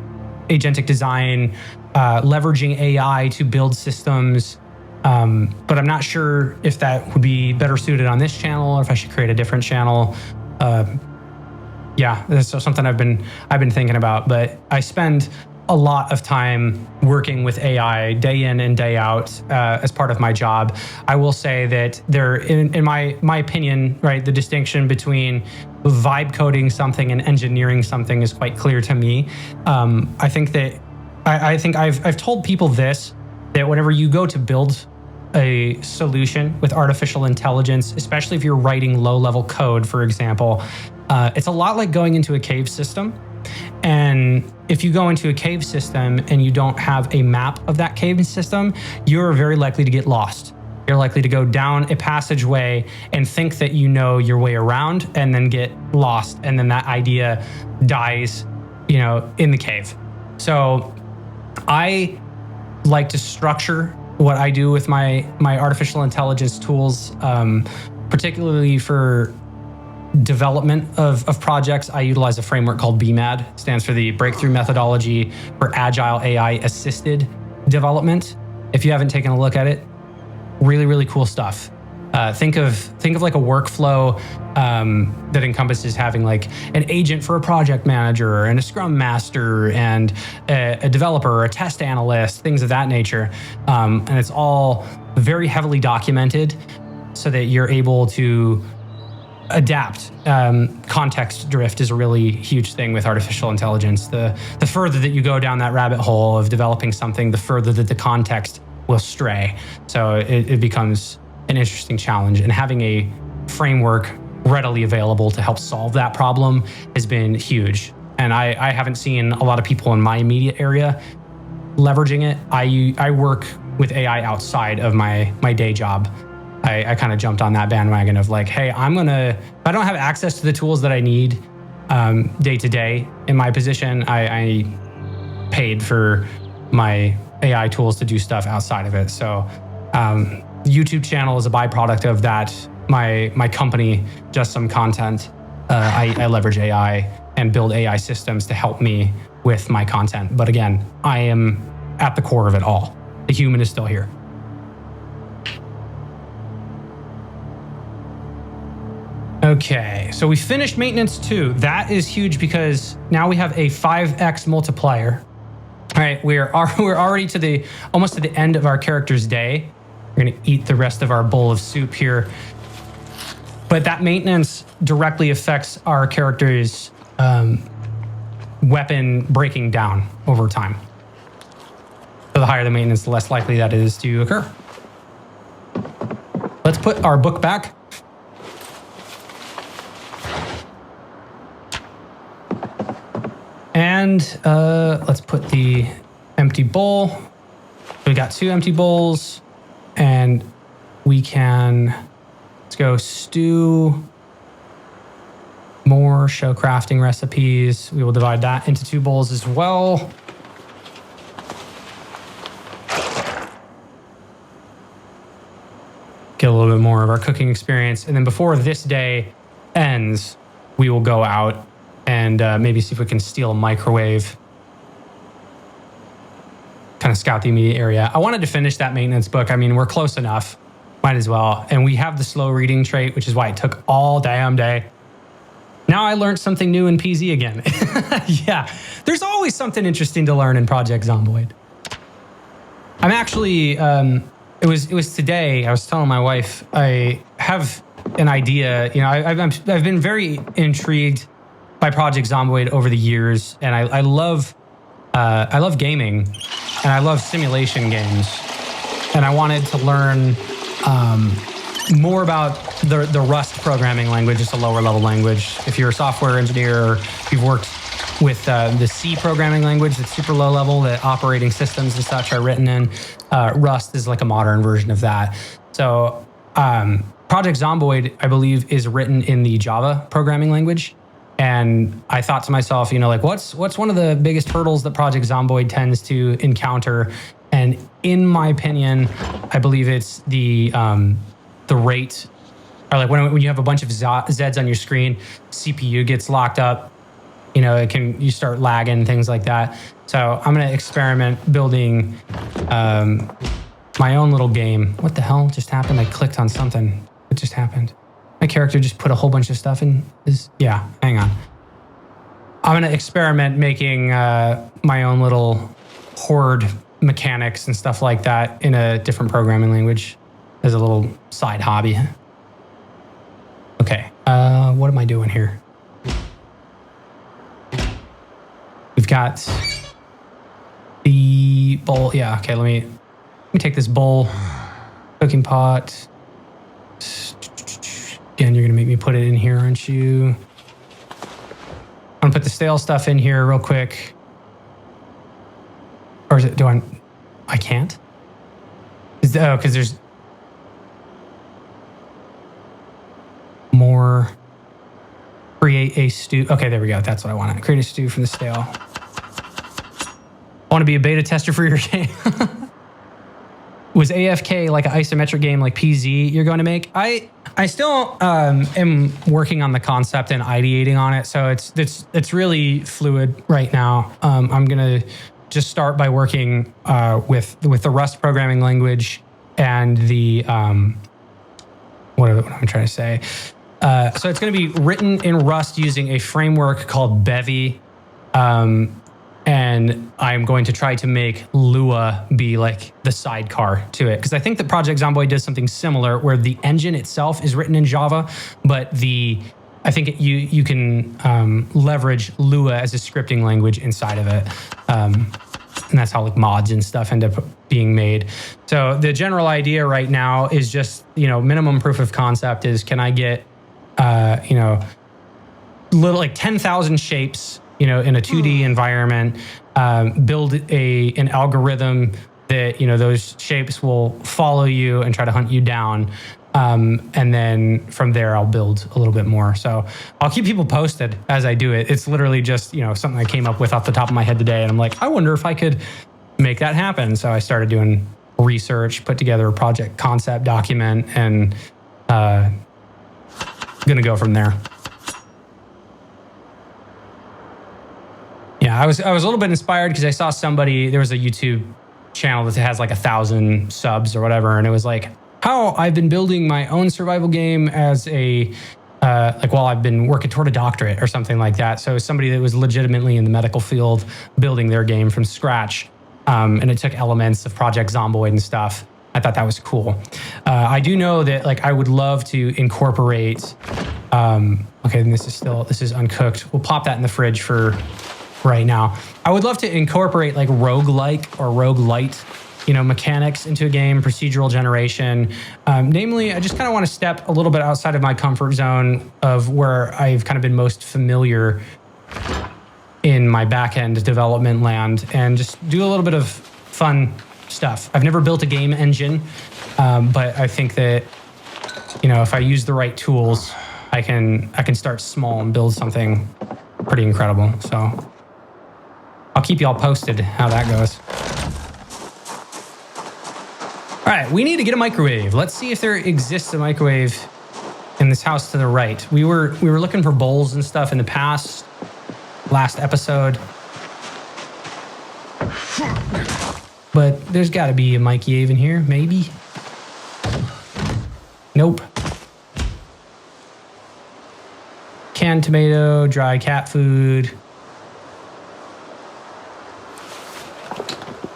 S1: agentic design, leveraging AI to build systems. But I'm not sure if that would be better suited on this channel or if I should create a different channel. Yeah, that's so something I've been thinking about, but I spend a lot of time working with AI day in and day out as part of my job. I will say that there, in my opinion, right, the distinction between vibe coding something and engineering something is quite clear to me. I think that I think I've told people this, that whenever you go to build a solution with artificial intelligence, especially if you're writing low-level code, for example, it's a lot like going into a cave system. And if you go into a cave system and you don't have a map of that cave system, you're very likely to get lost. You're likely to go down a passageway and think that you know your way around and then get lost. And then that idea dies, in the cave. So I like to structure what I do with my artificial intelligence tools, particularly for development of projects. I utilize a framework called BMAD. It stands for the Breakthrough Methodology for Agile AI Assisted Development. If you haven't taken a look at it, really, really cool stuff. Think of like a workflow that encompasses having like an agent for a project manager and a scrum master and a developer or a test analyst, things of that nature. And it's all very heavily documented so that you're able to adapt. Context drift is a really huge thing with artificial intelligence. The further that you go down that rabbit hole of developing something, the further that the context will stray. So it becomes an interesting challenge. And having a framework readily available to help solve that problem has been huge. And I haven't seen a lot of people in my immediate area leveraging it. I work with AI outside of my day job. I kind of jumped on that bandwagon of like, hey, if I don't have access to the tools that I need day to day in my position, I paid for my AI tools to do stuff outside of it. So YouTube channel is a byproduct of that. My company, Just Some Content, I leverage AI and build AI systems to help me with my content. But again, I am at the core of it all. The human is still here. Okay, so we finished maintenance 2. That is huge because now we have a 5x multiplier. All right, we're already almost to the end of our character's day. We're gonna eat the rest of our bowl of soup here. But that maintenance directly affects our character's weapon breaking down over time. So the higher the maintenance, the less likely that is to occur. Let's put our book back. And let's put the empty bowl. We got 2 empty bowls, and let's go stew, more, show crafting recipes. We will divide that into 2 bowls as well. Get a little bit more of our cooking experience. And then before this day ends, we will go out and maybe see if we can steal a microwave. Kind of scout the immediate area. I wanted to finish that maintenance book. I mean, we're close enough. Might as well. And we have the slow reading trait, which is why it took all damn day. Now I learned something new in PZ again. Yeah, there's always something interesting to learn in Project Zomboid. I'm actually, it was today, I was telling my wife, I have an idea. I've been very intrigued by Project Zomboid over the years, and I love gaming, and I love simulation games, and I wanted to learn more about the Rust programming language. It's a lower level language. If you're a software engineer, or if you've worked with the C programming language, that's super low level, that operating systems and such are written in. Rust is like a modern version of that. So Project Zomboid, I believe, is written in the Java programming language. And I thought to myself, what's one of the biggest hurdles that Project Zomboid tends to encounter? And in my opinion, I believe it's the rate, or like when you have a bunch of Zs on your screen, CPU gets locked up. You start lagging, things like that. So I'm gonna experiment building my own little game. What the hell just happened? I clicked on something. What just happened? My character just put a whole bunch of stuff in. Hang on. I'm going to experiment making my own little horde mechanics and stuff like that in a different programming language as a little side hobby. Okay, what am I doing here? We've got the bowl. Yeah, okay, let me take this bowl, cooking pot. Again, you're gonna make me put it in here, aren't you? I'm gonna put the stale stuff in here real quick. Or is it, I can't? Oh, because there's more. Create a stew. Okay, there we go. That's what I want. Create a stew from the stale. Want to be a beta tester for your game? Was AFK like an isometric game like PZ you're going to make? I still am working on the concept and ideating on it, so it's really fluid right now. I'm gonna just start by working with the Rust programming language and the what am I trying to say? So it's going to be written in Rust using a framework called Bevy. And I'm going to try to make Lua be like the sidecar to it. Because I think that Project Zomboid does something similar where the engine itself is written in Java, but I think you can leverage Lua as a scripting language inside of it. And that's how like mods and stuff end up being made. So the general idea right now is just, minimum proof of concept is, can I get, little like 10,000 shapes, in a 2D environment, build an algorithm that, those shapes will follow you and try to hunt you down. And then from there, I'll build a little bit more. So I'll keep people posted as I do it. It's literally just, something I came up with off the top of my head today. And I'm like, I wonder if I could make that happen. So I started doing research, put together a project concept document, and gonna go from there. Yeah, I was a little bit inspired because I saw there was a YouTube channel that has like 1,000 subs or whatever, and it was like how I've been building my own survival game as while I've been working toward a doctorate or something like that. So somebody that was legitimately in the medical field building their game from scratch, and it took elements of Project Zomboid and stuff. I thought that was cool. I do know that I would love to incorporate. Okay, and this is uncooked. We'll pop that in the fridge for right now. I would love to incorporate like roguelike or roguelite, mechanics into a game, procedural generation. Namely, I just kind of want to step a little bit outside of my comfort zone of where I've kind of been most familiar in my back-end development land and just do a little bit of fun stuff. I've never built a game engine, but I think that, if I use the right tools, I can start small and build something pretty incredible. So I'll keep y'all posted how that goes. All right, we need to get a microwave. Let's see if there exists a microwave in this house to the right. We were looking for bowls and stuff in the last episode. But there's got to be a microwave in here, maybe. Nope. Canned tomato, dry cat food.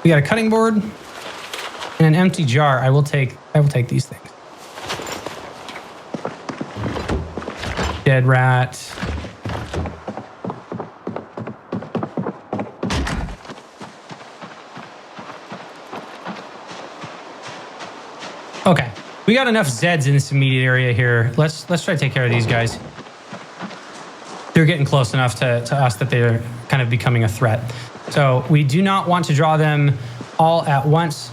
S1: We got a cutting board and an empty jar. I will take these things. Dead rat. Okay, we got enough Zeds in this immediate area here. Let's try to take care of these guys. They're getting close enough to us that they're kind of becoming a threat. So we do not want to draw them all at once.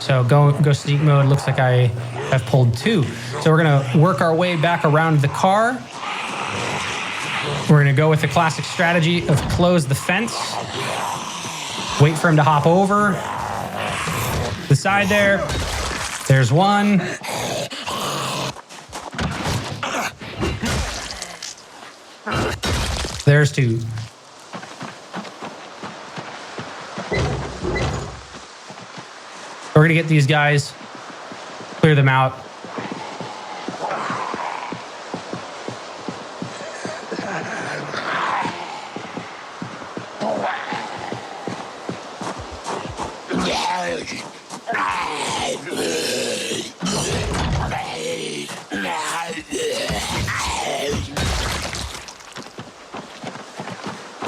S1: So go sneak mode. Looks like I have pulled 2. So we're gonna work our way back around the car. We're gonna go with the classic strategy of close the fence. Wait for him to hop over the side there. There's one. There's 2. We're gonna get these guys, clear them out.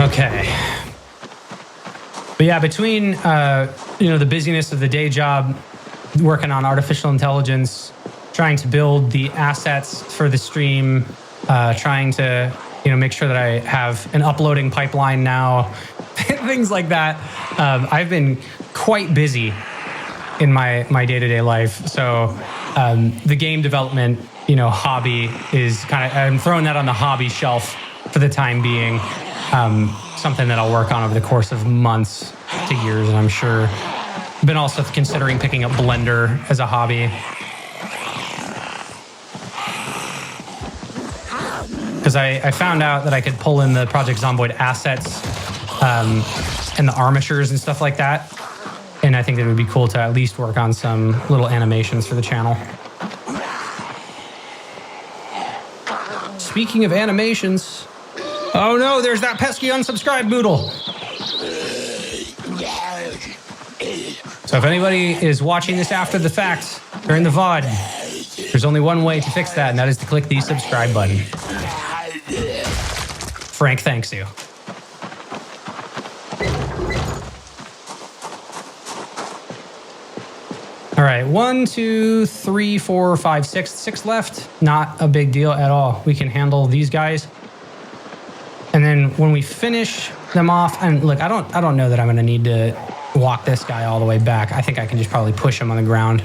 S1: Okay. But yeah, between the busyness of the day job, working on artificial intelligence, trying to build the assets for the stream, trying to make sure that I have an uploading pipeline now, things like that. I've been quite busy in my day-to-day life. So the game development, hobby is I'm throwing that on the hobby shelf for the time being. Something that I'll work on over the course of months to years, and I'm sure. Been also considering picking up Blender as a hobby. Because I found out that I could pull in the Project Zomboid assets and the armatures and stuff like that. And I think that it would be cool to at least work on some little animations for the channel. Speaking of animations... Oh no, there's that pesky unsubscribe Moodle. So if anybody is watching this after the fact, during the VOD, there's only one way to fix that, and that is to click the subscribe button. Frank thanks you. All right, 1, 2, 3, 4, 5, 6. 6 left. Not a big deal at all. We can handle these guys. And then when we finish them off, and look, I don't know that I'm going to need to walk this guy all the way back. I think I can just probably push him on the ground.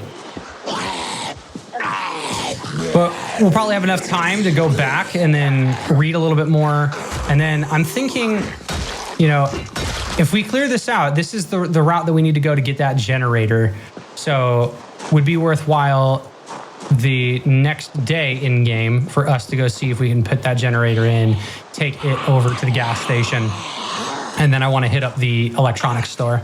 S1: But we'll probably have enough time to go back and then read a little bit more. And then I'm thinking, if we clear this out, this is the route that we need to go to get that generator. So would be worthwhile the next day in game for us to go see if we can put that generator in, take it over to the gas station, and then I want to hit up the electronics store.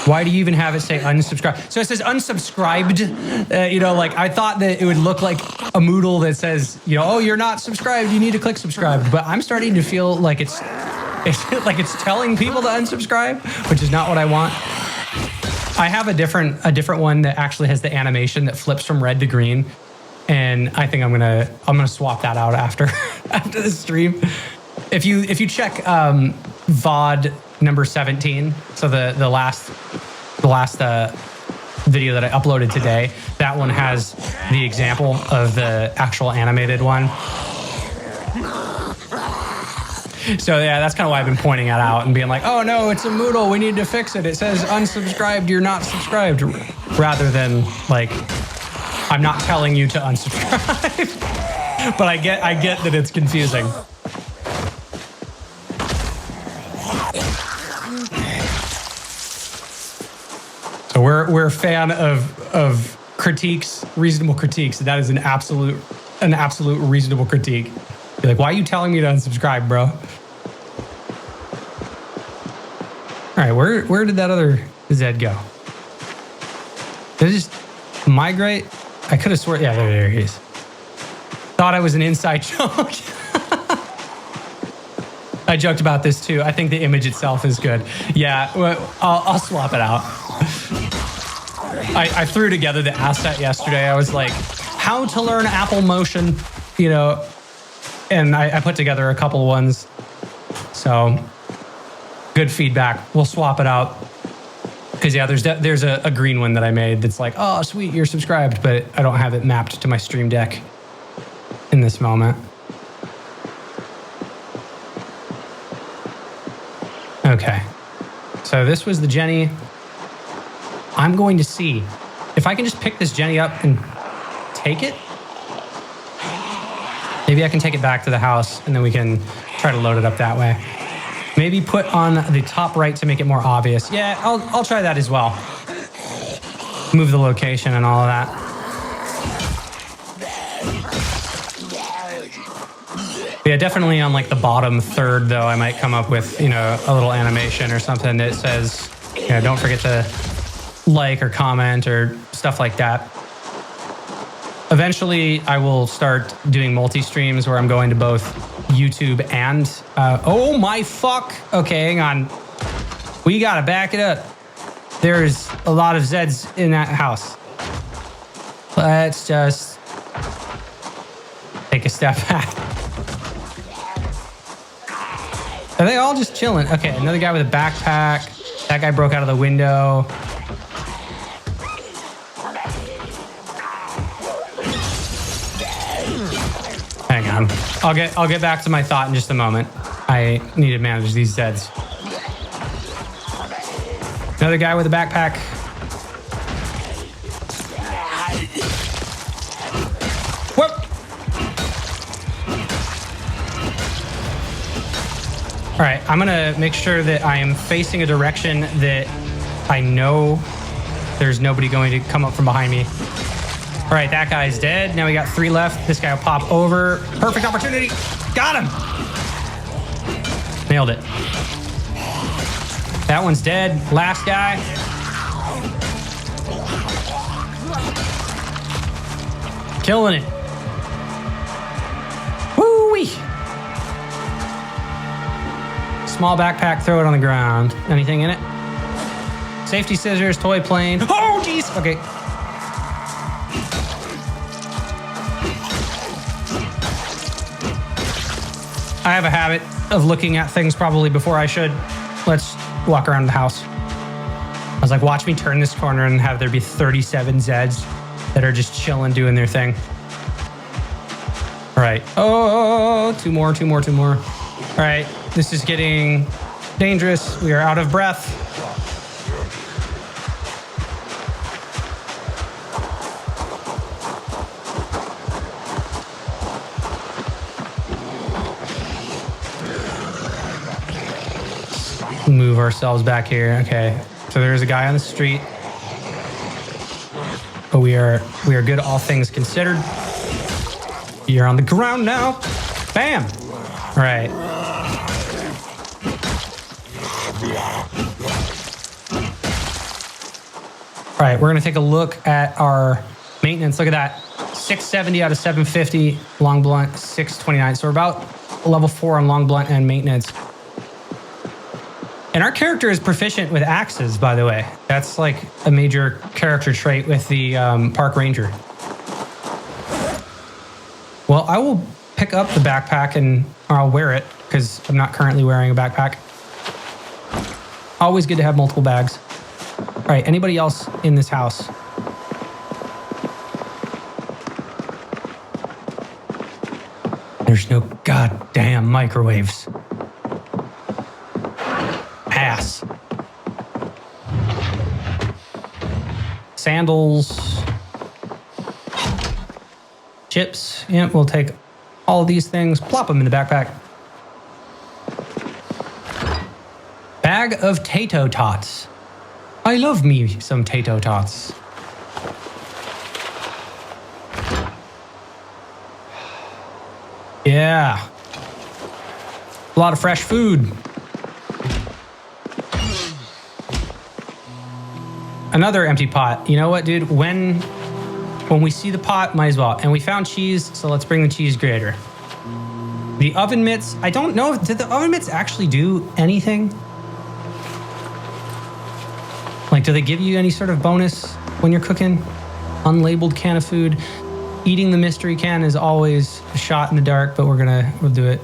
S1: Why do you even have it say unsubscribe? So it says unsubscribed. I thought that it would look like a Moodle that says, oh, you're not subscribed, you need to click subscribe. But I'm starting to feel like it's telling people to unsubscribe, which is not what I want. I have a different one that actually has the animation that flips from red to green, and I think I'm gonna swap that out after the stream. If you check VOD number 17, so the last video that I uploaded today, that one has the example of the actual animated one. So yeah, that's kind of why I've been pointing it out and being like, oh no, it's a Moodle, we need to fix it. It says unsubscribed, you're not subscribed. Rather than like, I'm not telling you to unsubscribe. But I get that it's confusing. So we're a fan of critiques, reasonable critiques. That is an absolute reasonable critique. You're like, why are you telling me to unsubscribe, bro? All right, where did that other Zed go? Did it just migrate? I could have sworn, yeah, there he is. Thought I was an inside joke. I joked about this too. I think the image itself is good. Yeah, well, I'll swap it out. I threw together the asset yesterday. I was like, how to learn Apple Motion, and I put together a couple ones. So good feedback. We'll swap it out. Because yeah, there's a green one that I made that's like, oh sweet, you're subscribed, but I don't have it mapped to my stream deck in this moment. Okay, so this was the Jenny. I'm going to see if I can just pick this Jenny up and take it. Maybe I can take it back to the house and then we can try to load it up that way. Maybe put on the top right to make it more obvious. Yeah, I'll try that as well. Move the location and all of that. But yeah, definitely on like the bottom third though, I might come up with, a little animation or something that says, don't forget to like or comment or stuff like that. Eventually, I will start doing multi-streams where I'm going to both YouTube and... oh my fuck! Okay, hang on. We gotta back it up. There's a lot of Zeds in that house. Let's just take a step back. Are they all just chilling? Okay, another guy with a backpack. That guy broke out of the window. Hang on. I'll get back to my thought in just a moment. I need to manage these Zeds. Another guy with a backpack. Whoop! All right, I'm gonna make sure that I am facing a direction that I know there's nobody going to come up from behind me. All right, that guy's dead. Now we got 3 left. This guy will pop over. Perfect opportunity. Got him. Nailed it. That one's dead. Last guy. Killing it. Woo-wee. Small backpack, throw it on the ground. Anything in it? Safety scissors, toy plane. Oh, jeez. Okay. I have a habit of looking at things probably before I should. Let's walk around the house. I was like, watch me turn this corner and have there be 37 Zeds that are just chilling, doing their thing. All right. Oh, 2 more. All right. This is getting dangerous. We are out of breath. Move ourselves back here. Okay. So there's a guy on the street. But we are good, all things considered. You're on the ground now. Bam. All right. All right, we're gonna take a look at our maintenance. Look at that, 670 out of 750, long blunt, 629. So we're about level 4 on long blunt and maintenance. And our character is proficient with axes, by the way. That's like a major character trait with the park ranger. Well, I will pick up the backpack or I'll wear it because I'm not currently wearing a backpack. Always good to have multiple bags. All right, anybody else in this house? There's no goddamn microwaves. Ass. Sandals. Chips. Yeah, we'll take all of these things, plop them in the backpack. Bag of tato tots. I love me some tato tots. Yeah. A lot of fresh food. Another empty pot. You know what, dude? When we see the pot, might as well. And we found cheese, so let's bring the cheese grater. The oven mitts. I don't know. Did the oven mitts actually do anything? Like, do they give you any sort of bonus when you're cooking? Unlabeled can of food. Eating the mystery can is always a shot in the dark, but we'll do it.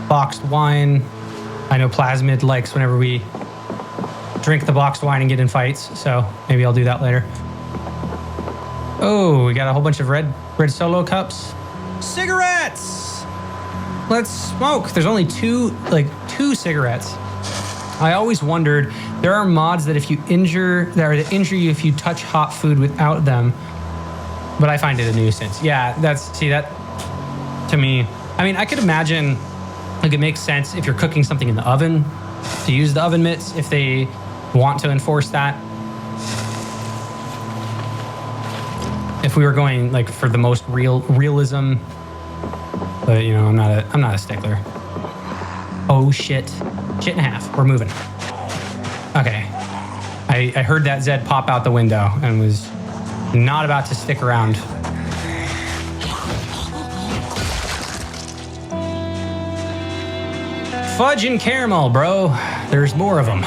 S1: Boxed wine. I know Plasmid likes whenever we drink the boxed wine and get in fights, so maybe I'll do that later. Oh, we got a whole bunch of red Solo cups. Cigarettes! Let's smoke. There's only two cigarettes. I always wondered, there are mods that injure you if you touch hot food without them, but I find it a nuisance. Yeah, that to me, I mean, I could imagine, like, it makes sense if you're cooking something in the oven to use the oven mitts if they want to enforce that. If we were going like for the most realism, but you know, I'm not a stickler. Oh shit. Shit in half. We're moving. Okay. I heard that Zed pop out the window and was not about to stick around. Fudge and caramel, bro. There's more of them.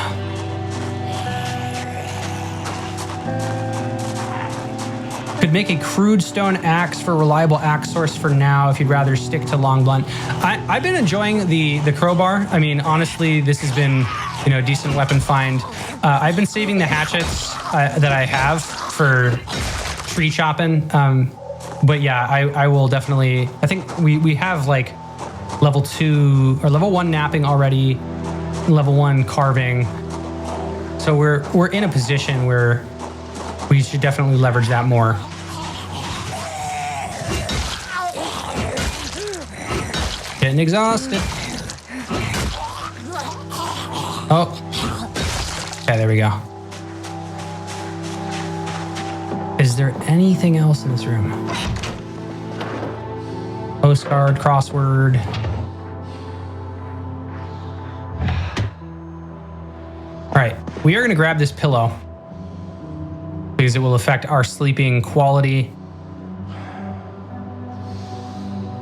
S1: Could make a crude stone axe for reliable axe source for now if you'd rather stick to long blunt. I've been enjoying the crowbar. I mean, honestly, this has been, you know, a decent weapon find. I've been saving the hatchets that I have for tree chopping. But yeah, I will definitely, I think we have like level 2 or level 1 napping already, level 1 carving. So we're in a position where we should definitely leverage that more. Getting exhausted. Oh. Okay, there we go. Is there anything else in this room? Postcard, crossword. All right, we are going to grab this pillow because it will affect our sleeping quality.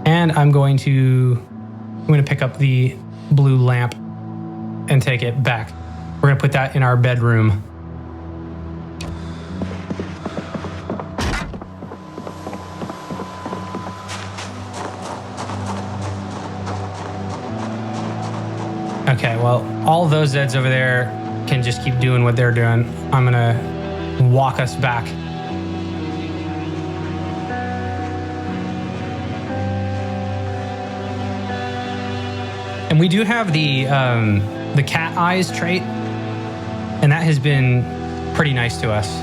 S1: And I'm going to pick up the blue lamp and take it back. We're going to put that in our bedroom. Okay, well, all those Zeds over there can just keep doing what they're doing. I'm gonna walk us back. And we do have the cat eyes trait, and that has been pretty nice to us.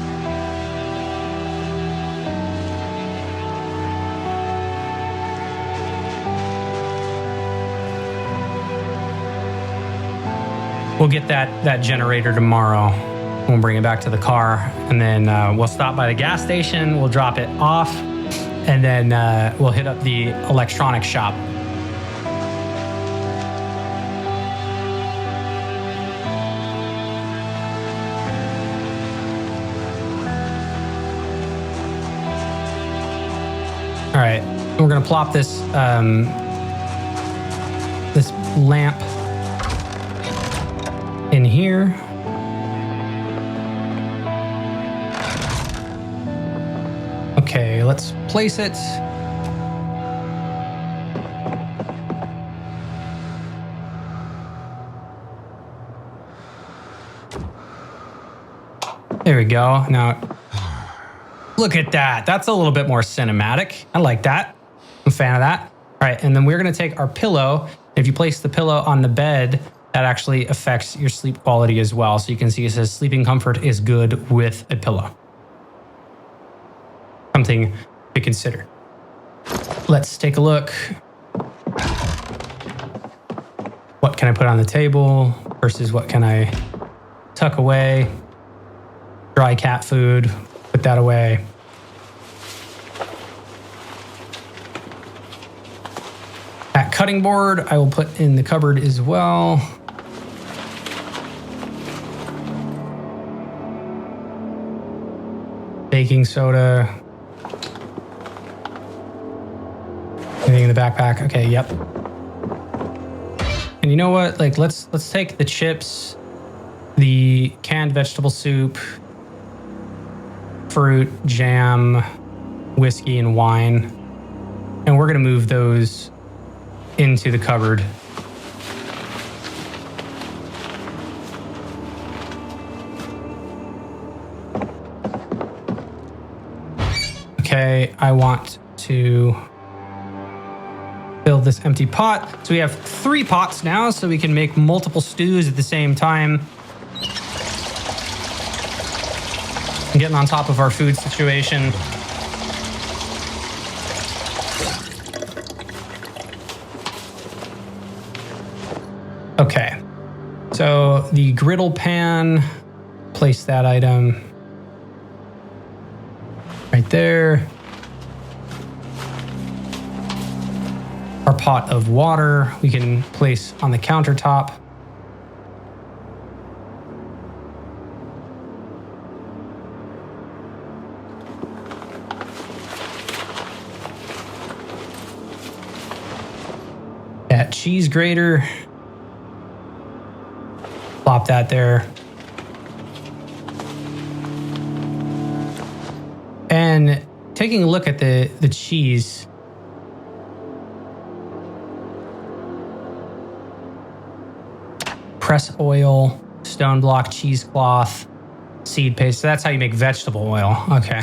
S1: We'll get that generator tomorrow. We'll bring it back to the car, and then we'll stop by the gas station. We'll drop it off, and then we'll hit up the electronics shop. All right, we're gonna plop this this lamp in here. Okay, let's place it. There we go. Now, look at that. That's a little bit more cinematic. I like that. I'm a fan of that. All right, and then we're gonna take our pillow. If you place the pillow on the bed, that actually affects your sleep quality as well. So you can see it says sleeping comfort is good with a pillow. Something to consider. Let's take a look. What can I put on the table versus what can I tuck away? Dry cat food, put that away. That cutting board I will put in the cupboard as well. Baking soda. Anything in the backpack? Okay, yep. And you know what? Like, let's take the chips, the canned vegetable soup, fruit, jam, whiskey, and wine, and we're gonna move those into the cupboard. Okay, I want to fill this empty pot. So we have 3 pots now, so we can make multiple stews at the same time. I'm getting on top of our food situation. Okay, so the griddle pan, place that item right there. Our pot of water we can place on the countertop. That cheese grater. Plop that there. And taking a look at the cheese. Press oil, stone block, cheesecloth, seed paste. So that's how you make vegetable oil. Okay.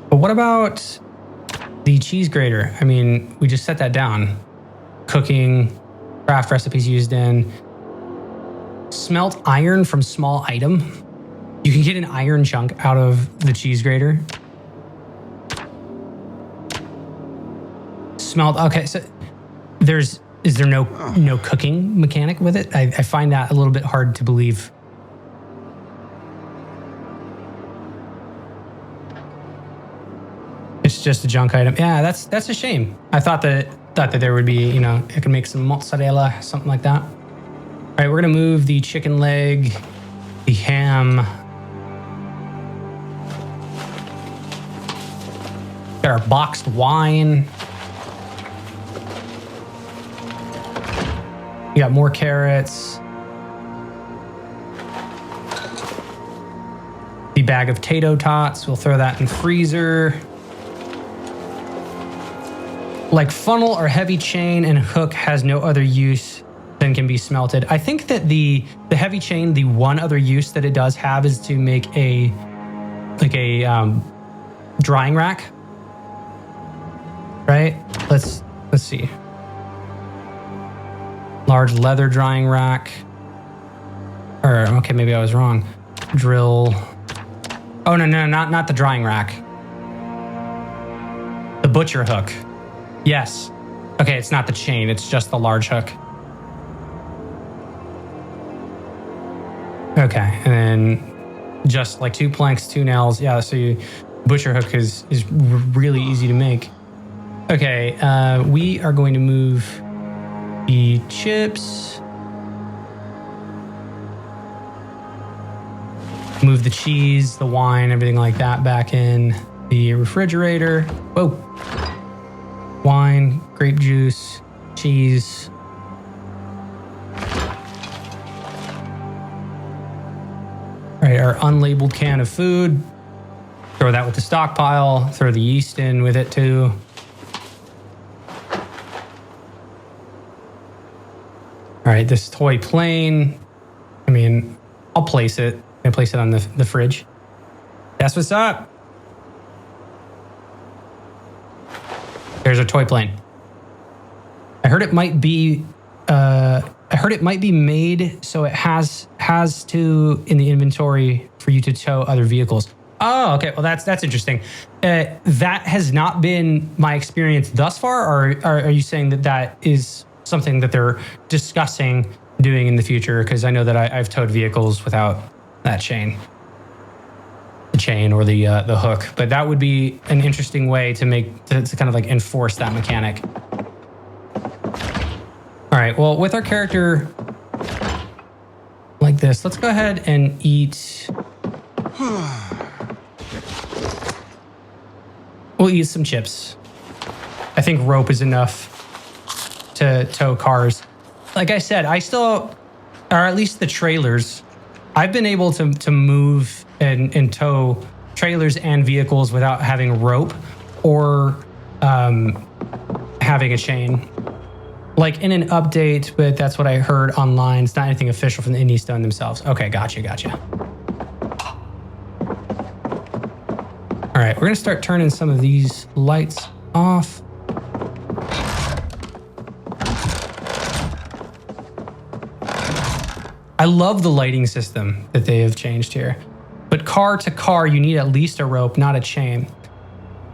S1: But what about the cheese grater? I mean, we just set that down. Cooking, craft recipes used in. Smelt iron from small item. You can get an iron chunk out of the cheese grater. Smelt, okay, so is there no cooking mechanic with it? I find that a little bit hard to believe. It's just a junk item. Yeah, that's a shame. I thought that there would be, you know, I could make some mozzarella, something like that. All right, we're gonna move the chicken leg, the ham. Got our boxed wine. We got more carrots. The bag of tato tots, we'll throw that in the freezer. Like funnel or heavy chain and hook has no other use than can be smelted. I think that the heavy chain, the one other use that it does have is to make a drying rack. Right? Let's see. Large leather drying rack. Or okay, maybe I was wrong. Drill. Oh no, not the drying rack. The butcher hook. Yes. Okay, it's not the chain, it's just the large hook. Okay, and then just like 2 planks, 2 nails. Yeah, so butcher hook is really easy to make. Okay, we are going to move the chips. Move the cheese, the wine, everything like that back in the refrigerator. Whoa. Wine, grape juice, cheese. All right, our unlabeled can of food. Throw that with the stockpile. Throw the yeast in with it too. All right, this toy plane. I mean, I'll place it. I place it on the fridge. That's what's up. There's a toy plane. I heard it might be made so it has to in the inventory for you to tow other vehicles. Oh, okay. Well, that's interesting. That has not been my experience thus far, or are you saying that is something that they're discussing doing in the future? Because I know that I've towed vehicles without that chain. The chain or the hook, but that would be an interesting way to kind of like enforce that mechanic. All right, well, with our character like this, let's go ahead and eat. We'll eat some chips. I think rope is enough to tow cars. Like I said, I still, or at least the trailers, I've been able to move and tow trailers and vehicles without having rope or having a chain. Like in an update, but that's what I heard online. It's not anything official from the Indie Stone themselves. Okay, gotcha. All right, we're gonna start turning some of these lights off. I love the lighting system that they have changed here. But car to car, you need at least a rope, not a chain.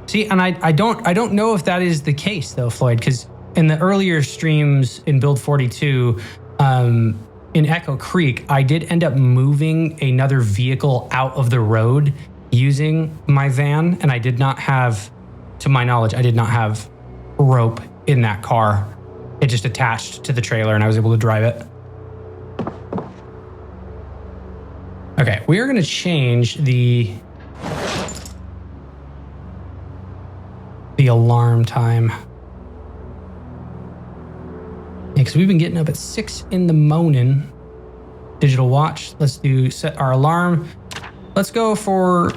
S1: See, and I don't know if that is the case though, Floyd, because in the earlier streams in Build 42, in Echo Creek, I did end up moving another vehicle out of the road using my van, and I did not have, to my knowledge, I did not have rope in that car. It just attached to the trailer and I was able to drive it. Okay, we are going to change the alarm time. Yeah, because we've been getting up at 6 in the morning. Digital watch. Let's set our alarm. Let's go for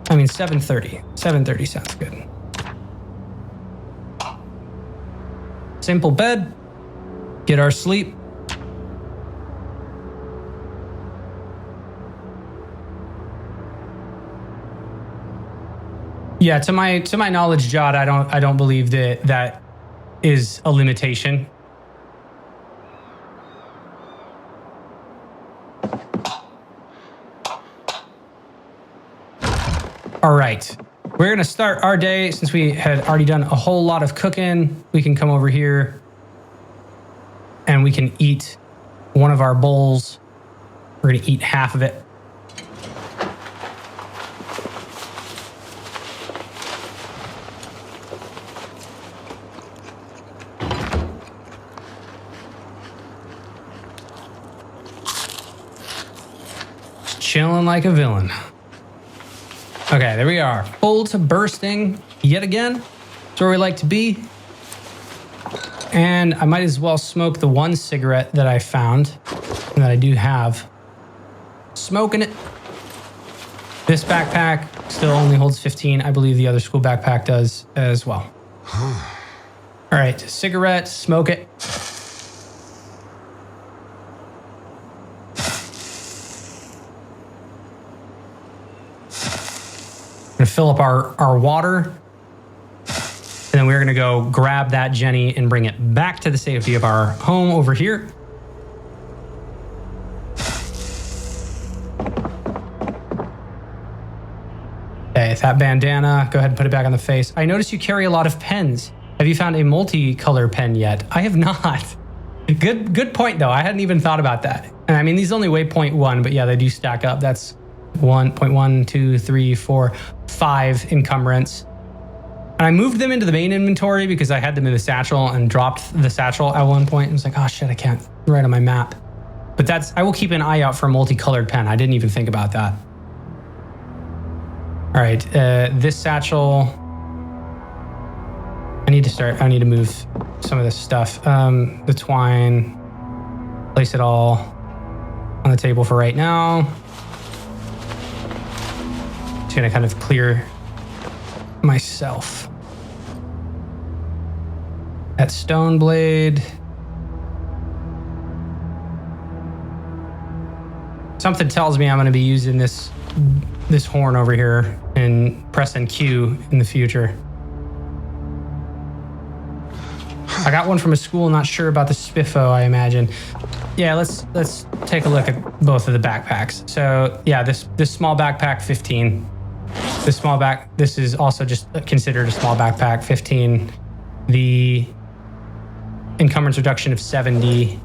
S1: I mean, 7:30. 7:30 sounds good. Simple bed. Get our sleep. Yeah, to my knowledge, Jod, I don't believe that is a limitation. All right, we're gonna start our day. Since we had already done a whole lot of cooking, we can come over here and we can eat one of our bowls. We're gonna eat half of it. Chilling like a villain. Okay, there we are. Full to bursting yet again. That's where we like to be. And I might as well smoke the one cigarette that I found and that I do have. Smoking it. This backpack still only holds 15. I believe the other school backpack does as well. All right, cigarette, smoke it. Gonna fill up our water, and then we're gonna go grab that Jenny and bring it back to the safety of our home over here. Okay, that bandana, go ahead and put it back on the face. I notice you carry a lot of pens. Have you found a multicolor pen yet? I have not. Good point though. I hadn't even thought about that. And I mean, these only weigh 0.1, but yeah, they do stack up. That's 1.1, 2, 3, 4, 5 encumbrance. And I moved them into the main inventory because I had them in the satchel and dropped the satchel at one point. I was like, oh shit, I can't write on my map. But I will keep an eye out for a multicolored pen. I didn't even think about that. All right, this satchel. I need to move some of this stuff. The twine, place it all on the table for right now. Just gonna kind of clear myself. That stone blade. Something tells me I'm gonna be using this horn over here and pressing Q in the future. I got one from a school, not sure about the Spiffo, I imagine. Yeah, let's take a look at both of the backpacks. So yeah, this small backpack, 15. This is also just considered a small backpack, 15. The encumbrance reduction of 70.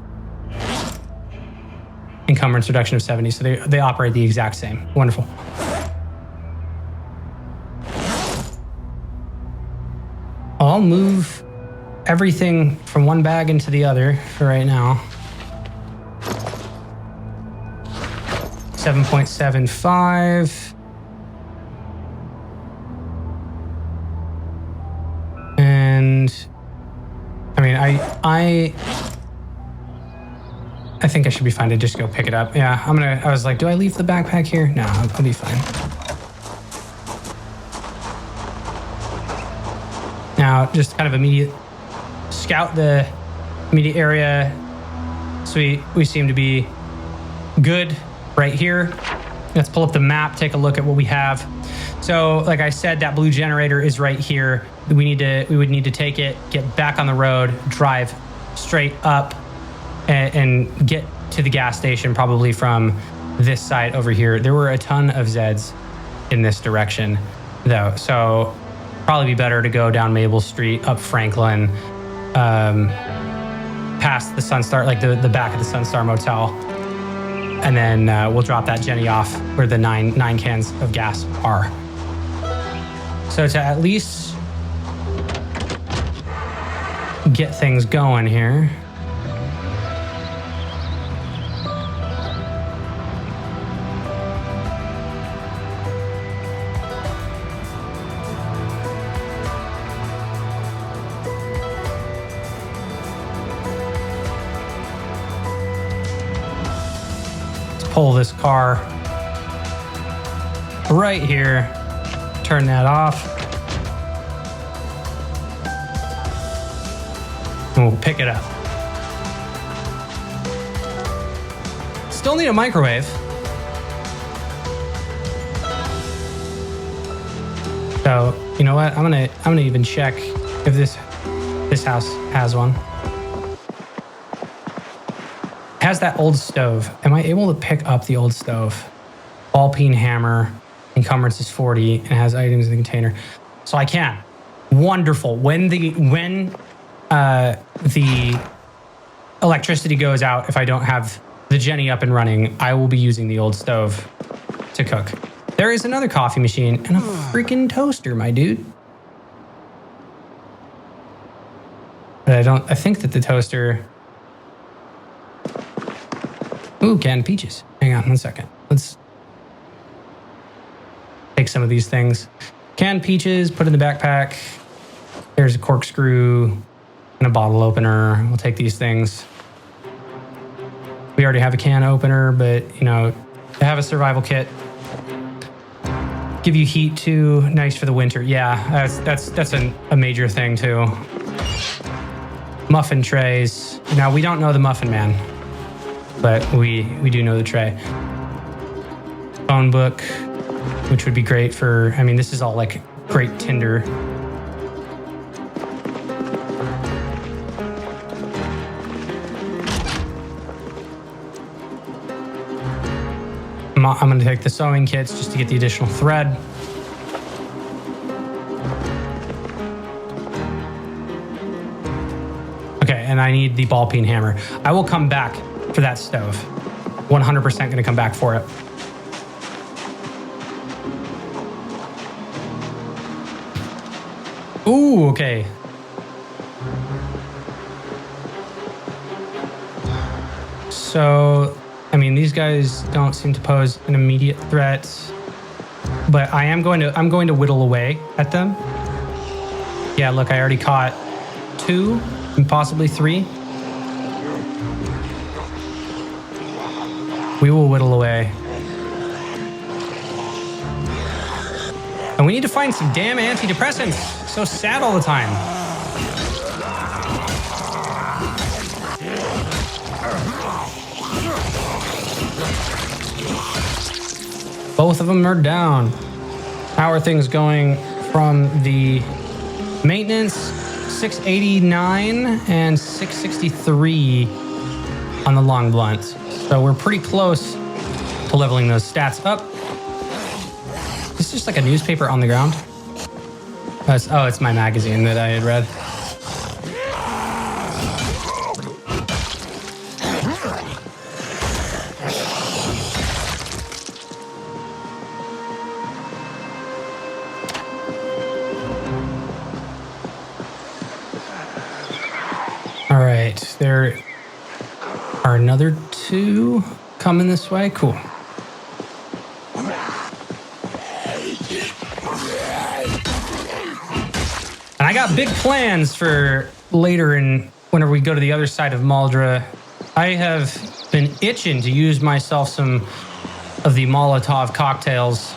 S1: Encumbrance reduction of 70. So they operate the exact same. Wonderful. I'll move everything from one bag into the other for right now. 7.75. And I mean, I think I should be fine to just go pick it up. Yeah, I was like, do I leave the backpack here? No, I'll be fine. Now, just kind of immediate scout the immediate area. So we seem to be good right here. Let's pull up the map, take a look at what we have. So like I said, that blue generator is right here. We would need to take it, get back on the road, drive straight up and get to the gas station, probably from this side over here. There were a ton of Zeds in this direction though. So probably be better to go down Maple Street, up Franklin, past the Sunstar, like the back of the Sunstar Motel. And then we'll drop that Jenny off where the nine cans of gas are. So to at least get things going here. Let's pull this car right here. turn that off. And we'll pick it up. Still need a microwave. So, you know what? I'm gonna even check if this house has one. It has that old stove. Am I able to pick up the old stove? Ball peen hammer, encumbrance is 40, and it has items in the container. So I can. Wonderful. When the electricity goes out, if I don't have the Jenny up and running, I will be using the old stove to cook. There is another coffee machine and a freaking toaster, my dude. But I think that the toaster... Ooh, canned peaches. Hang on 1 second. Let's take some of these things. Canned peaches, put in the backpack. There's a corkscrew and a bottle opener. We'll take these things. We already have a can opener, but you know, to have a survival kit. Give you heat too. Nice for the winter. Yeah, that's a major thing too. Muffin trays. Now we don't know the muffin man, but we do know the tray. Phone book, which would be great for, I mean, this is all like great tinder. I'm going to take the sewing kits just to get the additional thread. Okay, and I need the ball peen hammer. I will come back for that stove. 100% going to come back for it. Ooh, okay. So... I mean, these guys don't seem to pose an immediate threat, but I'm going to whittle away at them. Yeah, look, I already caught 2 and possibly 3. We will whittle away. And we need to find some damn antidepressants. So sad all the time. Both of them are down. How are things going from the maintenance? 689 and 663 on the long blunt. So we're pretty close to leveling those stats up. Is this just like a newspaper on the ground? Oh, it's my magazine that I had read. All right, there are another 2 coming this way. Cool. And I got big plans for later in whenever we go to the other side of Maldra. I have been itching to use myself some of the Molotov cocktails.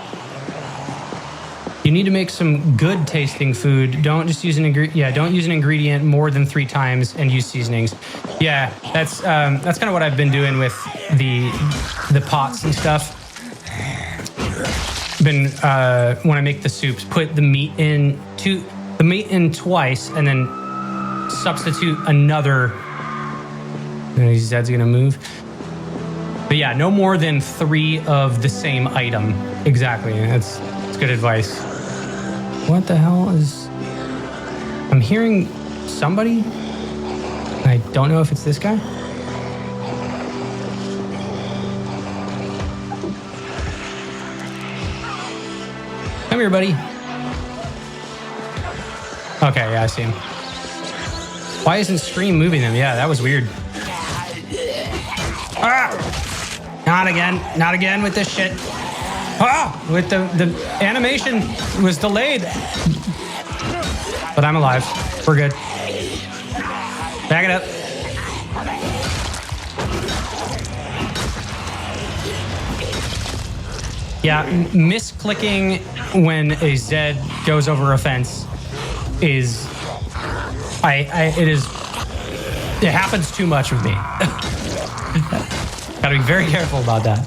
S1: You need to make some good tasting food. Don't just use an ingredient. Yeah, don't use an ingredient more than 3 times and use seasonings. Yeah, that's kind of what I've been doing with the pots and stuff. Been when I make the soups, put the meat in twice and then substitute another. His Zed's gonna move. But yeah, no more than 3 of the same item. Exactly. That's good advice. What the hell is... I'm hearing somebody. I don't know if it's this guy. Come here, buddy. Okay, yeah, I see him. Why isn't Stream moving them? Yeah, that was weird. Ah! Not again with this shit. Ah! With the animation was delayed. But I'm alive. We're good. Back it up. Yeah, misclicking when a Z goes over a fence is, it happens too much with me. Gotta be very careful about that.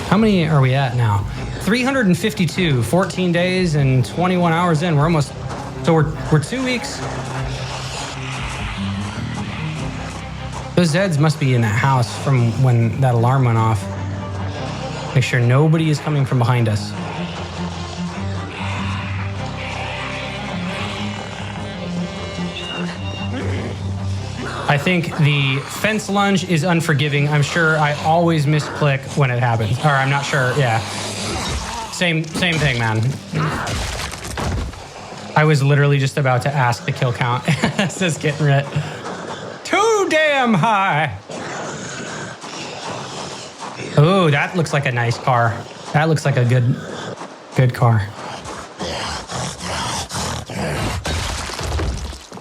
S1: How many are we at now? 352, 14 days and 21 hours in. We're almost, so we're 2 weeks. Those Zeds must be in that house from when that alarm went off. Make sure nobody is coming from behind us. I think the fence lunge is unforgiving. I'm sure I always misclick when it happens. Or I'm not sure, yeah. Same thing, man. I was literally just about to ask the kill count. It says getting rid. Too damn high. Oh, that looks like a nice car. That looks like a good car.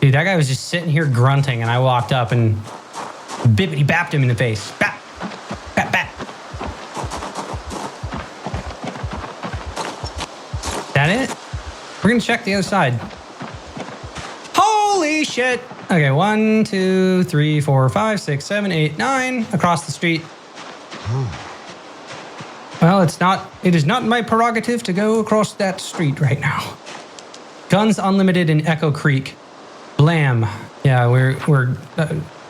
S1: Dude, that guy was just sitting here grunting, and I walked up and bippity bapped him in the face. Bap, bap, bap. That it? We're gonna check the other side. Holy shit! Okay, 1, 2, 3, 4, 5, 6, 7, 8, 9 across the street. Well, it is not my prerogative to go across that street right now. Guns Unlimited in Echo Creek. Blam. Yeah, we're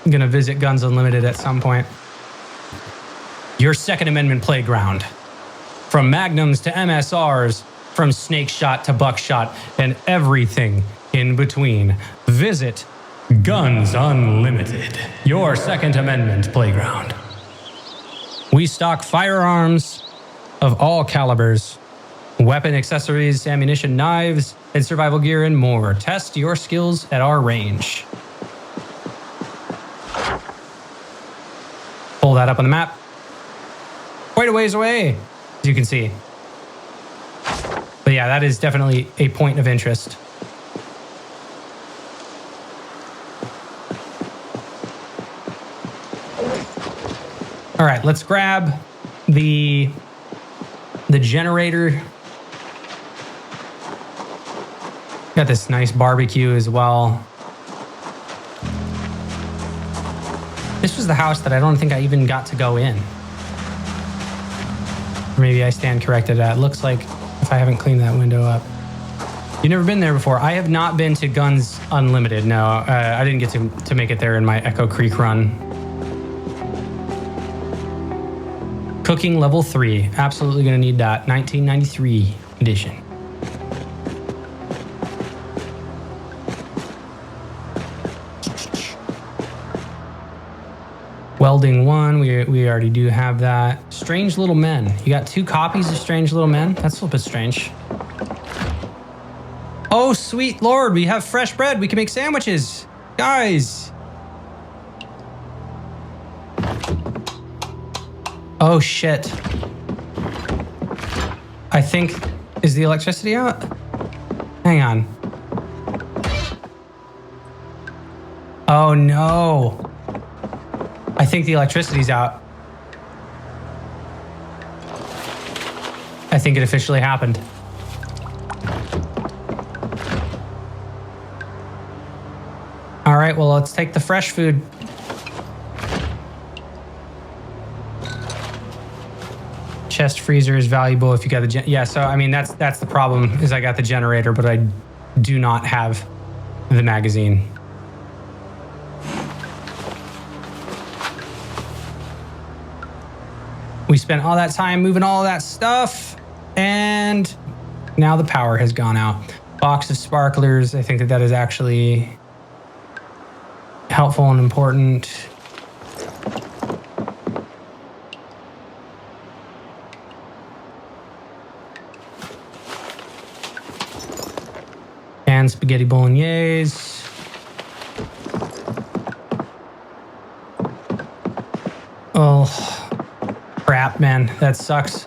S1: gonna visit Guns Unlimited at some point. Your Second Amendment playground. From magnums to MSRs, from snake shot to buckshot, and everything in between. Visit Guns Unlimited, your Second Amendment playground. We stock firearms of all calibers, weapon accessories, ammunition, knives, and survival gear and more. Test your skills at our range. Pull that up on the map. Quite a ways away, as you can see. But yeah, that is definitely a point of interest. All right, let's grab the generator. Got this nice barbecue as well. This was the house that I don't think I even got to go in. Or maybe I stand corrected at. It looks like if I haven't cleaned that window up. You've never been there before. I have not been to Guns Unlimited. No, I didn't get to make it there in my Echo Creek run. Cooking level 3. Absolutely gonna need that. 1993 edition. Welding 1, we already do have that. Strange Little Men. You got 2 copies of Strange Little Men? That's a little bit strange. Oh, sweet Lord, we have fresh bread. We can make sandwiches. Guys. Oh, shit. I think, is the electricity out? Hang on. Oh, no. I think the electricity's out. I think it officially happened. All right, well, let's take the fresh food. Chest freezer is valuable if you got the yeah, so I mean that's the problem is I got the generator, but I do not have the magazine. We spent all that time moving all that stuff, and now the power has gone out. Box of sparklers, I think that is actually helpful and important. And spaghetti bolognese. Oh. Crap, man, that sucks.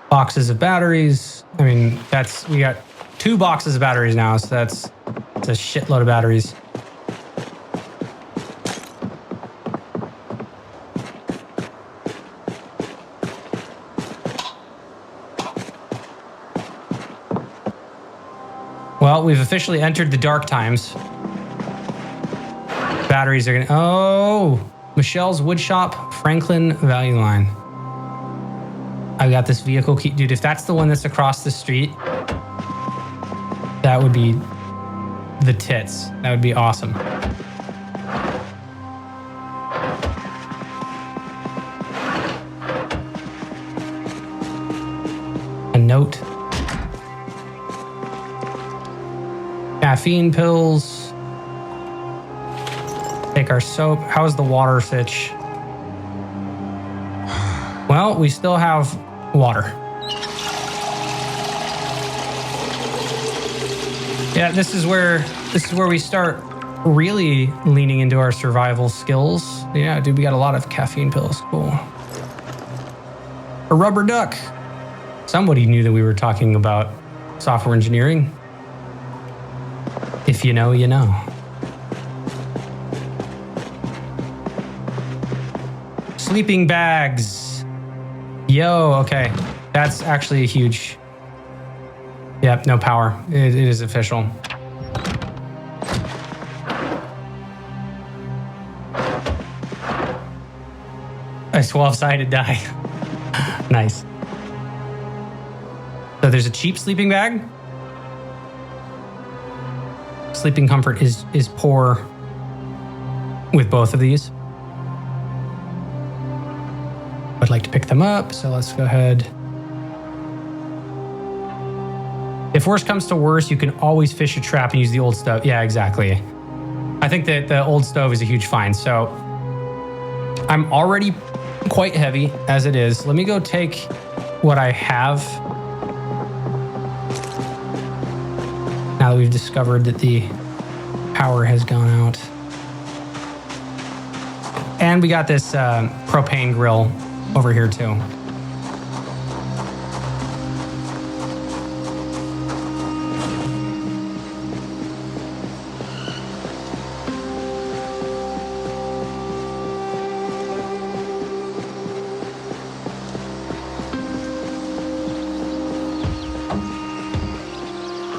S1: Boxes of batteries. I mean, we got 2 boxes of batteries now, so that's a shitload of batteries. Well, we've officially entered the dark times. Batteries are gonna... Oh! Michelle's Woodshop, Franklin Value Line. I got this vehicle key. Dude, if that's the one that's across the street, that would be the tits. That would be awesome. A note. Caffeine pills. Take our soap. How's the water sitch? Well, we still have water. Yeah, this is where we start really leaning into our survival skills. Yeah, dude, we got a lot of caffeine pills. Cool. A rubber duck. Somebody knew that we were talking about software engineering. If you know, you know. Sleeping bags. Yo, okay. That's actually a huge... Yep, no power. It is official. A 12-sided die. Nice. So there's a cheap sleeping bag. Sleeping comfort is poor with both of these. I'd like to pick them up, so let's go ahead. If worse comes to worse, you can always fish a trap and use the old stove. Yeah, exactly. I think that the old stove is a huge find. So I'm already quite heavy as it is. Let me go take what I have. Now that we've discovered that the power has gone out. And we got this propane grill over here too.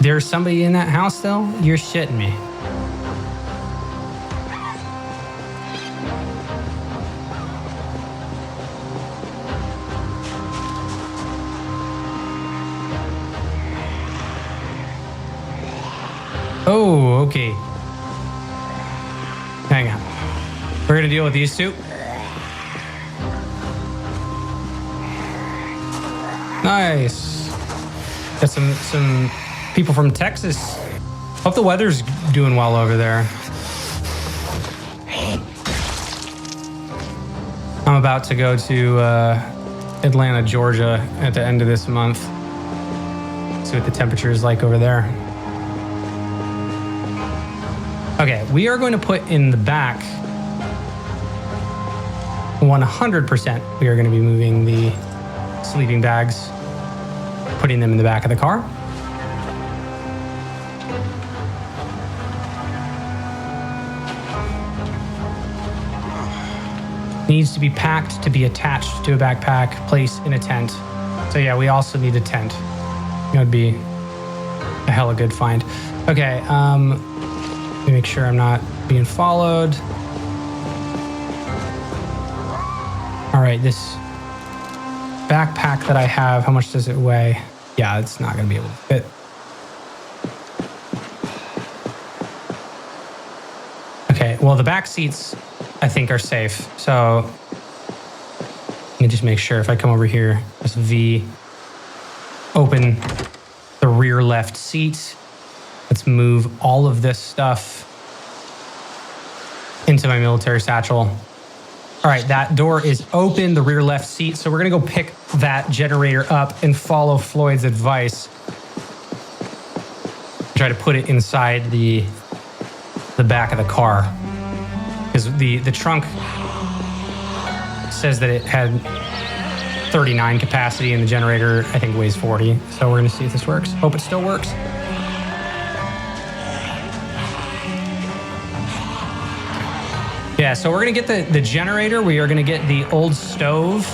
S1: There's somebody in that house though? You're shitting me. Oh, okay. Hang on. We're gonna deal with these two. Nice. Got some people from Texas. Hope the weather's doing well over there. I'm about to go to Atlanta, Georgia at the end of this month. See what the temperature is like over there. Okay, we are going to put in the back 100%. We are going to be moving the sleeping bags, putting them in the back of the car. Needs to be packed to be attached to a backpack, placed in a tent. So yeah, we also need a tent. That would be a hella good find. Okay, let me make sure I'm not being followed. All right, this backpack that I have, how much does it weigh? Yeah, it's not gonna be able to fit. Okay, well, the back seats I think are safe. So let me just make sure if I come over here, press V, open the rear left seat. Let's move all of this stuff into my military satchel. All right, that door is open, the rear left seat. So we're gonna go pick that generator up and follow Floyd's advice. Try to put it inside the back of the car. Because the trunk says that it had 39 capacity and the generator, I think, weighs 40. So we're gonna see if this works. Hope it still works. Yeah, so we're gonna get the generator. We are gonna get the old stove.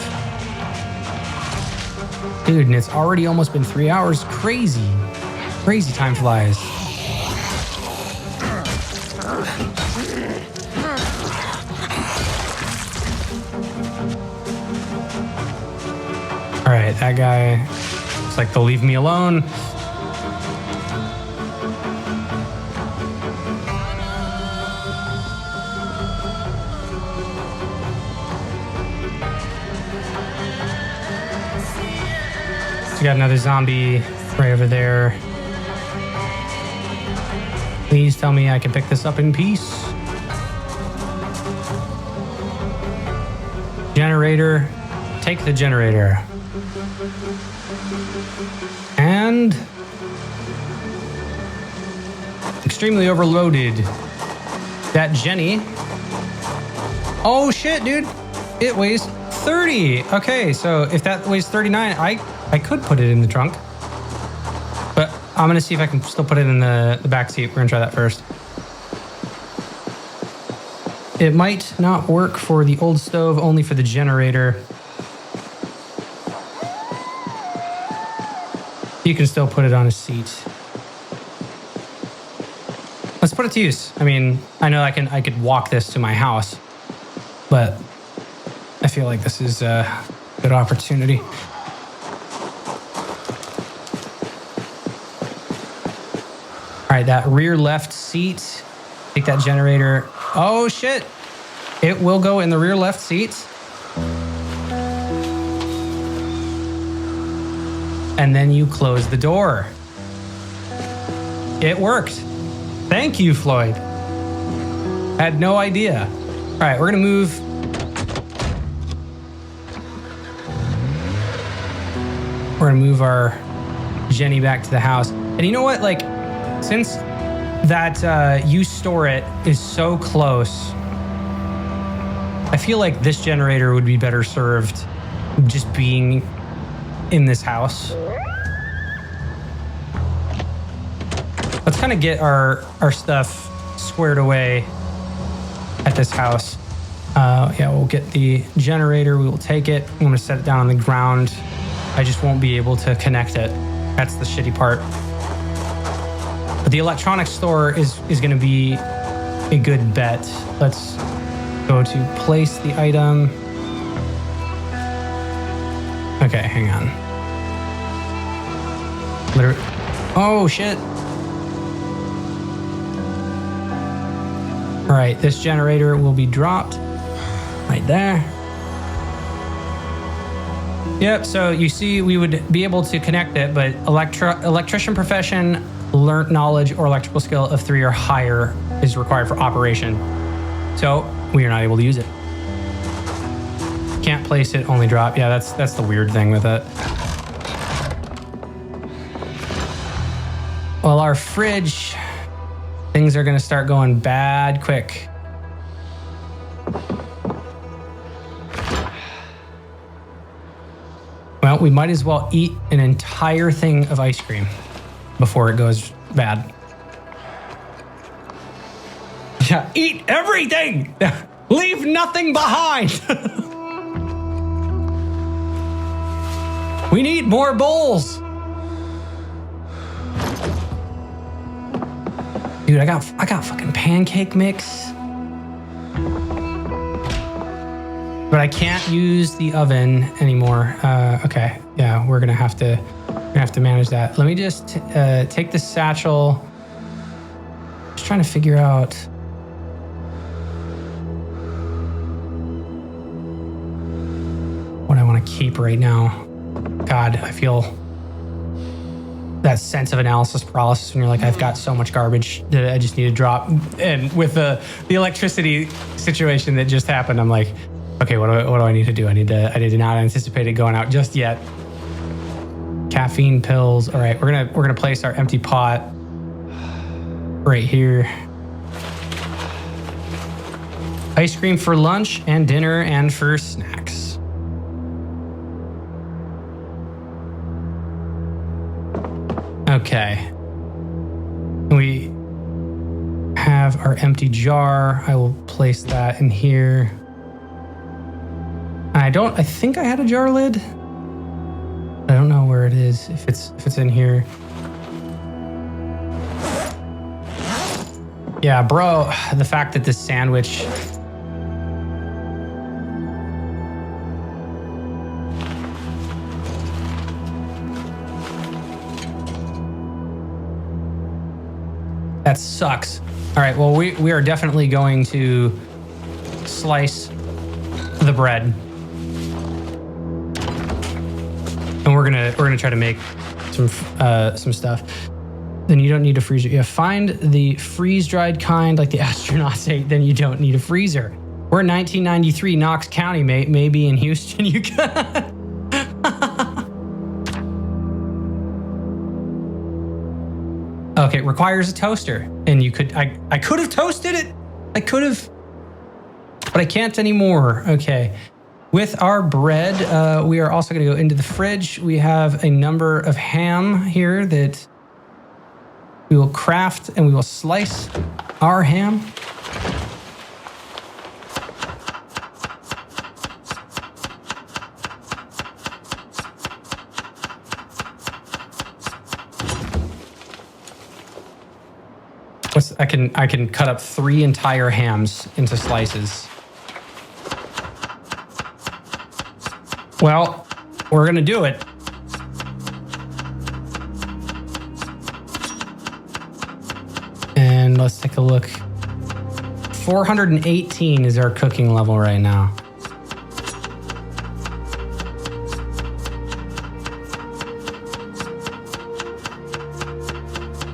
S1: Dude, and it's already almost been 3 hours. Crazy. Crazy time flies. All right, that guy, looks like they'll leave me alone. We got another zombie right over there. Please tell me I can pick this up in peace. Generator. Take the generator. And extremely overloaded. That Jenny. Oh shit, dude. It weighs 30. Okay, so if that weighs 39, I could put it in the trunk. But I'm gonna see if I can still put it in the back seat. We're gonna try that first. It might not work for the old stove, only for the generator. You can still put it on a seat. Let's put it to use. I mean, I know I could walk this to my house, but I feel like this is a good opportunity. All right, that rear left seat. Take that generator. Oh shit! It will go in the rear left seat. And then you close the door. It worked. Thank you, Floyd. Had no idea. All right, we're gonna move. We're gonna move our Jenny back to the house. And you know what? Like, since that you store it is so close, I feel like this generator would be better served just being in this house. Let's kind of get our stuff squared away at this house. Yeah, we'll get the generator. We will take it. I'm going to set it down on the ground. I just won't be able to connect it. That's the shitty part. But the electronics store is going to be a good bet. Let's go to place the item. Okay, hang on. Literally. Oh, shit. All right, this generator will be dropped right there. Yep, so you see we would be able to connect it, but electrician profession, learned knowledge, or electrical skill of 3 or higher is required for operation. So we are not able to use it. Can't place it, only drop. Yeah, that's the weird thing with it. Well, our fridge, things are gonna start going bad quick. Well, we might as well eat an entire thing of ice cream before it goes bad. Yeah, eat everything! Leave nothing behind! We need more bowls! Dude, I got fucking pancake mix. But I can't use the oven anymore. Okay, yeah, we're gonna have to manage that. Let me just take the satchel. Just trying to figure out what I want to keep right now. God, I feel that sense of analysis paralysis when you're like, I've got so much garbage that I just need to drop. And with the electricity situation that just happened, I'm like, okay, what do I need to do? I did not anticipate it going out just yet. Caffeine pills. All right, we're gonna place our empty pot right here. Ice cream for lunch and dinner and for snacks. Okay. We have have our empty jar. I will place that in here. I think I had a jar lid. I don't know where it is, if it's in here. Yeah, bro, the fact that this sandwich... That sucks. All right, well, we are definitely going to slice the bread. And we're gonna try to make some stuff. Then you don't need a freezer. Yeah, find the freeze-dried kind like the astronauts ate, then you don't need a freezer. We're in 1993, Knox County, mate. Maybe in Houston you can. Okay, requires a toaster. And you could, I could have toasted it. I could have, but I can't anymore. Okay. With our bread, we are also going to go into the fridge. We have a number of ham here that we will craft, and we will slice our ham. I can cut up 3 entire hams into slices. Well, we're gonna do it. And let's take a look. 418 is our cooking level right now.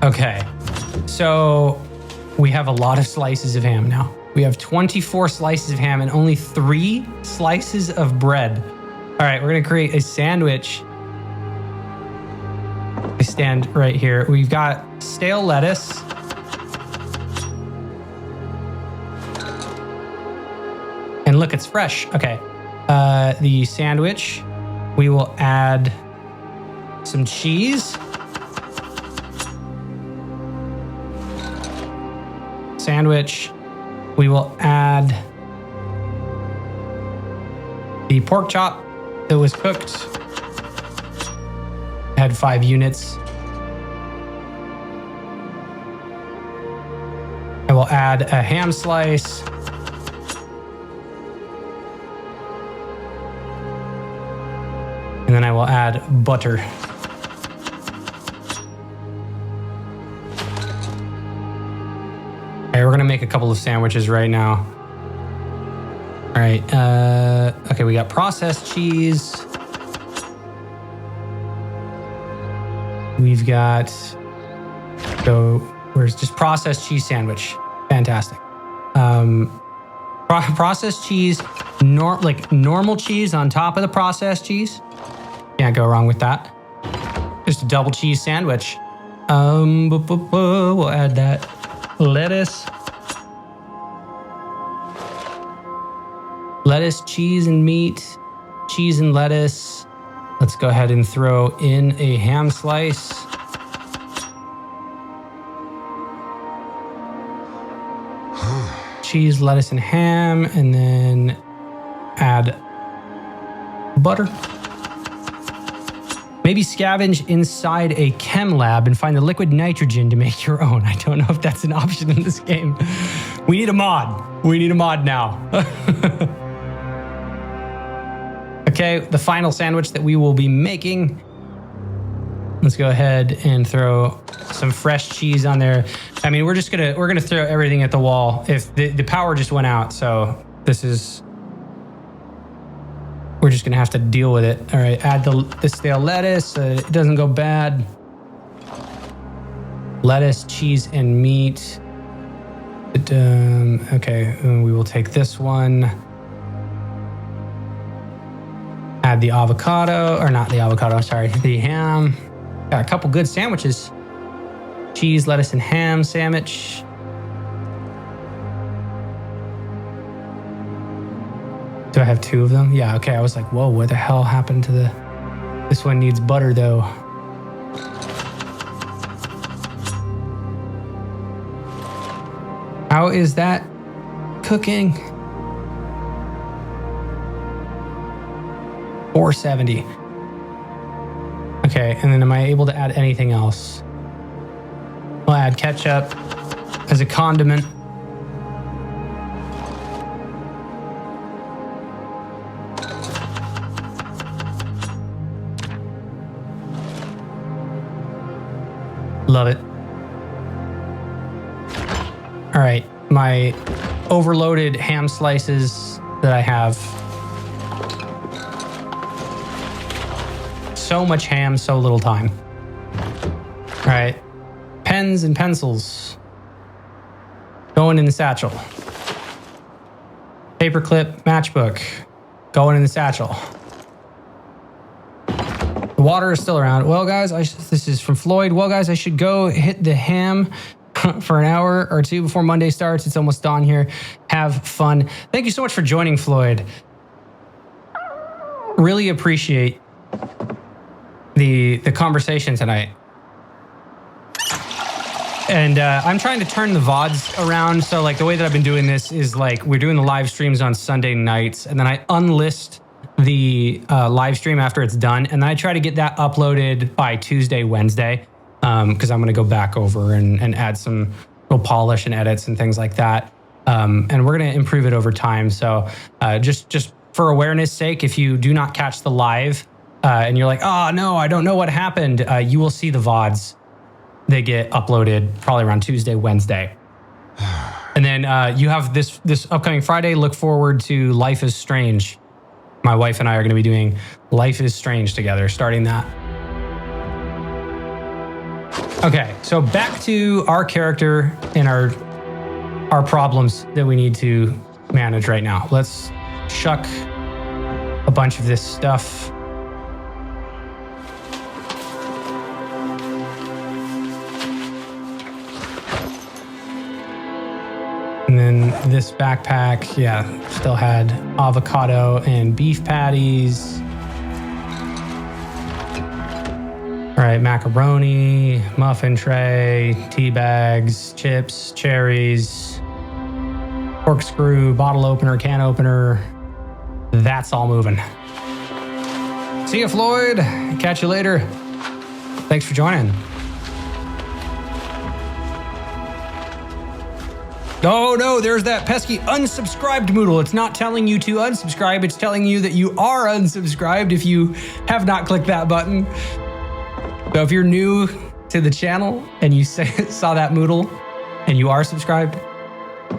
S1: Okay. So we have a lot of slices of ham now. We have 24 slices of ham and only 3 slices of bread. All right, we're gonna create a sandwich. I stand right here. We've got stale lettuce. And look, it's fresh. Okay, the sandwich, we will add some cheese. Sandwich, we will add the pork chop that was cooked. Had 5 units. I will add a ham slice. And then I will add butter. Okay, we're gonna make a couple of sandwiches right now. All right, okay, we got processed cheese. We've got, so where's just processed cheese sandwich. Fantastic. Processed cheese, like normal cheese on top of the processed cheese. Can't go wrong with that. Just a double cheese sandwich. We'll add that. Lettuce, cheese and meat, cheese and lettuce. Let's go ahead and throw in a ham slice. Cheese, lettuce, and ham, and then add butter. Maybe scavenge inside a chem lab and find the liquid nitrogen to make your own. I don't know if that's an option in this game. We need a mod. We need a mod now. Okay, the final sandwich that we will be making. Let's go ahead and throw some fresh cheese on there. I mean, we're gonna throw everything at the wall. If the power just went out, so we're just gonna have to deal with it. All right, add the stale lettuce. It doesn't go bad. Lettuce, cheese, and meat. Okay, we will take this one. Add the avocado, or not the avocado, sorry, the ham. Got a couple good sandwiches. Cheese, lettuce, and ham sandwich. Do I have 2 of them? Yeah, okay. I was like, whoa, what the hell happened to this one needs butter though. How is that cooking? 470. Okay, and then am I able to add anything else? We'll add ketchup as a condiment. Love it. All right, my overloaded ham slices that I have. So much ham, so little time. All right, pens and pencils going in the satchel. Paperclip, matchbook going in the satchel. The water is still around. Well, guys, this is from Floyd. Well, guys, I should go hit the ham for an hour or two before Monday starts. It's almost dawn here. Have fun. Thank you so much for joining, Floyd. Really appreciate the conversation tonight. And I'm trying to turn the VODs around. So like the way that I've been doing this is like we're doing the live streams on Sunday nights, and then I unlist the live stream after it's done, and then I try to get that uploaded by Tuesday, Wednesday, because I'm going to go back over and add some little polish and edits and things like that. And we're going to improve it over time. So just for awareness sake, if you do not catch the live and you're like, oh no, I don't know what happened, you will see the VODs. They get uploaded probably around Tuesday, Wednesday. And then you have this upcoming Friday. Look forward to Life is Strange. My wife and I are going to be doing Life is Strange together, starting that. Okay, so back to our character and our problems that we need to manage right now. Let's shuck a bunch of this stuff. And then this backpack, yeah, still had avocado and beef patties. All right, macaroni, muffin tray, tea bags, chips, cherries, corkscrew, bottle opener, can opener. That's all moving. See ya, Floyd. Catch you later. Thanks for joining. Oh no, there's that pesky unsubscribed Moodle. It's not telling you to unsubscribe. It's telling you that you are unsubscribed if you have not clicked that button. So if you're new to the channel and you saw that Moodle and you are subscribed,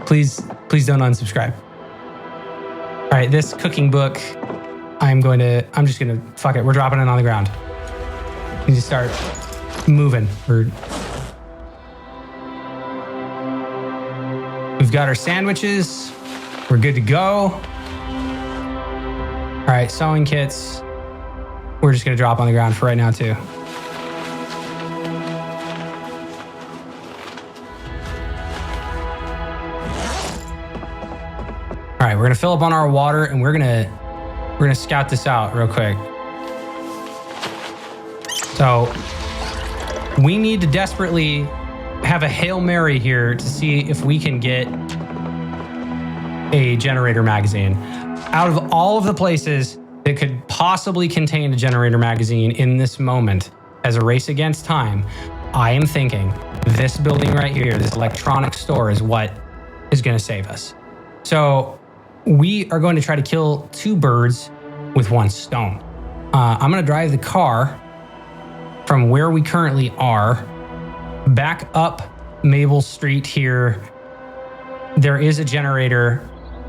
S1: please don't unsubscribe. All right, this cooking book, I'm just gonna, fuck it, we're dropping it on the ground. You just start moving. We've got our sandwiches. We're good to go. All right, sewing kits. We're just gonna drop on the ground for right now too. All right, we're gonna fill up on our water and we're gonna scout this out real quick. So we need to desperately have a Hail Mary here to see if we can get a generator magazine. Out of all of the places that could possibly contain a generator magazine in this moment as a race against time, I am thinking this building right here, this electronics store, is what is going to save us. So we are going to try to kill two birds with one stone. I'm going to drive the car from where we currently are back up Maple Street here. There is a generator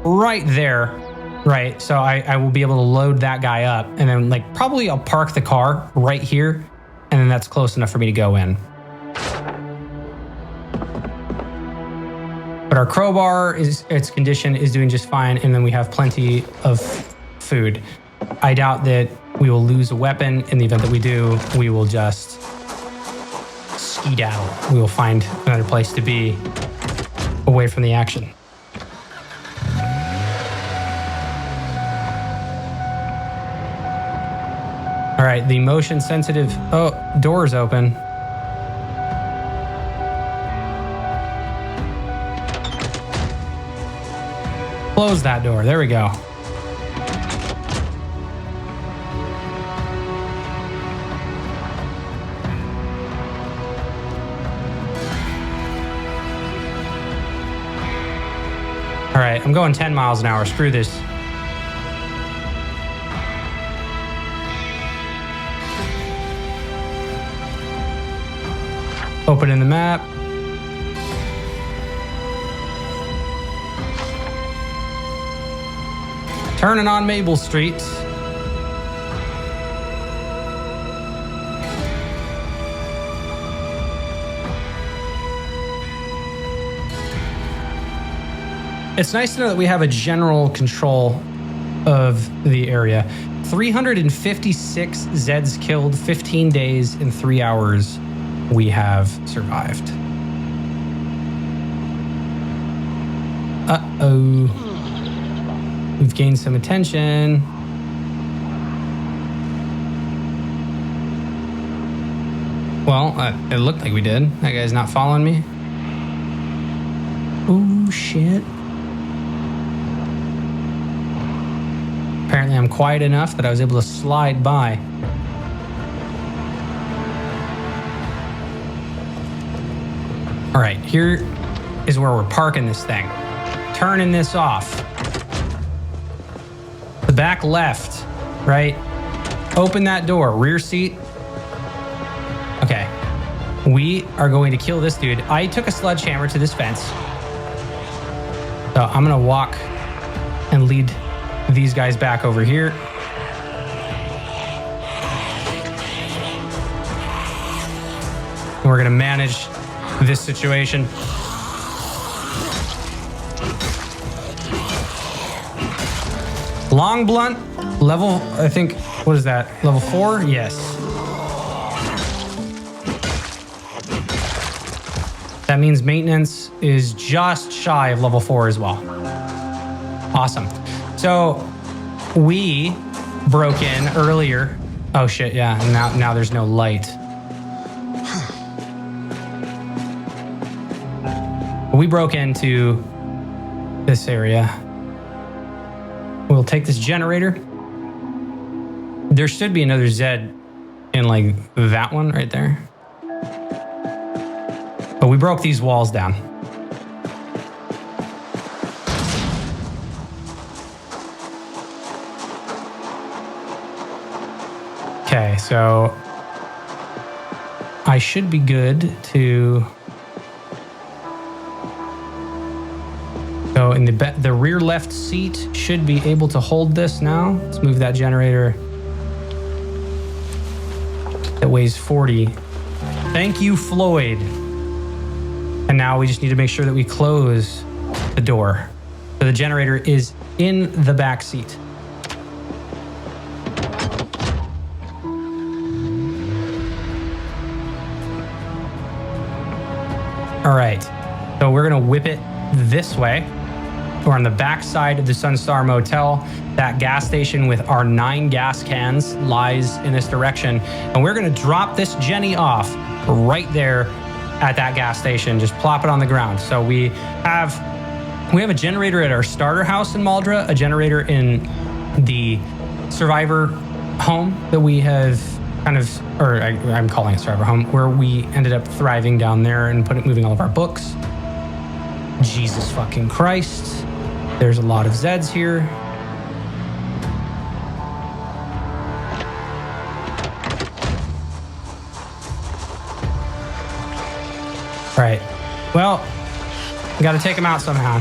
S1: right there, right? So I will be able to load that guy up, and then like probably I'll park the car right here, and then that's close enough for me to go in. But our crowbar, its condition is doing just fine, and then we have plenty of food. I doubt that we will lose a weapon. In the event that we do, we will just skedaddle. We will find another place to be away from the action. All right, the motion sensitive, door's open. Close that door. There we go. All right, I'm going 10 miles an hour. Screw this. Opening the map. Turning on Maple Street. It's nice to know that we have a general control of the area. 356 Zeds killed, 15 days and 3 hours we have survived. Uh-oh. We've gained some attention. Well, it looked like we did. That guy's not following me. Oh, shit. Apparently I'm quiet enough that I was able to slide by. All right, here is where we're parking this thing. Turning this off. The back left, right? Open that door, rear seat. Okay, we are going to kill this dude. I took a sledgehammer to this fence. So I'm gonna walk and lead these guys back over here. And we're gonna manage this situation. Long blunt, level, I think, what is that? Level 4? Yes. That means maintenance is just shy of level 4 as well. Awesome. So we broke in earlier. Oh shit, yeah, now there's no light. We broke into this area. We'll take this generator. There should be another Zed in like that one right there. But we broke these walls down. Okay, so I should be good to go in the rear left seat. Should be able to hold this now. Let's move that generator that weighs 40. Thank you, Floyd. And now we just need to make sure that we close the door. So the generator is in the back seat. All right, so we're gonna whip it this way. We're on the back side of the Sunstar Motel. That gas station with our 9 gas cans lies in this direction. And we're gonna drop this Jenny off right there at that gas station. Just plop it on the ground. So we have a generator at our starter house in Maldra, a generator in the survivor home that we have I'm calling it survivor home, where we ended up thriving down there and moving all of our books. Jesus fucking Christ. There's a lot of Zeds here. All right, well, we gotta take them out somehow.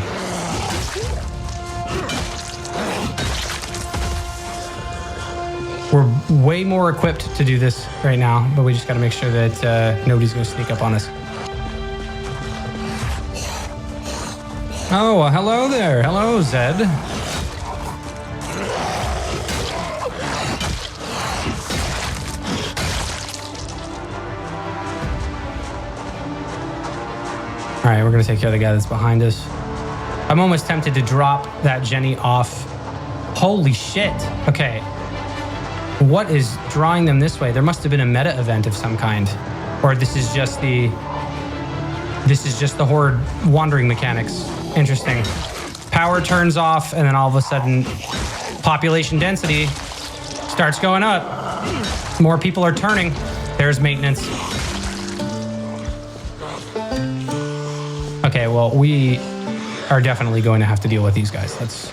S1: We're way more equipped to do this right now, but we just gotta make sure that nobody's gonna sneak up on us. Oh, well, hello there. Hello, Zed. All right, we're gonna take care of the guy that's behind us. I'm almost tempted to drop that Jenny off. Holy shit. Okay. What is drawing them this way? There must have been a meta event of some kind. Or this is just the horde wandering mechanics. Interesting. power turns off, and then all of a sudden, population density starts going up. More people are turning. There's maintenance. Okay, well, we are definitely going to have to deal with these guys. Let's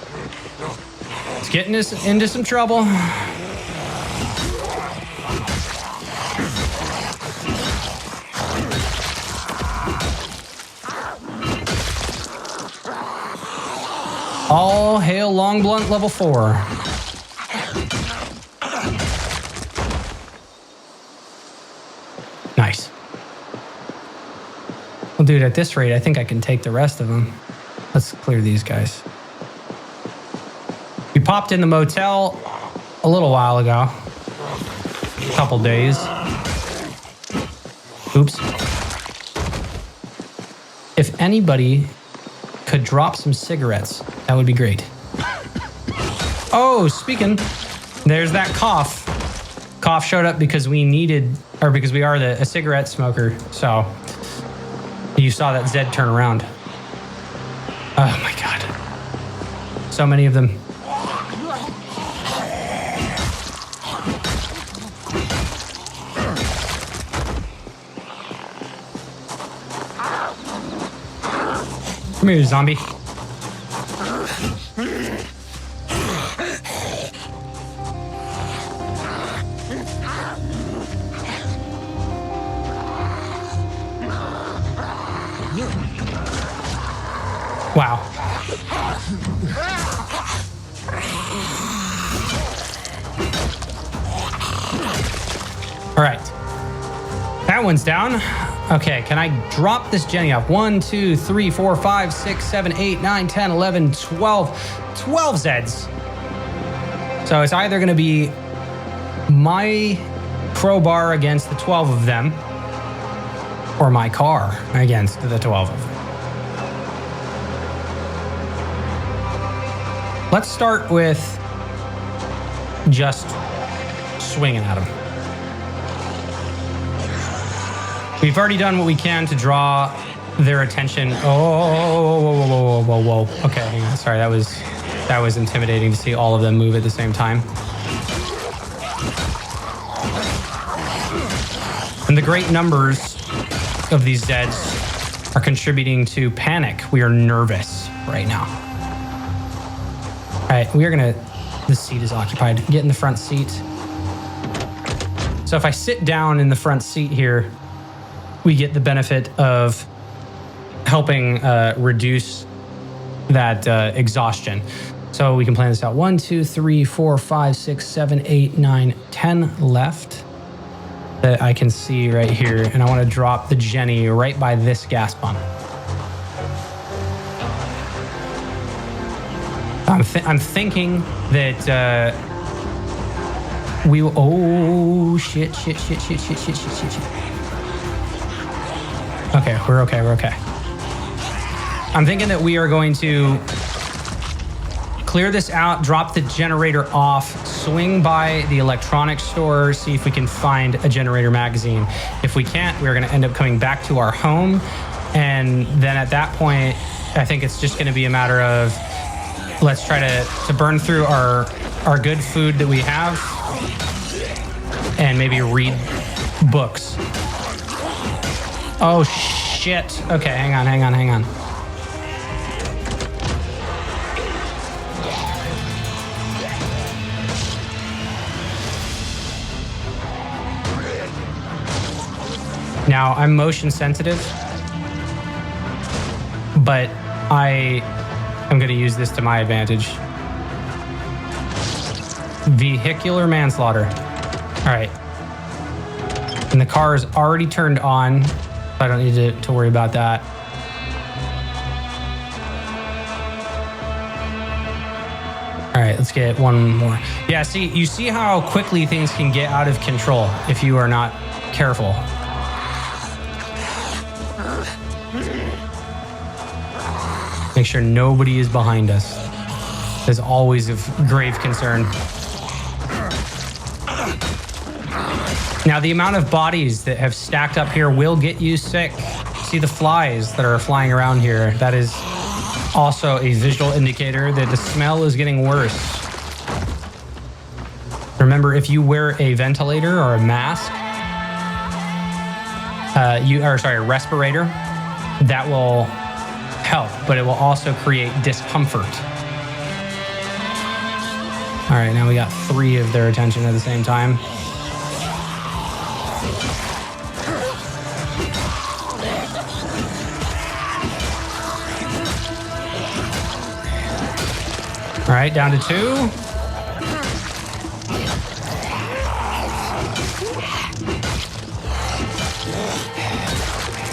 S1: get into some trouble. All hail Long Blunt level 4. Nice. Well, dude, at this rate, I think I can take the rest of them. Let's clear these guys. We popped in the motel a little while ago. A couple days. Oops. If anybody could drop some cigarettes, that would be great. Oh, speaking, there's that cough. Cough showed up because we are a cigarette smoker. So you saw that Zed turn around. Oh my God. So many of them. Come here, zombie. Wow. All right. That one's down. Okay, can I drop this Jenny off? 1, 2, 3, 4, 5, 6, 7, 8, 9, 10, 11, 12. 12 Zeds. So it's either going to be my crowbar against the 12 of them or my car against the 12 of them. Let's start with just swinging at them. We've already done what we can to draw their attention. Oh, whoa. Okay, hang on. Sorry, that was intimidating to see all of them move at the same time. And the great numbers of these Zeds are contributing to panic. We are nervous right now. All right, this seat is occupied. Get in the front seat. So if I sit down in the front seat here, we get the benefit of helping reduce that exhaustion. So we can plan this out. 1, 2, 3, 4, 5, 6, 7, 8, 9, 10 left that I can see right here. And I want to drop the Jenny right by this gas pump. I'm thinking that we will. Oh, shit. Okay, we're okay. I'm thinking that we are going to clear this out, drop the generator off, swing by the electronics store, see if we can find a generator magazine. If we can't, we're going to end up coming back to our home. And then at that point, I think it's just going to be a matter of let's try to burn through our good food that we have and maybe read books. Oh, shit. Okay, hang on. Now, I'm motion sensitive, but I'm going to use this to my advantage. Vehicular manslaughter. All right. And the car is already turned on. I don't need to worry about that. All right, let's get one more. Yeah, you see how quickly things can get out of control if you are not careful. Make sure nobody is behind us. That's always of grave concern. Now, the amount of bodies that have stacked up here will get you sick. See the flies that are flying around here. That is Also a visual indicator that the smell is getting worse. Remember, if you wear a ventilator or a mask, a respirator, that will help, but it will also create discomfort. All right, now we got 3 of their attention at the same time. All right, down to 2.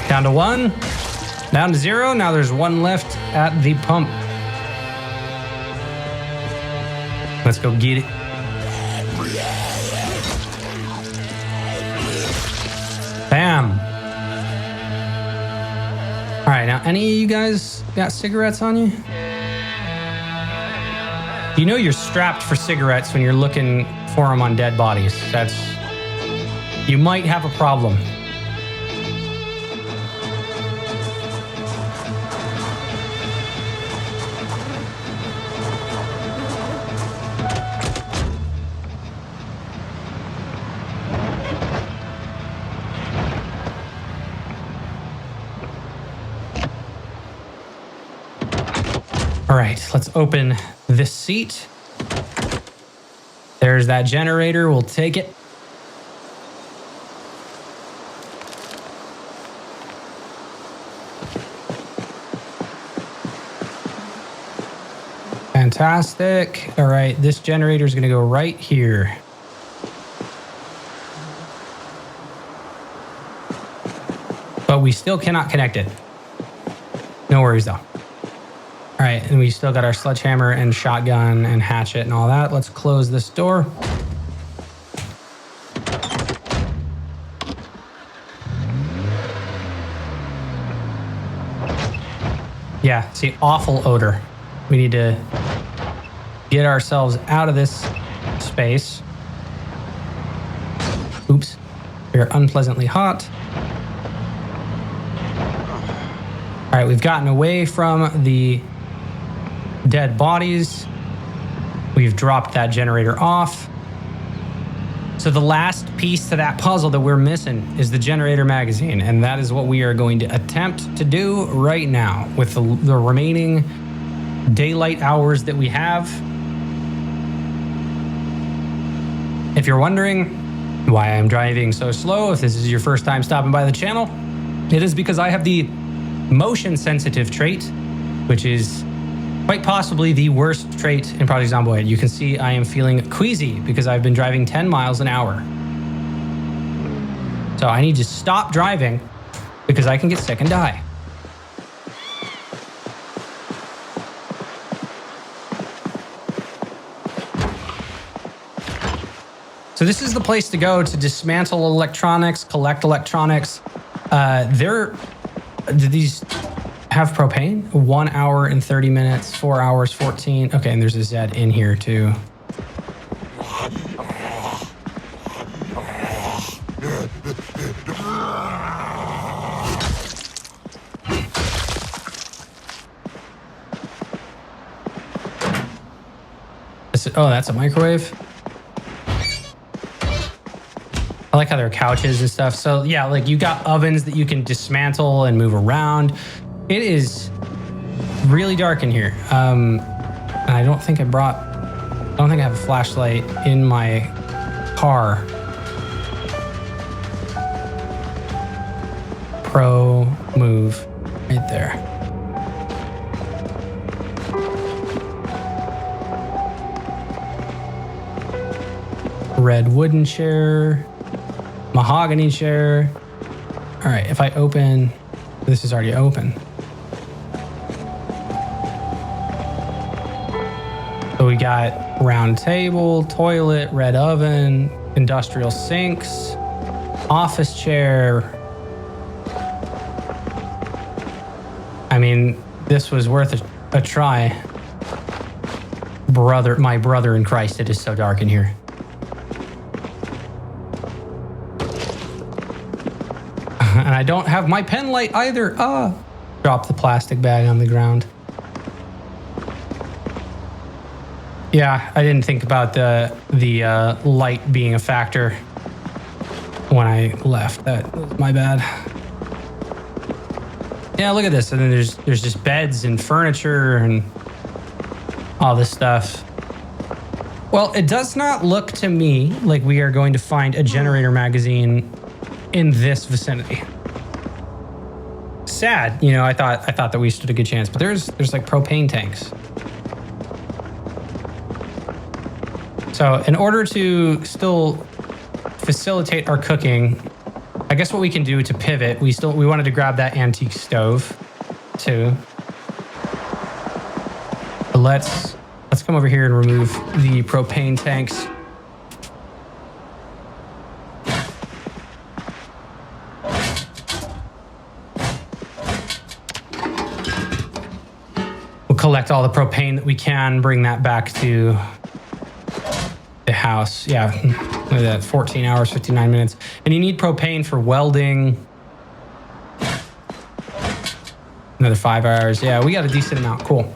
S1: Down to 1. Down to 0. Now there's 1 left at the pump. Let's go get it. Bam. All right, now any of you guys got cigarettes on you? You know you're strapped for cigarettes when you're looking for them on dead bodies. You might have a problem. All right, let's open this seat. There's that generator. We'll take it. Fantastic. All right, this generator is going to go right here. But we still cannot connect it. No worries though. All right, and we still got our sledgehammer and shotgun and hatchet and all that. Let's close this door. Yeah, see, awful odor. We need to get ourselves out of this space. Oops, we're unpleasantly hot. All right, we've gotten away from the dead bodies. We've dropped that generator off. So the last piece to that puzzle that we're missing is the generator magazine, and that is what we are going to attempt to do right now with the remaining daylight hours that we have. If you're wondering why I'm driving so slow, if this is your first time stopping by the channel, it is because I have the motion sensitive trait, which is quite possibly the worst trait in Project Zomboid. You can see I am feeling queasy because I've been driving 10 miles an hour. So I need to stop driving because I can get sick and die. So this is the place to go to dismantle electronics, collect electronics. Do these have propane? 1 hour and 30 minutes, 4 hours, 14. Okay, and there's a Z in here too. Oh, that's a microwave. I like how there are couches and stuff. So yeah, like you got ovens that you can dismantle and move around. It is really dark in here. And I don't think I have a flashlight in my car. Pro move right there. Red wooden chair, mahogany chair. All right, if I open, this is already open. So we got round table, toilet, red oven, industrial sinks, office chair. I mean, this was worth a try. My brother in Christ, it is so dark in here. And I don't have my pen light either. Drop the plastic bag on the ground. Yeah, I didn't think about the light being a factor when I left. That was my bad. Yeah, look at this. And then there's just beds and furniture and all this stuff. Well, it does not look to me like we are going to find a generator magazine in this vicinity. Sad, you know. I thought that we stood a good chance, but there's like propane tanks. So in order to still facilitate our cooking, I guess what we can do to pivot, we wanted to grab that antique stove too. But let's come over here and remove the propane tanks. We'll collect all the propane that we can, bring that back to the house. Yeah, look at that, 14 hours, 59 minutes. And you need propane for welding. Another 5 hours. Yeah, we got a decent amount. Cool.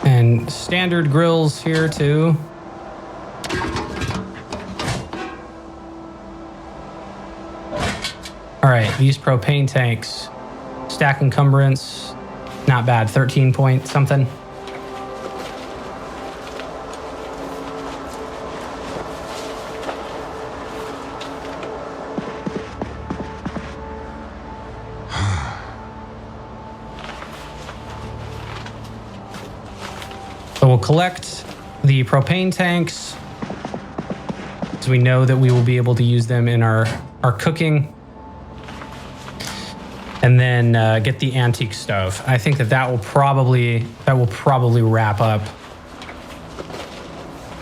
S1: And standard grills here too. All right, these propane tanks, stack encumbrance, not bad, 13 point something. So we'll collect the propane tanks, so we know that we will be able to use them in our cooking. And then get the antique stove. I think that will probably wrap up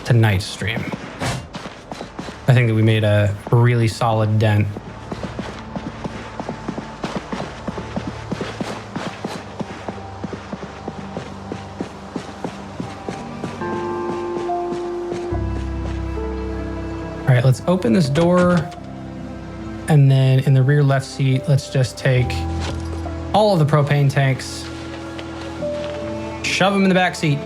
S1: tonight's stream. I think that we made a really solid dent. All right, let's open this door. And then in the rear left seat, let's just take all of the propane tanks, shove them in the back seat.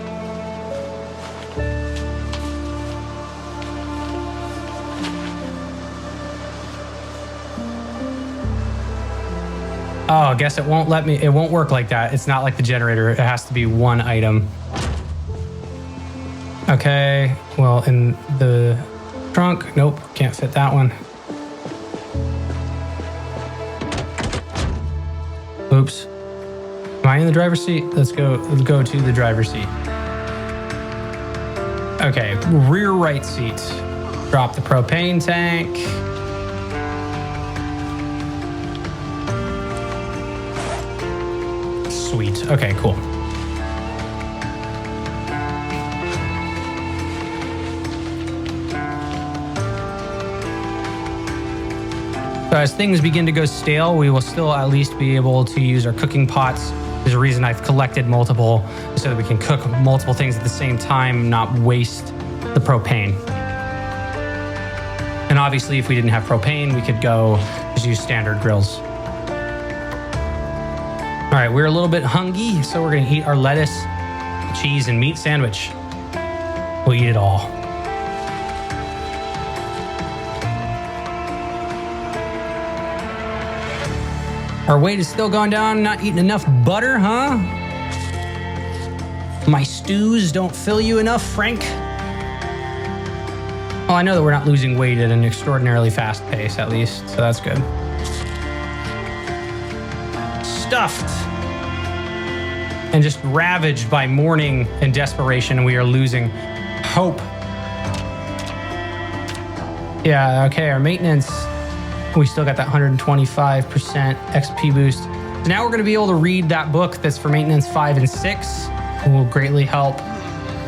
S1: Oh, I guess it won't let me, it won't work like that. It's not like the generator. It has to be one item. Okay, well, in the trunk, nope, can't fit that one. Oops. Am I in the driver's seat? Let's go to the driver's seat. Okay, rear right seat. Drop the propane tank. Sweet. Okay, cool. So as things begin to go stale, we will still at least be able to use our cooking pots. There's a reason I've collected multiple so that we can cook multiple things at the same time, not waste the propane. And obviously, if we didn't have propane, we could go just use standard grills. All right, we're a little bit hungry, so we're gonna eat our lettuce, cheese, and meat sandwich. We'll eat it all. Our weight is still going down, not eating enough butter, huh? My stews don't fill you enough, Frank? Well, I know that we're not losing weight at an extraordinarily fast pace, at least, so that's good. Stuffed and just ravaged by mourning and desperation, and we are losing hope. Yeah, okay, our maintenance, we still got that 125% XP boost. So now we're going to be able to read that book that's for maintenance 5 and 6. It will greatly help.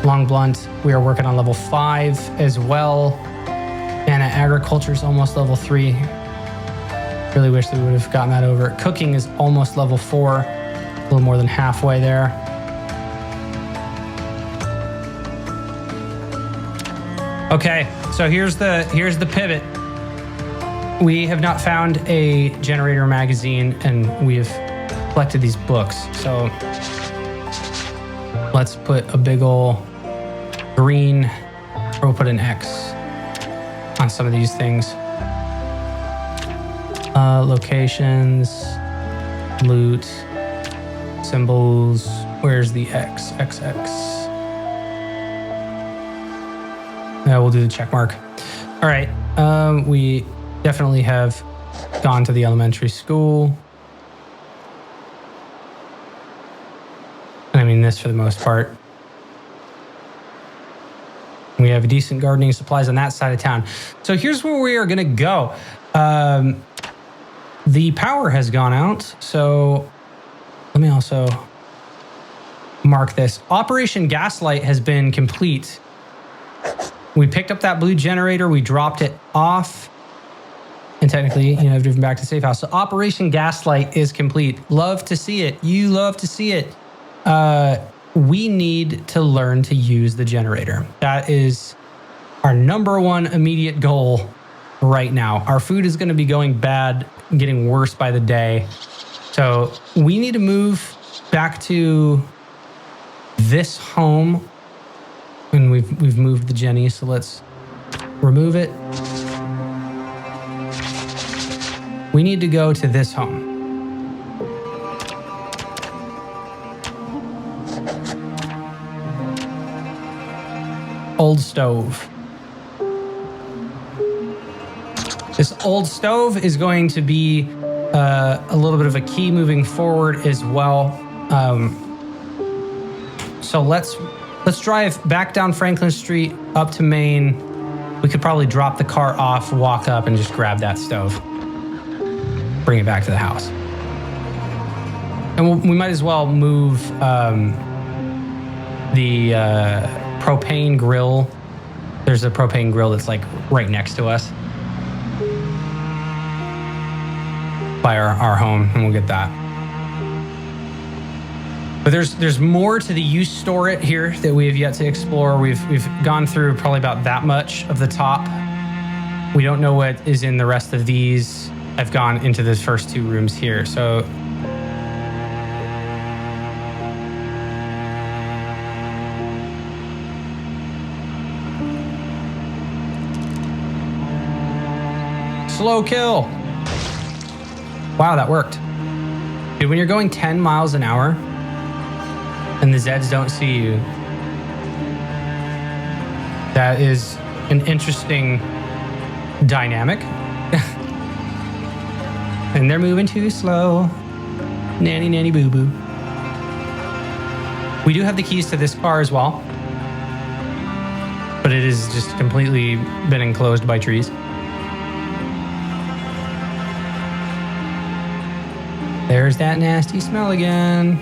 S1: Long Blunt, we are working on level 5 as well. And agriculture is almost level 3. Really wish that we would have gotten that over. Cooking is almost level 4. A little more than halfway there. Okay, so here's the pivot. We have not found a generator magazine, and we've collected these books. So let's put a big ol' green, or we'll put an X on some of these things. Locations, loot, symbols. Where's the X? XX. Yeah, we'll do the check mark. All right. We definitely have gone to the elementary school. And I mean this for the most part. We have decent gardening supplies on that side of town. So here's where we are going to go. The power has gone out. So let me also mark this. Operation Gaslight has been complete. We picked up that blue generator. We dropped it off. And technically, I've driven back to safe house. So Operation Gaslight is complete. Love to see it. You love to see it. We need to learn to use the generator. That is our #1 immediate goal right now. Our food is going to be going bad, getting worse by the day. So we need to move back to this home. And we've moved the Jenny, so let's remove it. We need to go to this home. Old stove. This old stove is going to be a little bit of a key moving forward as well. So let's drive back down Franklin Street up to Main. We could probably drop the car off, walk up, and just grab that stove. Bring it back to the house. And we might as well move the propane grill. There's a propane grill that's like right next to us by our home, and we'll get that. But there's more to the use store it here that we have yet to explore. We've gone through probably about that much of the top. We don't know what is in the rest of these. I've gone into the first 2 rooms here, so slow kill. Wow, that worked. Dude, when you're going 10 miles an hour and the Zeds don't see you, that is an interesting dynamic. And they're moving too slow. Nanny, nanny, boo, boo. We do have the keys to this car as well, but it has just completely been enclosed by trees. There's that nasty smell again.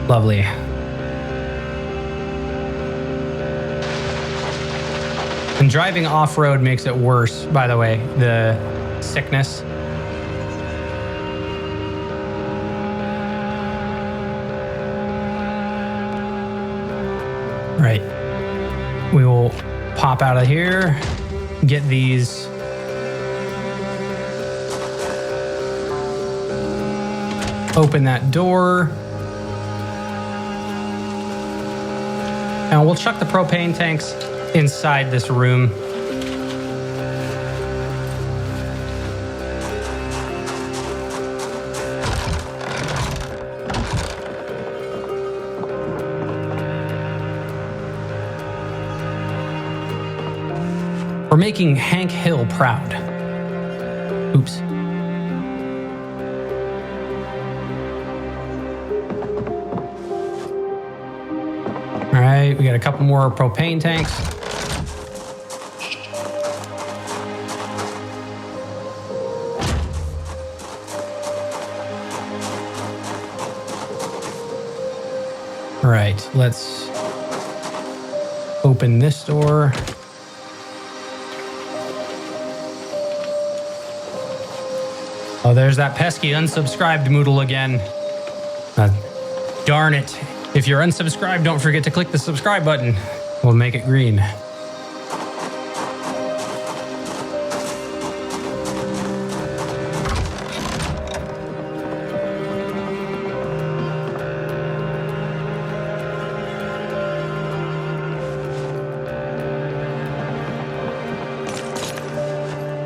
S1: Lovely. And driving off-road makes it worse, by the way, the sickness. Right. We will pop out of here, get these. Open that door. And we'll chuck the propane tanks inside this room. We're making Hank Hill proud. Oops. All right, we got a couple more propane tanks. All right, let's open this door. Oh, there's that pesky unsubscribed Moodle again. Darn it. If you're unsubscribed, don't forget to click the subscribe button. We'll make it green.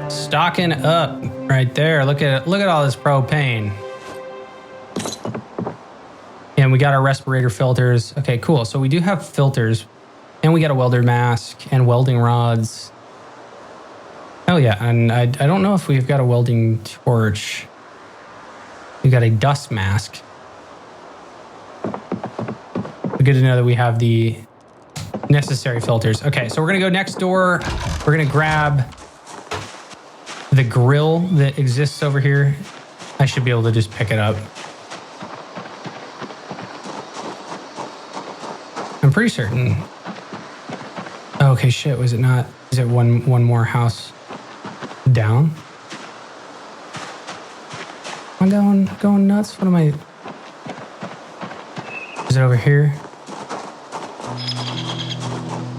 S1: Stocking up right there. Look at all this propane. And we got our respirator filters. Okay, cool. So we do have filters, and we got a welder mask and welding rods. Oh yeah, and I don't know if we've got a welding torch. We got a dust mask. Good to know that we have the necessary filters. Okay, so we're gonna go next door. We're gonna grab the grill that exists over here. I should be able to just pick it up. I'm pretty certain. Okay, shit, was it not? Is it one more house down? Am I going nuts? What am I? Is it over here?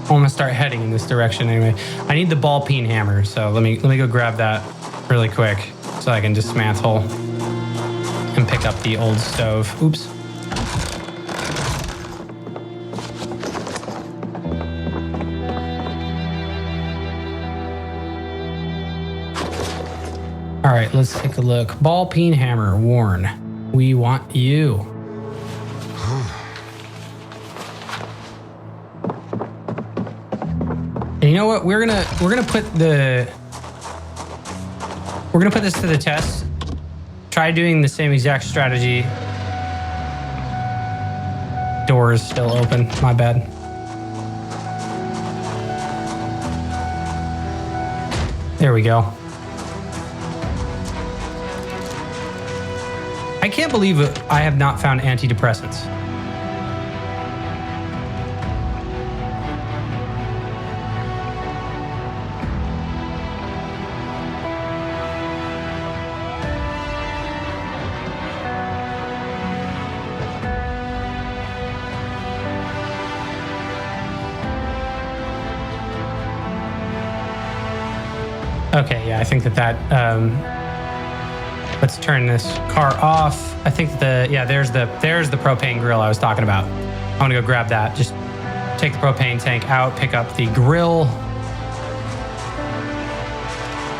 S1: I'm gonna start heading in this direction anyway. I need the ball peen hammer, so let me go grab that really quick so I can dismantle and pick up the old stove. Oops. All right, let's take a look. Ball peen hammer, Warren. We want you. And you know what? We're gonna put this to the test. Try doing the same exact strategy. Door is still open. My bad. There we go. I can't believe I have not found antidepressants. Okay, yeah, I think that let's turn this car off. I think there's the propane grill I was talking about. I'm gonna go grab that. Just take the propane tank out, pick up the grill.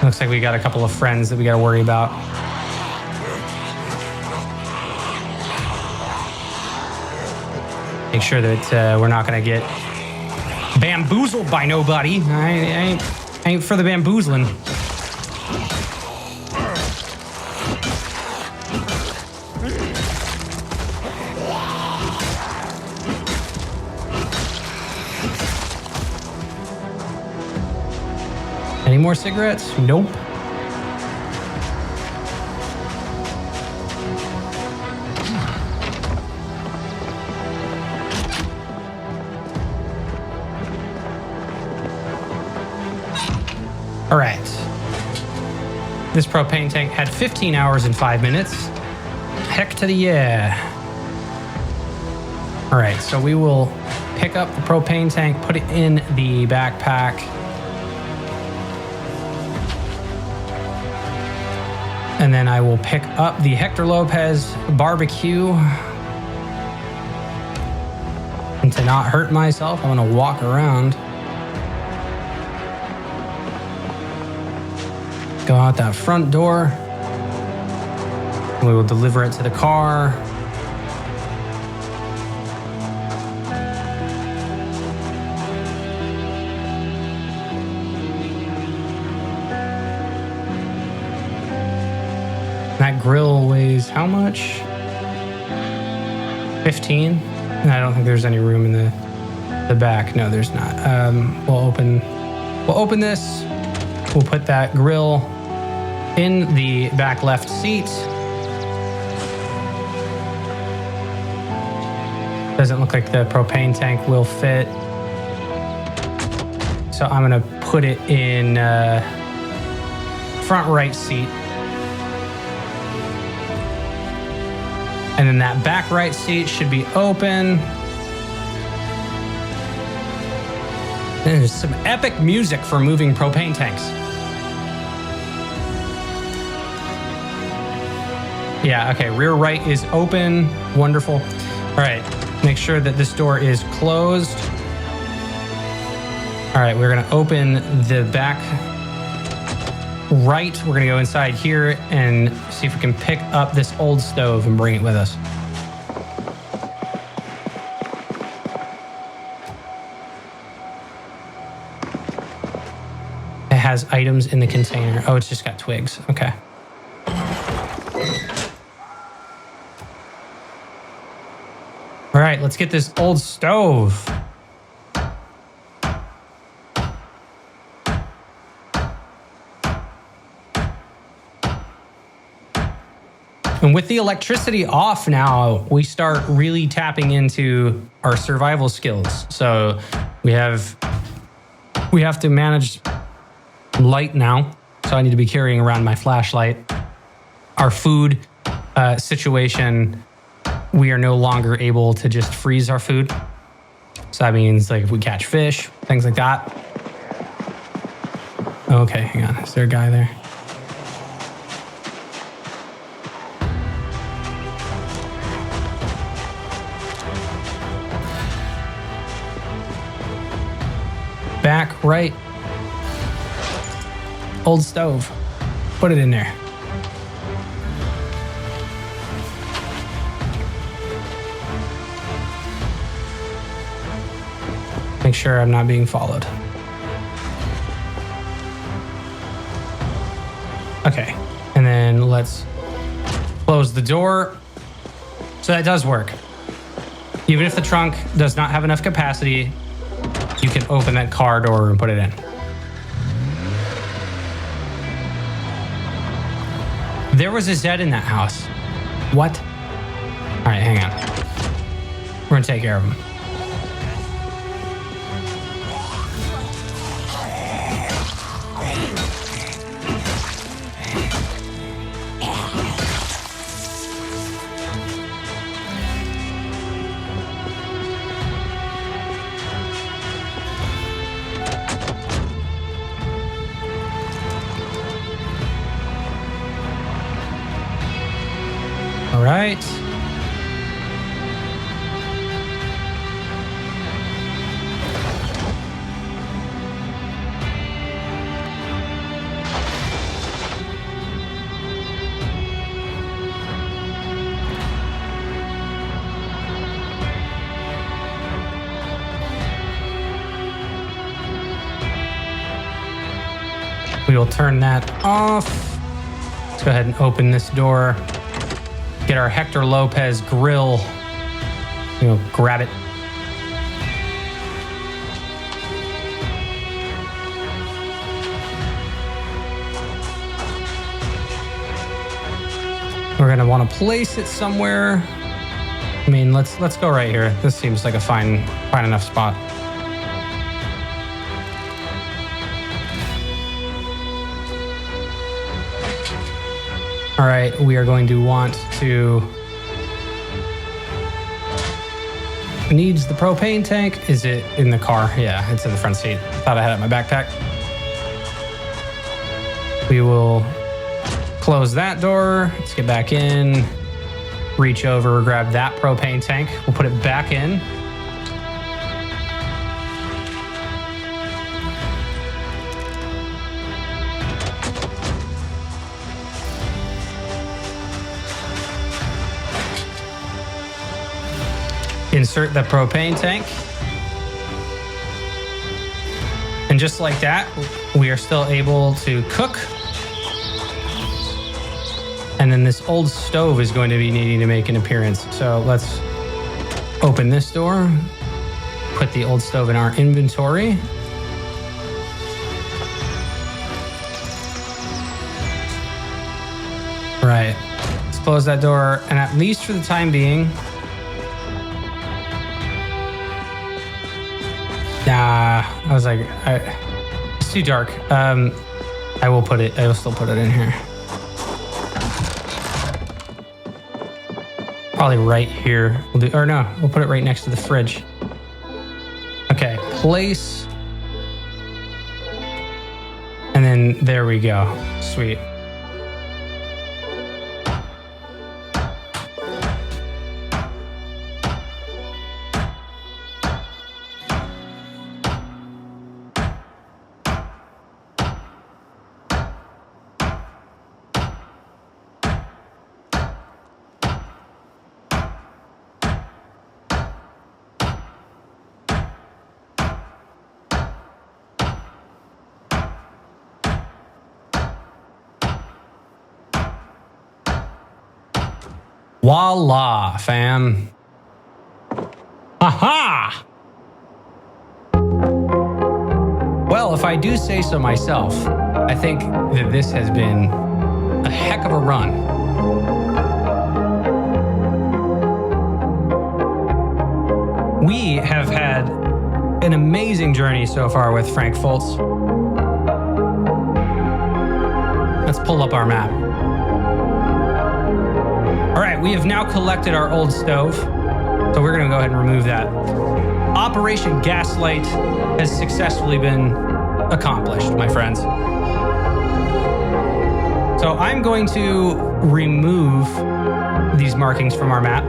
S1: Looks like we got a couple of friends that we gotta worry about. Make sure that we're not gonna get bamboozled by nobody. I ain't for the bamboozling. Any more cigarettes? Nope. All right. This propane tank had 15 hours and 5 minutes. Heck to the yeah. All right, so we will pick up the propane tank, put it in the backpack. And then I will pick up the Hector Lopez barbecue. And to not hurt myself, I'm gonna walk around. Go out that front door. We will deliver it to the car. That grill weighs how much? 15? I don't think there's any room in the back. No, there's not. We'll open this. We'll put that grill in the back left seat. Doesn't look like the propane tank will fit. So I'm gonna put it in front right seat. And then that back right seat should be open. And there's some epic music for moving propane tanks. Yeah, okay, rear right is open. Wonderful. All right, make sure that this door is closed. All right, we're gonna open the back right. We're gonna go inside here and see if we can pick up this old stove and bring it with us. It has items in the container. Oh, it's just got twigs. Okay. All right, let's get this old stove. And with the electricity off now, we start really tapping into our survival skills. So we have to manage light now. So I need to be carrying around my flashlight. Our food situation, we are no longer able to just freeze our food. So that means like if we catch fish, things like that. Okay, hang on. Is there a guy there? Back right. Old stove. Put it in there. Make sure I'm not being followed. Okay, and then let's close the door. So that does work. Even if the trunk does not have enough capacity, you can open that car door and put it in. There was a Zed in that house. What? All right, hang on. We're gonna take care of him. All right. We will turn that off. Let's go ahead and open this door. Get our Hector Lopez grill. Grab it. We're gonna want to place it somewhere. I mean, let's go right here. This seems like a fine enough spot. All right, we are going to want to... Needs the propane tank. Is it in the car? Yeah, it's in the front seat. Thought I had it in my backpack. We will close that door. Let's get back in. Reach over, grab that propane tank. We'll put it back in. Insert the propane tank. And just like that, we are still able to cook. And then this old stove is going to be needing to make an appearance. So let's open this door, put the old stove in our inventory. Right, let's close that door. And at least for the time being, I was like, it's too dark. I will still put it in here. Probably right here. We'll put it right next to the fridge. Okay, place. And then there we go. Sweet. Voila, fam. Aha! Well, if I do say so myself, I think that this has been a heck of a run. We have had an amazing journey so far with Frank Fultz. Let's pull up our map. All right, we have now collected our old stove, so we're gonna go ahead and remove that. Operation Gaslight has successfully been accomplished, my friends. So I'm going to remove these markings from our map.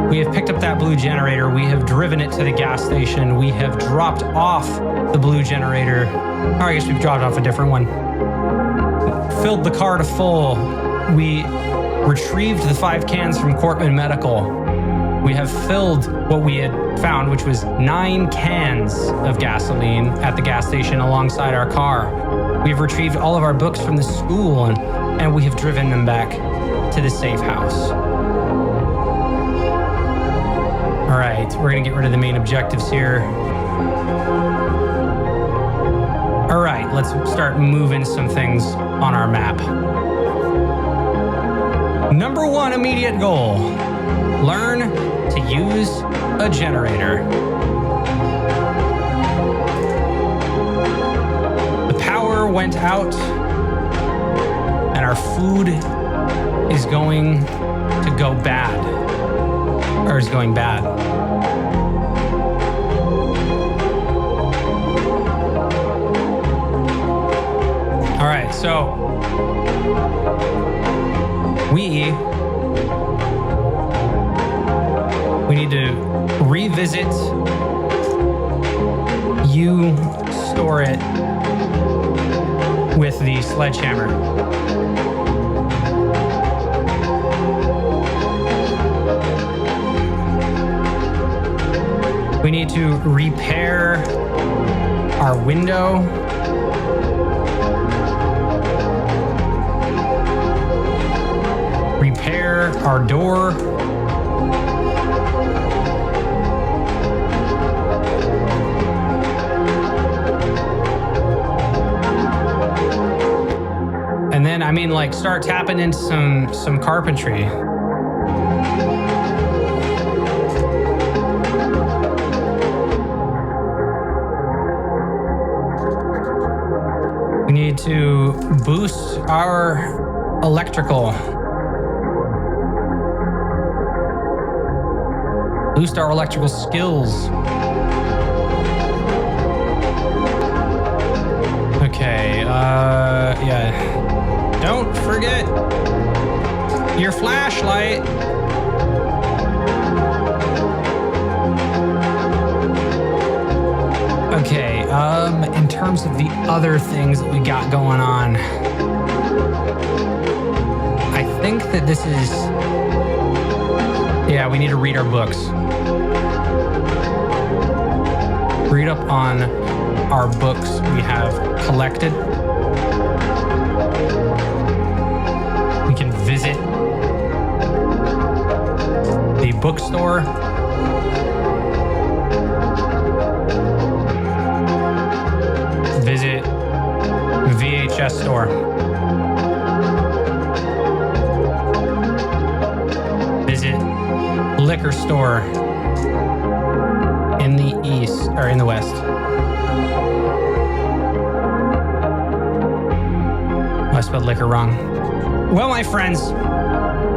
S1: We have picked up that blue generator. We have driven it to the gas station. We have dropped off the blue generator. Or I guess we've dropped off a different one. Filled the car to full. We retrieved the 5 cans from Cortman Medical. We have filled what we had found, which was 9 cans of gasoline at the gas station alongside our car. We have retrieved all of our books from the school and we have driven them back to the safe house. All right, we're gonna get rid of the main objectives here. All right, let's start moving some things on our map. Number 1 immediate goal, learn to use a generator. The power went out and our food is going to go bad, or is going bad. All right, so we need to revisit. You store it with the sledgehammer. We need to repair our window. Repair our door. And then, I mean, like, start tapping into some carpentry. We need to boost our electrical. Boost our electrical skills. Okay, yeah. Don't forget your flashlight. Okay, in terms of the other things that we got going on, I think that this is, yeah, we need to read our books. Read up on our books we have collected. We can visit the bookstore. Visit VHS store. Visit liquor store in the east, or in the west. I spelled liquor wrong. Well, my friends,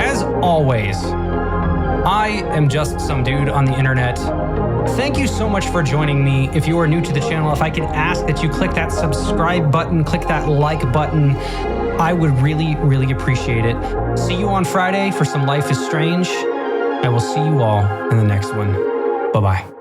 S1: as always, I am just some dude on the internet. Thank you so much for joining me. If you are new to the channel, if I can ask that you click that subscribe button, click that like button, I would really, really appreciate it. See you on Friday for some Life is Strange. I will see you all in the next one. Bye-bye.